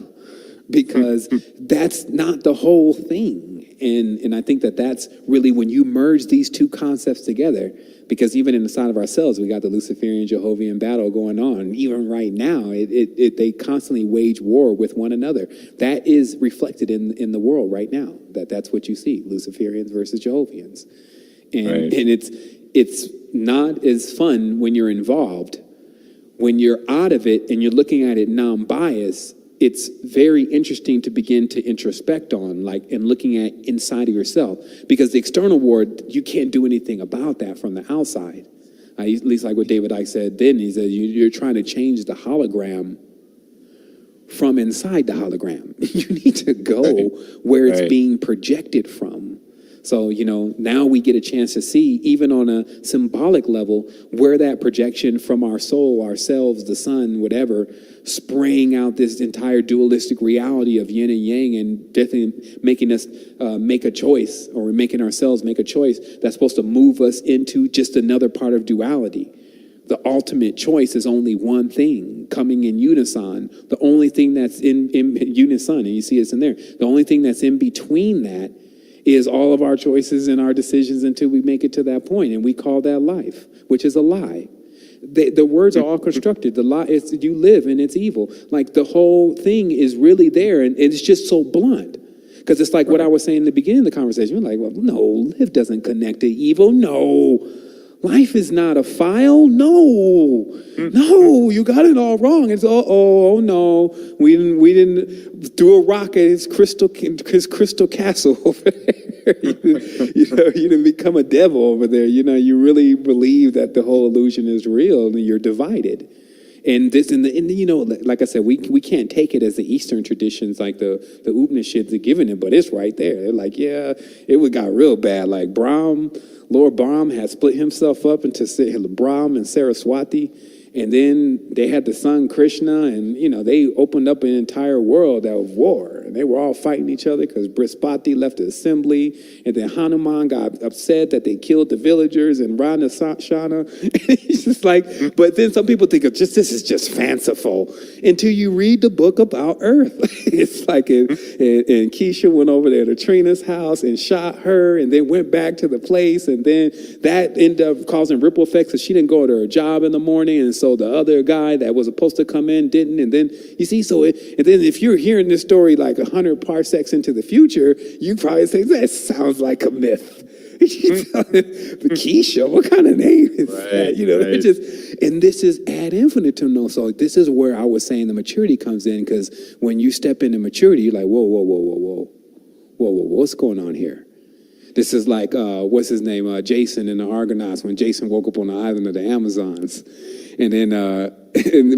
because that's not the whole thing. And I think that really when you merge these two concepts together, because even inside of ourselves, we got the Luciferian Jehovian battle going on. Even right now, they constantly wage war with one another. That is reflected in the world right now. That's what you see: Luciferians versus Jehovians, and it's not as fun when you're involved. When you're out of it and you're looking at it non-biased, it's very interesting to begin to introspect on, and looking at inside of yourself, because the external world, you can't do anything about that from the outside. At least like what David Icke said then, he said, you're trying to change the hologram from inside the hologram. You need to go where it's being projected from. So, now we get a chance to see, even on a symbolic level, where that projection from our soul, ourselves, the sun, whatever, spraying out this entire dualistic reality of yin and yang, and definitely making us make a choice, or making ourselves make a choice that's supposed to move us into just another part of duality. The ultimate choice is only one thing, coming in unison. The only thing that's in unison, and you see it's in there, the only thing that's in between that is all of our choices and our decisions until we make it to that point, and we call that life, which is a lie. The words are all constructed. The lie is you live and it's evil. Like, the whole thing is really there, and it's just so blunt. Because it's like what I was saying in the beginning of the conversation. You're like, well, no, live doesn't connect to evil. No. Life is not a file. No, you got it all wrong. It's oh no, we didn't throw a rock at his crystal castle over there. you didn't become a devil over there. You really believe that the whole illusion is real, and you're divided. And this, like I said, we can't take it as the Eastern traditions, like the Upanishads are giving it, but it's right there. They're like, yeah, it got real bad. Like Lord Brahm had split himself up into Brahm and Saraswati, and then they had the son Krishna, and they opened up an entire world of war, and they were all fighting each other because Brihaspati left the assembly, and then Hanuman got upset that they killed the villagers and Shana. It's just like, but then some people think this is just fanciful until you read the book about Earth. It's like, and Keisha went over there to Trina's house and shot her, and then went back to the place, and then that ended up causing ripple effects because she didn't go to her job in the morning, and so the other guy that was supposed to come in didn't, and then you see, and then if you're hearing this story like 100 parsecs into the future, you probably say, that sounds like a myth. The Keisha, what kind of name is that? And this is ad infinitum. So this is where I was saying the maturity comes in, because when you step into maturity, you're like, whoa, what's going on here? This is like, what's his name? Jason in the Argonauts, when Jason woke up on the island of the Amazons. And then,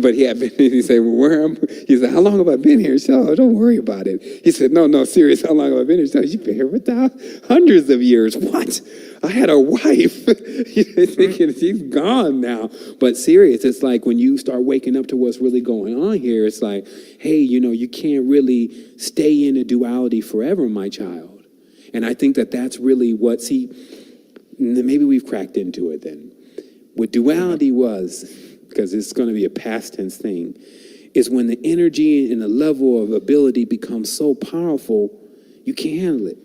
but he said, well, he said, how long have I been here? He said, oh, don't worry about it. He said, no, serious, how long have I been here? He said, you've been here for hundreds of years. What? I had a wife. You're thinking she's gone now. But serious, it's like when you start waking up to what's really going on here, it's like, hey, you can't really stay in a duality forever, my child. And I think that's really maybe we've cracked into it then. What duality was, because it's going to be a past tense thing, is when the energy and the level of ability becomes so powerful, you can't handle it.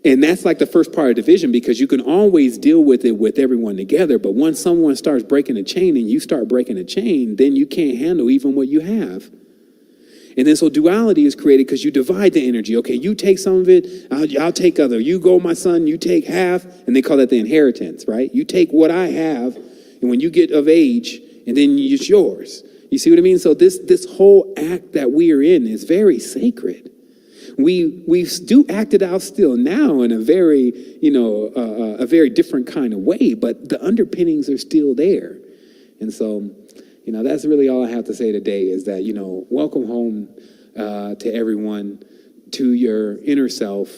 And that's like the first part of division, because you can always deal with it with everyone together. But once someone starts breaking a chain and you start breaking a chain, then you can't handle even what you have. And then so duality is created because you divide the energy. Okay, you take some of it, I'll take other. You go, my son, you take half, and they call that the inheritance, right? You take what I have, and when you get of age, and then it's yours. You see what I mean? So this whole act that we are in is very sacred. We do act it out still now in a very, a very different kind of way, but the underpinnings are still there. And so, that's really all I have to say today is that, welcome home to everyone, to your inner self.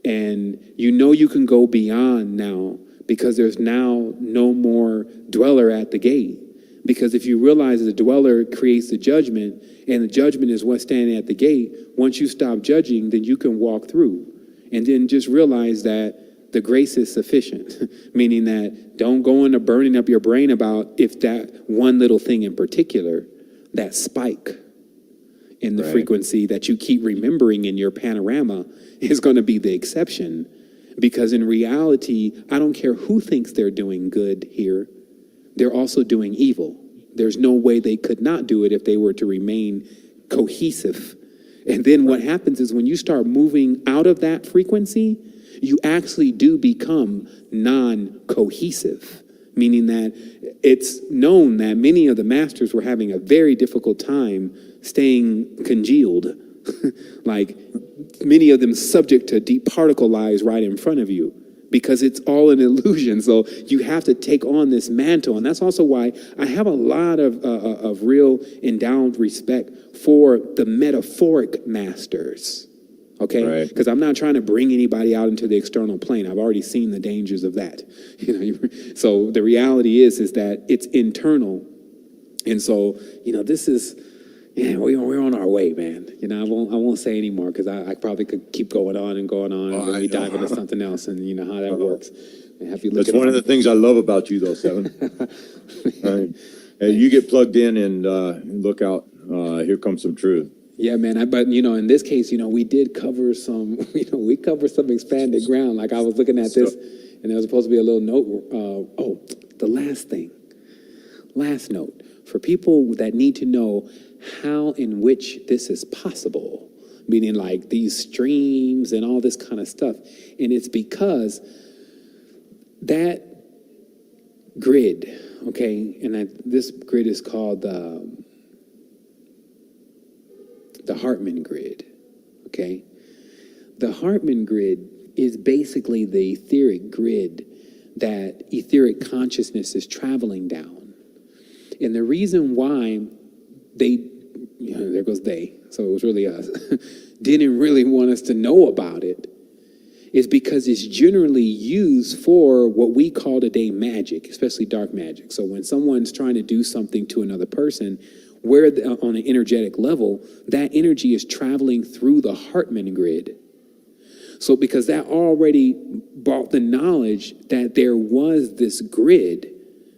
And you can go beyond now, because there's now no more dweller at the gate. Because if you realize that the dweller creates the judgment, and the judgment is what's standing at the gate, once you stop judging, then you can walk through. And then just realize that the grace is sufficient, meaning that don't go into burning up your brain about if that one little thing in particular, that spike in the frequency that you keep remembering in your panorama is going to be the exception. Because in reality, I don't care who thinks they're doing good here, they're also doing evil. There's no way they could not do it if they were to remain cohesive. And then what happens is when you start moving out of that frequency, you actually do become non-cohesive, meaning that it's known that many of the masters were having a very difficult time staying congealed. Like many of them subject to departicleize right in front of you, because it's all an illusion. So you have to take on this mantle. And that's also why I have a lot of real endowed respect for the metaphoric masters. Okay? Because I'm not trying to bring anybody out into the external plane. I've already seen the dangers of that. So the reality is that it's internal. And so, this is, we're on our way, man. I won't say anymore, because I probably could keep going on and then we dive into something else, and you know how that works. That's one of the things I love about you, though, Seven. You get plugged in and look out. Here comes some truth. Yeah, man. But in this case, we did cover some. We covered some expanded ground. Like I was looking at this, and there was supposed to be a little note. The last note for people that need to know how in which this is possible, meaning like these streams and all this kind of stuff. And it's because that grid, okay, and this grid is called the Hartman grid, okay? The Hartman grid is basically the etheric grid that etheric consciousness is traveling down. And the reason why there goes they, so it was really us, didn't really want us to know about it is because it's generally used for what we call today magic, especially dark magic. So when someone's trying to do something to another person, where on an energetic level, that energy is traveling through the Hartman grid. So because that already brought the knowledge that there was this grid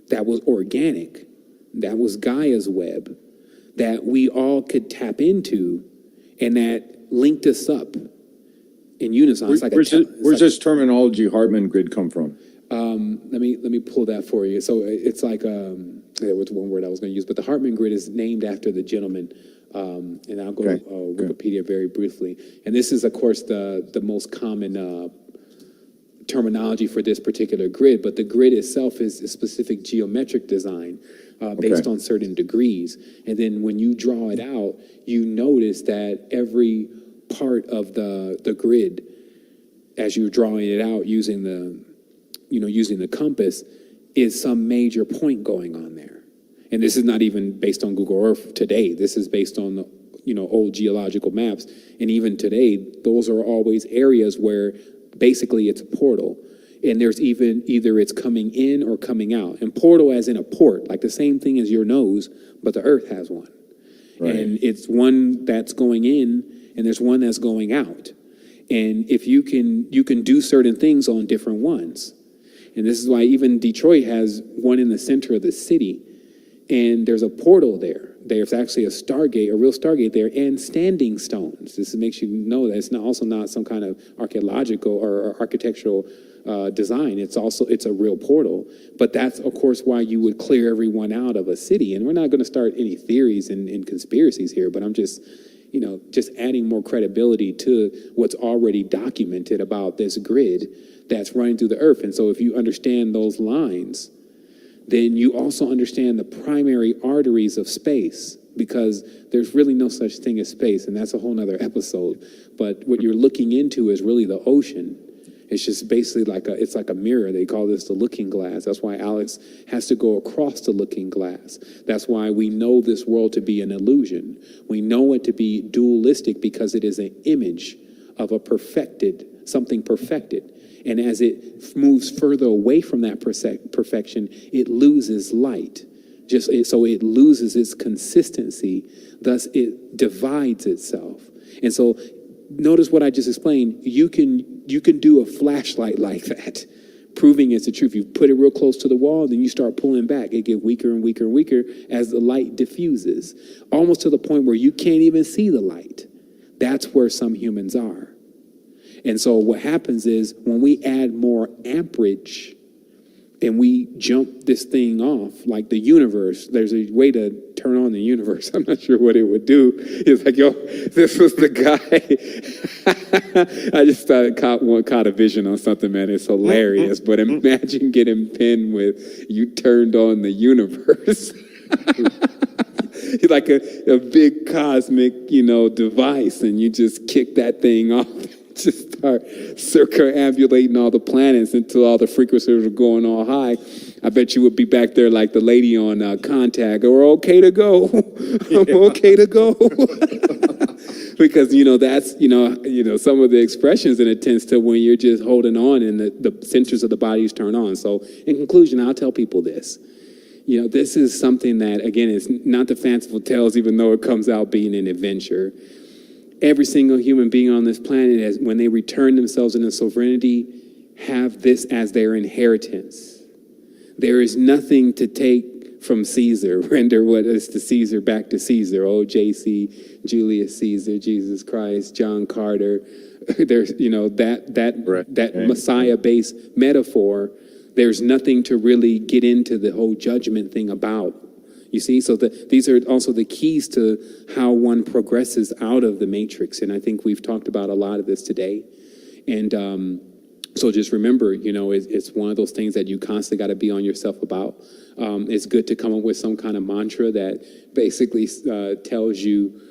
that was organic, that was Gaia's web, that we all could tap into, and that linked us up in unison. Where's this terminology Hartman grid come from? Let me pull that for you. So it's like there was one word I was going to use, but the Hartman grid is named after the gentleman. And I'll go to Wikipedia very briefly. And this is, of course, the most common terminology for this particular grid. But the grid itself is a specific geometric design based on certain degrees. And then when you draw it out, you notice that every part of the grid, as you're drawing it out using the compass, is some major point going on there. And this is not even based on Google Earth today. This is based on the old geological maps. And even today, those are always areas where basically it's a portal. And there's either it's coming in or coming out. And portal as in a port, like the same thing as your nose, but the Earth has one. Right. And it's one that's going in and there's one that's going out. And if you can do certain things on different ones. And this is why even Detroit has one in the center of the city. And there's a portal there. There's actually a Stargate, a real Stargate there, and standing stones. This makes you know that it's also not some kind of archaeological or architectural design. It's a real portal. But that's, of course, why you would clear everyone out of a city. And we're not going to start any theories and conspiracies here, but I'm just adding more credibility to what's already documented about this grid that's running through the Earth. And so if you understand those lines, then you also understand the primary arteries of space, because there's really no such thing as space, and that's a whole nother episode. But what you're looking into is really the ocean. It's just basically it's like a mirror. They call this the looking glass. That's why Alex has to go across the looking glass. That's why we know this world to be an illusion. We know it to be dualistic because it is an image of something perfected. And as it moves further away from that perfection, it loses light. So it loses its consistency, thus it divides itself. And so notice what I just explained. You can do a flashlight like that, proving it's the truth. You put it real close to the wall, then you start pulling back. It gets weaker and weaker and weaker as the light diffuses, almost to the point where you can't even see the light. That's where some humans are. And so what happens is when we add more amperage and we jump this thing off, like the universe, there's a way to turn on the universe. I'm not sure what it would do. It's like, yo, this was the guy. I just caught a vision on something, man. It's hilarious. But imagine getting pinned with, you turned on the universe. Like a big cosmic, device, and you just kick that thing off. Just start circumambulating all the planets until all the frequencies are going all high. I bet you would be back there like the lady on Contact. We're okay to go. I'm okay to go. Because, that's, some of the expressions, and it tends to when you're just holding on and the centers of the bodies turn on. So in conclusion, I'll tell people this. This is something that, again, is not the fanciful tales, even though it comes out being an adventure. Every single human being on this planet, when they return themselves into sovereignty, have this as their inheritance. There is nothing to take from Caesar. Render what is to Caesar back to Caesar. Oh, JC, Julius Caesar, Jesus Christ, John Carter. There's, that Messiah-based metaphor. There's nothing to really get into the whole judgment thing about. You see, so these are also the keys to how one progresses out of the matrix. And I think we've talked about a lot of this today. And so just remember, it's one of those things that you constantly got to be on yourself about. It's good to come up with some kind of mantra that basically tells you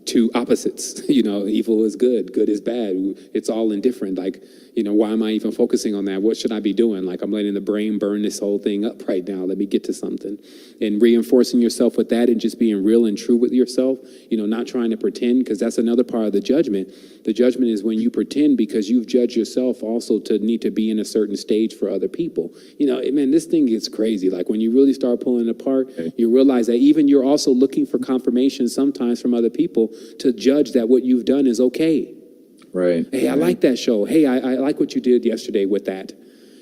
two opposites. Evil is good, good is bad. It's all indifferent. Like, why am I even focusing on that? What should I be doing? Like, I'm letting the brain burn this whole thing up right now. Let me get to something. And reinforcing yourself with that and just being real and true with yourself, not trying to pretend, because that's another part of the judgment. The judgment is when you pretend because you've judged yourself also to need to be in a certain stage for other people. Man, this thing gets crazy. Like, when you really start pulling it apart, you realize that even you're also looking for confirmation sometimes from other people to judge that what you've done is okay. Right. Hey, I like that show. Hey, I like what you did yesterday with that.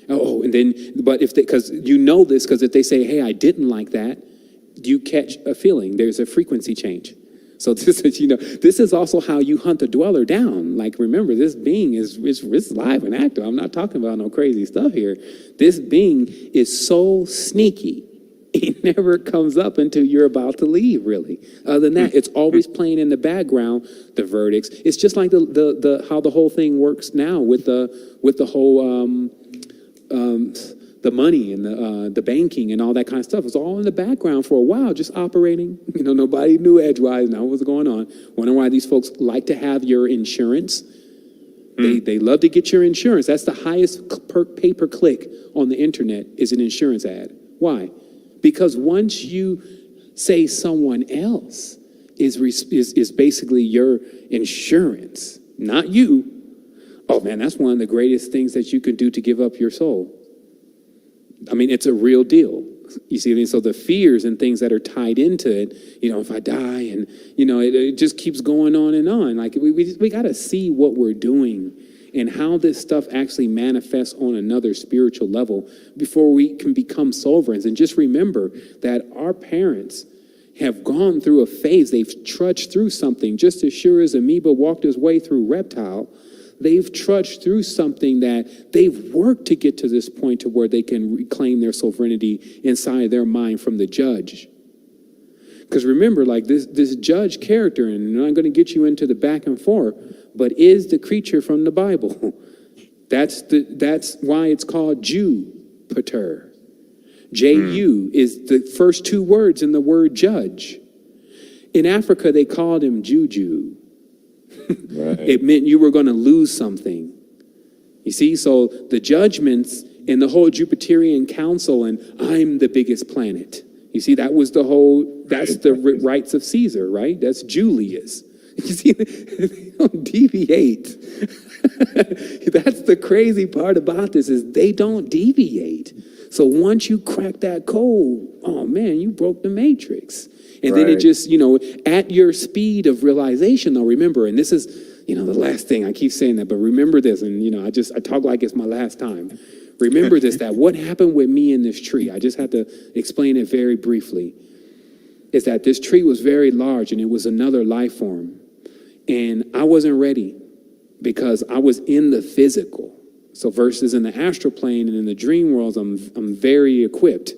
Oh, and then, but because if they say, hey, I didn't like that, you catch a feeling. There's a frequency change. So this is also how you hunt the dweller down. Like, remember, this being is live and active. I'm not talking about no crazy stuff here. This being is so sneaky. It never comes up until you're about to leave, really. Other than that, it's always playing in the background, the verdicts. It's just like the how the whole thing works now with the whole the money and the banking and all that kind of stuff. It's all in the background for a while, just operating. Nobody knew edgewise now what's going on. Wondering why these folks like to have your insurance. They love to get your insurance. That's the highest pay-per-click on the internet is an insurance ad. Why? Because once you say someone else is basically your insurance, not you, oh man, that's one of the greatest things that you can do to give up your soul. I mean, it's a real deal. You see what I mean? So the fears and things that are tied into it, if I die and, it just keeps going on and on. Like we got to see what we're doing and how this stuff actually manifests on another spiritual level before we can become sovereigns. And just remember that our parents have gone through a phase. They've trudged through something just as sure as amoeba walked his way through reptile. They've trudged through something that they've worked to get to this point to where they can reclaim their sovereignty inside their mind from the judge. Because remember, like this judge character, and I'm not going to get you into the back and forth, but is the creature from the Bible. That's why it's called Jupiter. J-U is the first two words in the word judge. In Africa, they called him Juju. Right. It meant you were going to lose something. You see, so the judgments and the whole Jupiterian council and I'm the biggest planet. You see, that's the rights of Caesar, right? That's Julius. You see, they don't deviate. That's the crazy part about this is they don't deviate. So once you crack that code, oh man, you broke the matrix. And then it just, at your speed of realization, though, remember, and this is, the last thing, I keep saying that, but remember this, and, I talk like it's my last time. Remember this, that what happened with me in this tree, I just have to explain it very briefly, is that this tree was very large and it was another life form. And I wasn't ready because I was in the physical. So versus in the astral plane and in the dream worlds, I'm very equipped.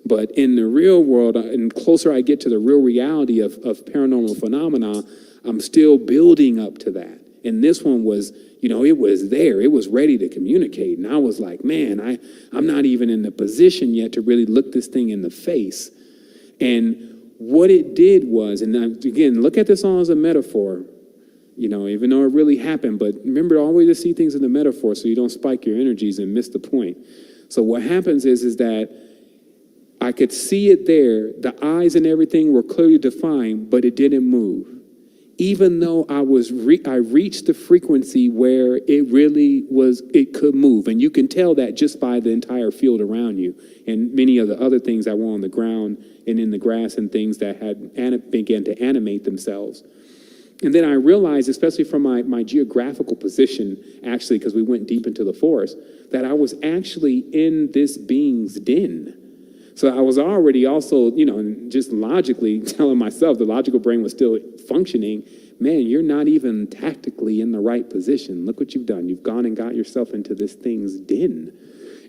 But in the real world, and closer I get to the real reality of paranormal phenomena, I'm still building up to that. And this one was, it was there. It was ready to communicate. And I was like, man, I'm not even in the position yet to really look this thing in the face. And what it did was, and again, look at this all as a metaphor, even though it really happened. But remember always to see things in the metaphor so you don't spike your energies and miss the point. So what happens is that I could see it there. The eyes and everything were clearly defined, but it didn't move. Even though I reached the frequency where it could move. And you can tell that just by the entire field around you and many of the other things that were on the ground and in the grass and things that had began to animate themselves. And then I realized, especially from my geographical position, actually, because we went deep into the forest, that I was actually in this being's den. So I was already also, just logically telling myself, the logical brain was still functioning. Man, you're not even tactically in the right position. Look what you've done. You've gone and got yourself into this thing's den.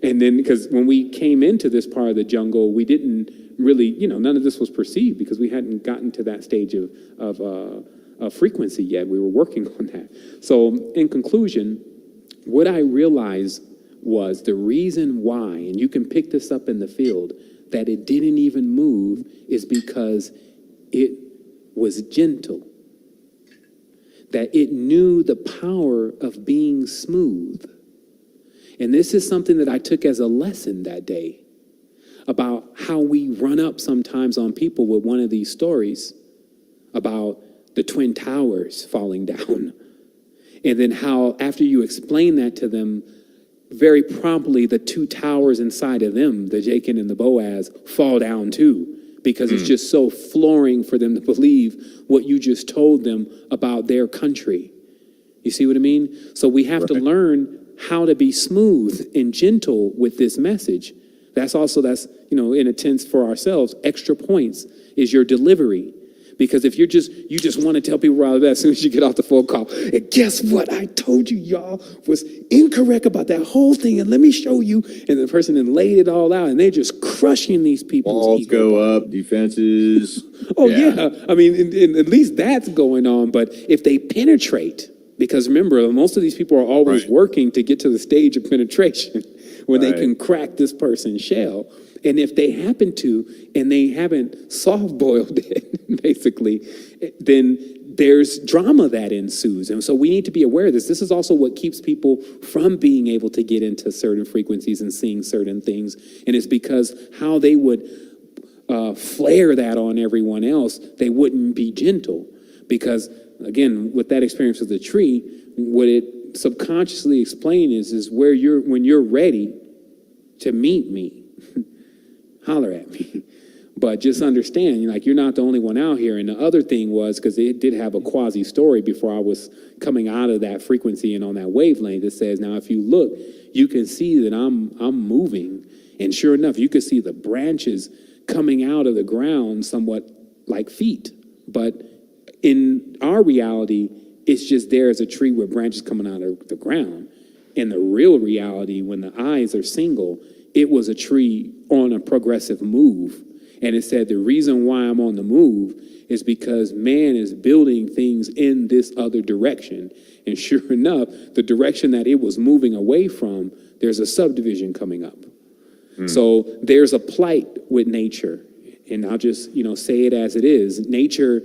And then, because when we came into this part of the jungle, we didn't really, none of this was perceived because we hadn't gotten to that stage of frequency yet. We were working on that. So in conclusion, what I realized was the reason why, and you can pick this up in the field, that it didn't even move is because it was gentle. That it knew the power of being smooth. And this is something that I took as a lesson that day about how we run up sometimes on people with one of these stories about the Twin Towers falling down. And then how after you explain that to them, very promptly the two towers inside of them, the Jachin and the Boaz, fall down too, because it's just so flooring for them to believe what you just told them about their country. You see what I mean? So we have to learn how to be smooth and gentle with this message. That's, in a sense for ourselves, extra points is your delivery. Because if you just want to tell people right as soon as you get off the phone call, and guess what? I told you y'all was incorrect about that whole thing, and let me show you. And the person then laid it all out, and they're just crushing these people's walls ego. go up, defenses. Yeah. I mean, and at least that's going on. But if they penetrate, because remember, most of these people are always working to get to the stage of penetration where they can crack this person's shell. And if they happen to, and they haven't soft-boiled it, basically, then there's drama that ensues. And so we need to be aware of this. This is also what keeps people from being able to get into certain frequencies and seeing certain things. And it's because how they would flare that on everyone else, they wouldn't be gentle. Because, again, with that experience of the tree, what it subconsciously explained is where when you're ready to meet me, holler at me. But just understand, you're not the only one out here. And the other thing was, because it did have a quasi story before I was coming out of that frequency and on that wavelength that says, now, if you look, you can see that I'm moving. And sure enough, you could see the branches coming out of the ground somewhat like feet. But in our reality, it's just there as a tree with branches coming out of the ground. In the real reality, when the eyes are single, it was a tree on a progressive move. And it said the reason why I'm on the move is because man is building things in this other direction. And sure enough, the direction that it was moving away from, there's a subdivision coming up. So there's a plight with nature. And I'll just, say it as it is. Nature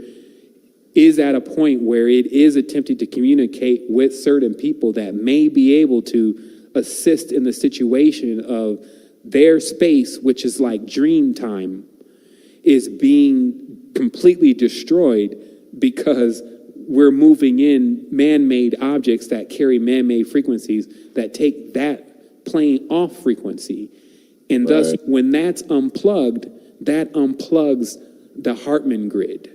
is at a point where it is attempting to communicate with certain people that may be able to assist in the situation of their space, which is like dream time, is being completely destroyed because we're moving in man-made objects that carry man-made frequencies that take that plane off frequency. And thus, when that's unplugged, that unplugs the Hartman grid,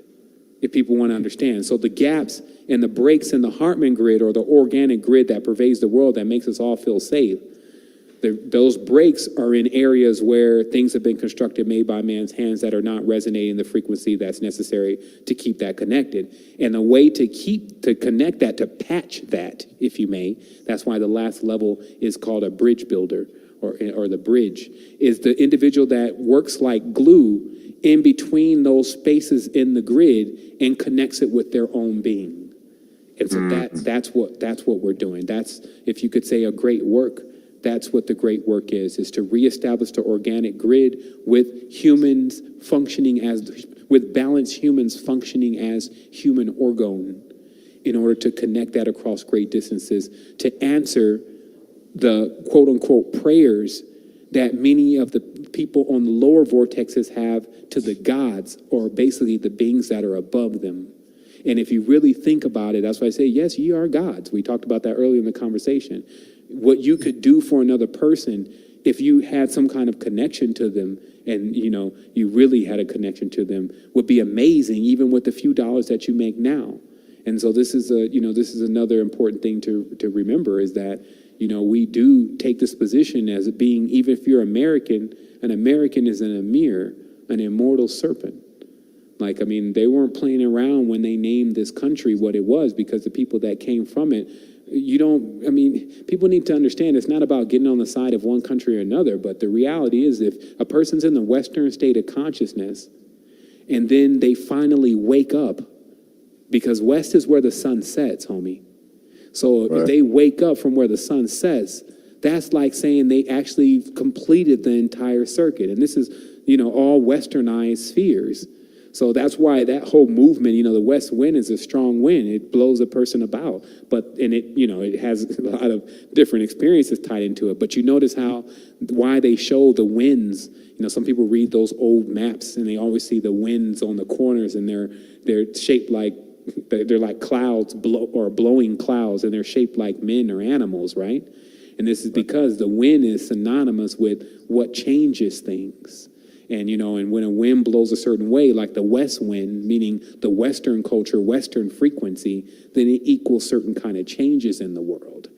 if people want to understand. So the gaps and the breaks in the Hartman grid, or the organic grid that pervades the world that makes us all feel safe, those breaks are in areas where things have been constructed, made by man's hands, that are not resonating the frequency that's necessary to keep that connected. And the way to connect that, to patch that, if you may, that's why the last level is called a bridge builder, or the bridge, is the individual that works like glue in between those spaces in the grid and connects it with their own being. And so that's what we're doing. That's, if you could say, a great work. That's what the great work is to reestablish the organic grid with humans functioning with balanced humans functioning as human orgone, in order to connect that across great distances, to answer the quote unquote prayers that many of the people on the lower vortexes have to the gods, or basically the beings that are above them. And if you really think about it, that's why I say, yes, ye are gods. We talked about that earlier in the conversation. What you could do for another person, if you had some kind of connection to them, and you really had a connection to them, would be amazing, even with the few dollars that you make now. And so this is another important thing to remember, is that we do take this position as being, even if you're American, an American is an emir, an immortal serpent. They weren't playing around when they named this country what it was, because the people that came from it, people need to understand, it's not about getting on the side of one country or another, but the reality is, if a person's in the Western state of consciousness and then they finally wake up, because West is where the sun sets, homie. So if they wake up from where the sun sets, that's like saying they actually completed the entire circuit. And this is, all westernized spheres. So that's why that whole movement, the west wind is a strong wind. It blows a person about, it has a lot of different experiences tied into it. But you notice why they show the winds. Some people read those old maps and they always see the winds on the corners, and they're shaped like, they're like clouds, blowing clouds, and they're shaped like men or animals, right? And this is because the wind is synonymous with what changes things. And, and when a wind blows a certain way, like the west wind, meaning the Western culture, Western frequency, then it equals certain kind of changes in the world.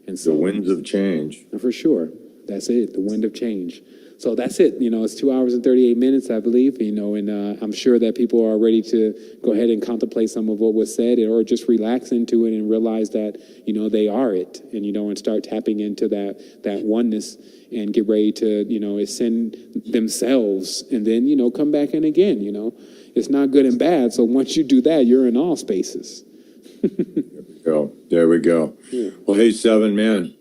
And so, the winds of change. For sure. That's it, the wind of change. So that's it. It's 2 hours and 38 minutes, I believe, and I'm sure that people are ready to go ahead and contemplate some of what was said, or just relax into it and realize that, they are it, and start tapping into that oneness, and get ready to, ascend themselves, and then, come back in again. It's not good and bad. So once you do that, you're in all spaces. There we go. Yeah. Well, hey, Seven, man.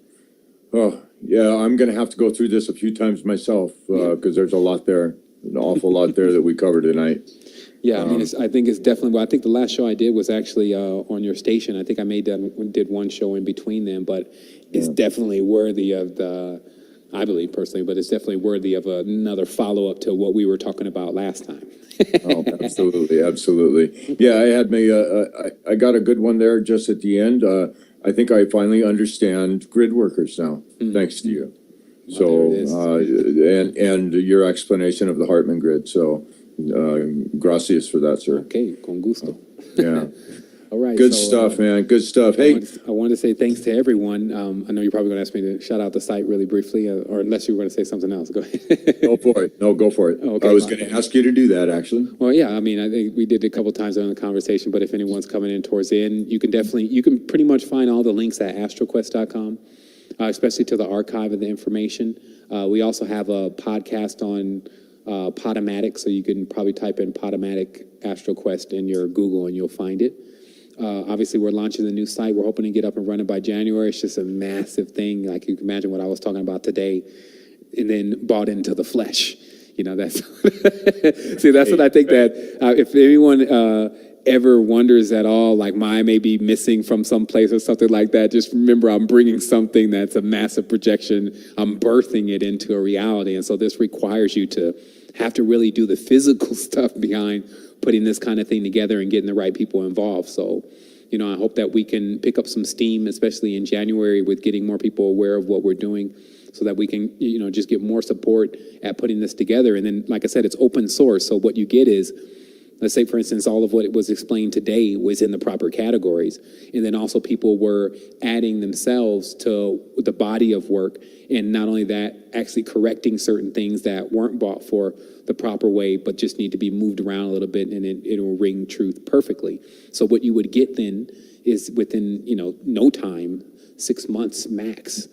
Oh, yeah, I'm going to have to go through this a few times myself, because there's a lot there, an awful lot there that we covered tonight. Yeah, I think it's definitely, well, I think the last show I did was actually on your station. I think I did one show in between them, but it's definitely worthy of I believe personally, but it's definitely worthy of another follow-up to what we were talking about last time. Oh, absolutely, absolutely. Yeah, I got a good one there just at the end. I think I finally understand grid workers now, thanks to you. So, and your explanation of the Hartman grid. So, gracias for that, sir. Okay, con gusto. Yeah. All right. Good stuff, man. Good stuff. Hey, I wanted to say thanks to everyone. I know you're probably going to ask me to shout out the site really briefly, or unless you were going to say something else. Go ahead. Go for it. No, go for it. Oh, okay, I was going to ask you to do that, actually. Well, yeah. I think we did it a couple times during the conversation, but if anyone's coming in towards the end, you can pretty much find all the links at astroquest.com, especially to the archive of the information. We also have a podcast on Podomatic, so you can probably type in Podomatic AstroQuest in your Google and you'll find it. Obviously, we're launching the new site. We're hoping to get up and running by January. It's just a massive thing. Like you can imagine what I was talking about today, and then bought into the flesh. That's see, that's what I think that if anyone ever wonders at all, like mine may be missing from some place or something like that, just remember I'm bringing something that's a massive projection. I'm birthing it into a reality. And so this requires you to have to really do the physical stuff behind putting this kind of thing together and getting the right people involved. So you know, I hope that we can pick up some steam, especially in January, with getting more people aware of what we're doing, so that we can, you know, just get more support at putting this together. And then, like I said, it's open source. So what you get is, let's say, for instance, all of what was explained today was in the proper categories. And then also people were adding themselves to the body of work. And not only that, actually correcting certain things that weren't bought for the proper way, but just need to be moved around a little bit, and it'll ring truth perfectly. So what you would get then is, within, you know, no time, 6 months max,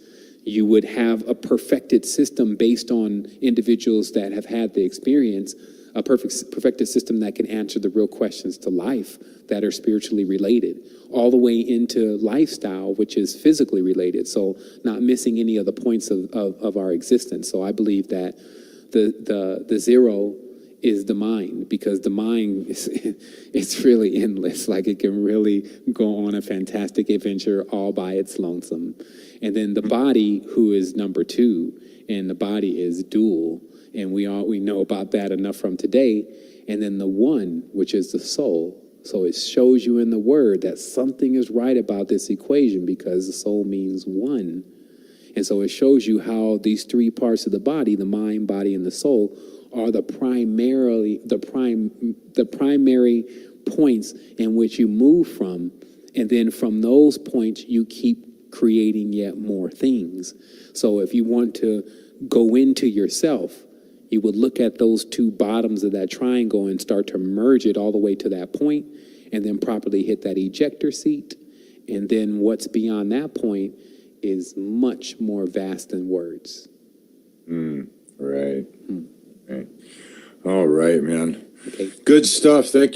you would have a perfected system based on individuals that have had the experience, a perfected system that can answer the real questions to life that are spiritually related, all the way into lifestyle, which is physically related. So not missing any of the points of our existence. So I believe that the zero is the mind, because the mind is, it's really endless. Like, it can really go on a fantastic adventure all by its lonesome. And then the body, who is number 2, and the body is dual. And we know about that enough from today. And then the one, which is the soul. So it shows you in the word that something is right about this equation, because the soul means one. And so it shows you how these 3 parts of the body, the mind, body, and the soul, are the primary points in which you move from. And then from those points, you keep creating yet more things. So if you want to go into yourself, you would look at those 2 bottoms of that triangle and start to merge it all the way to that point, and then properly hit that ejector seat. And then what's beyond that point is much more vast than words. Right. Right. All right, man. Okay. Good stuff. Thank you.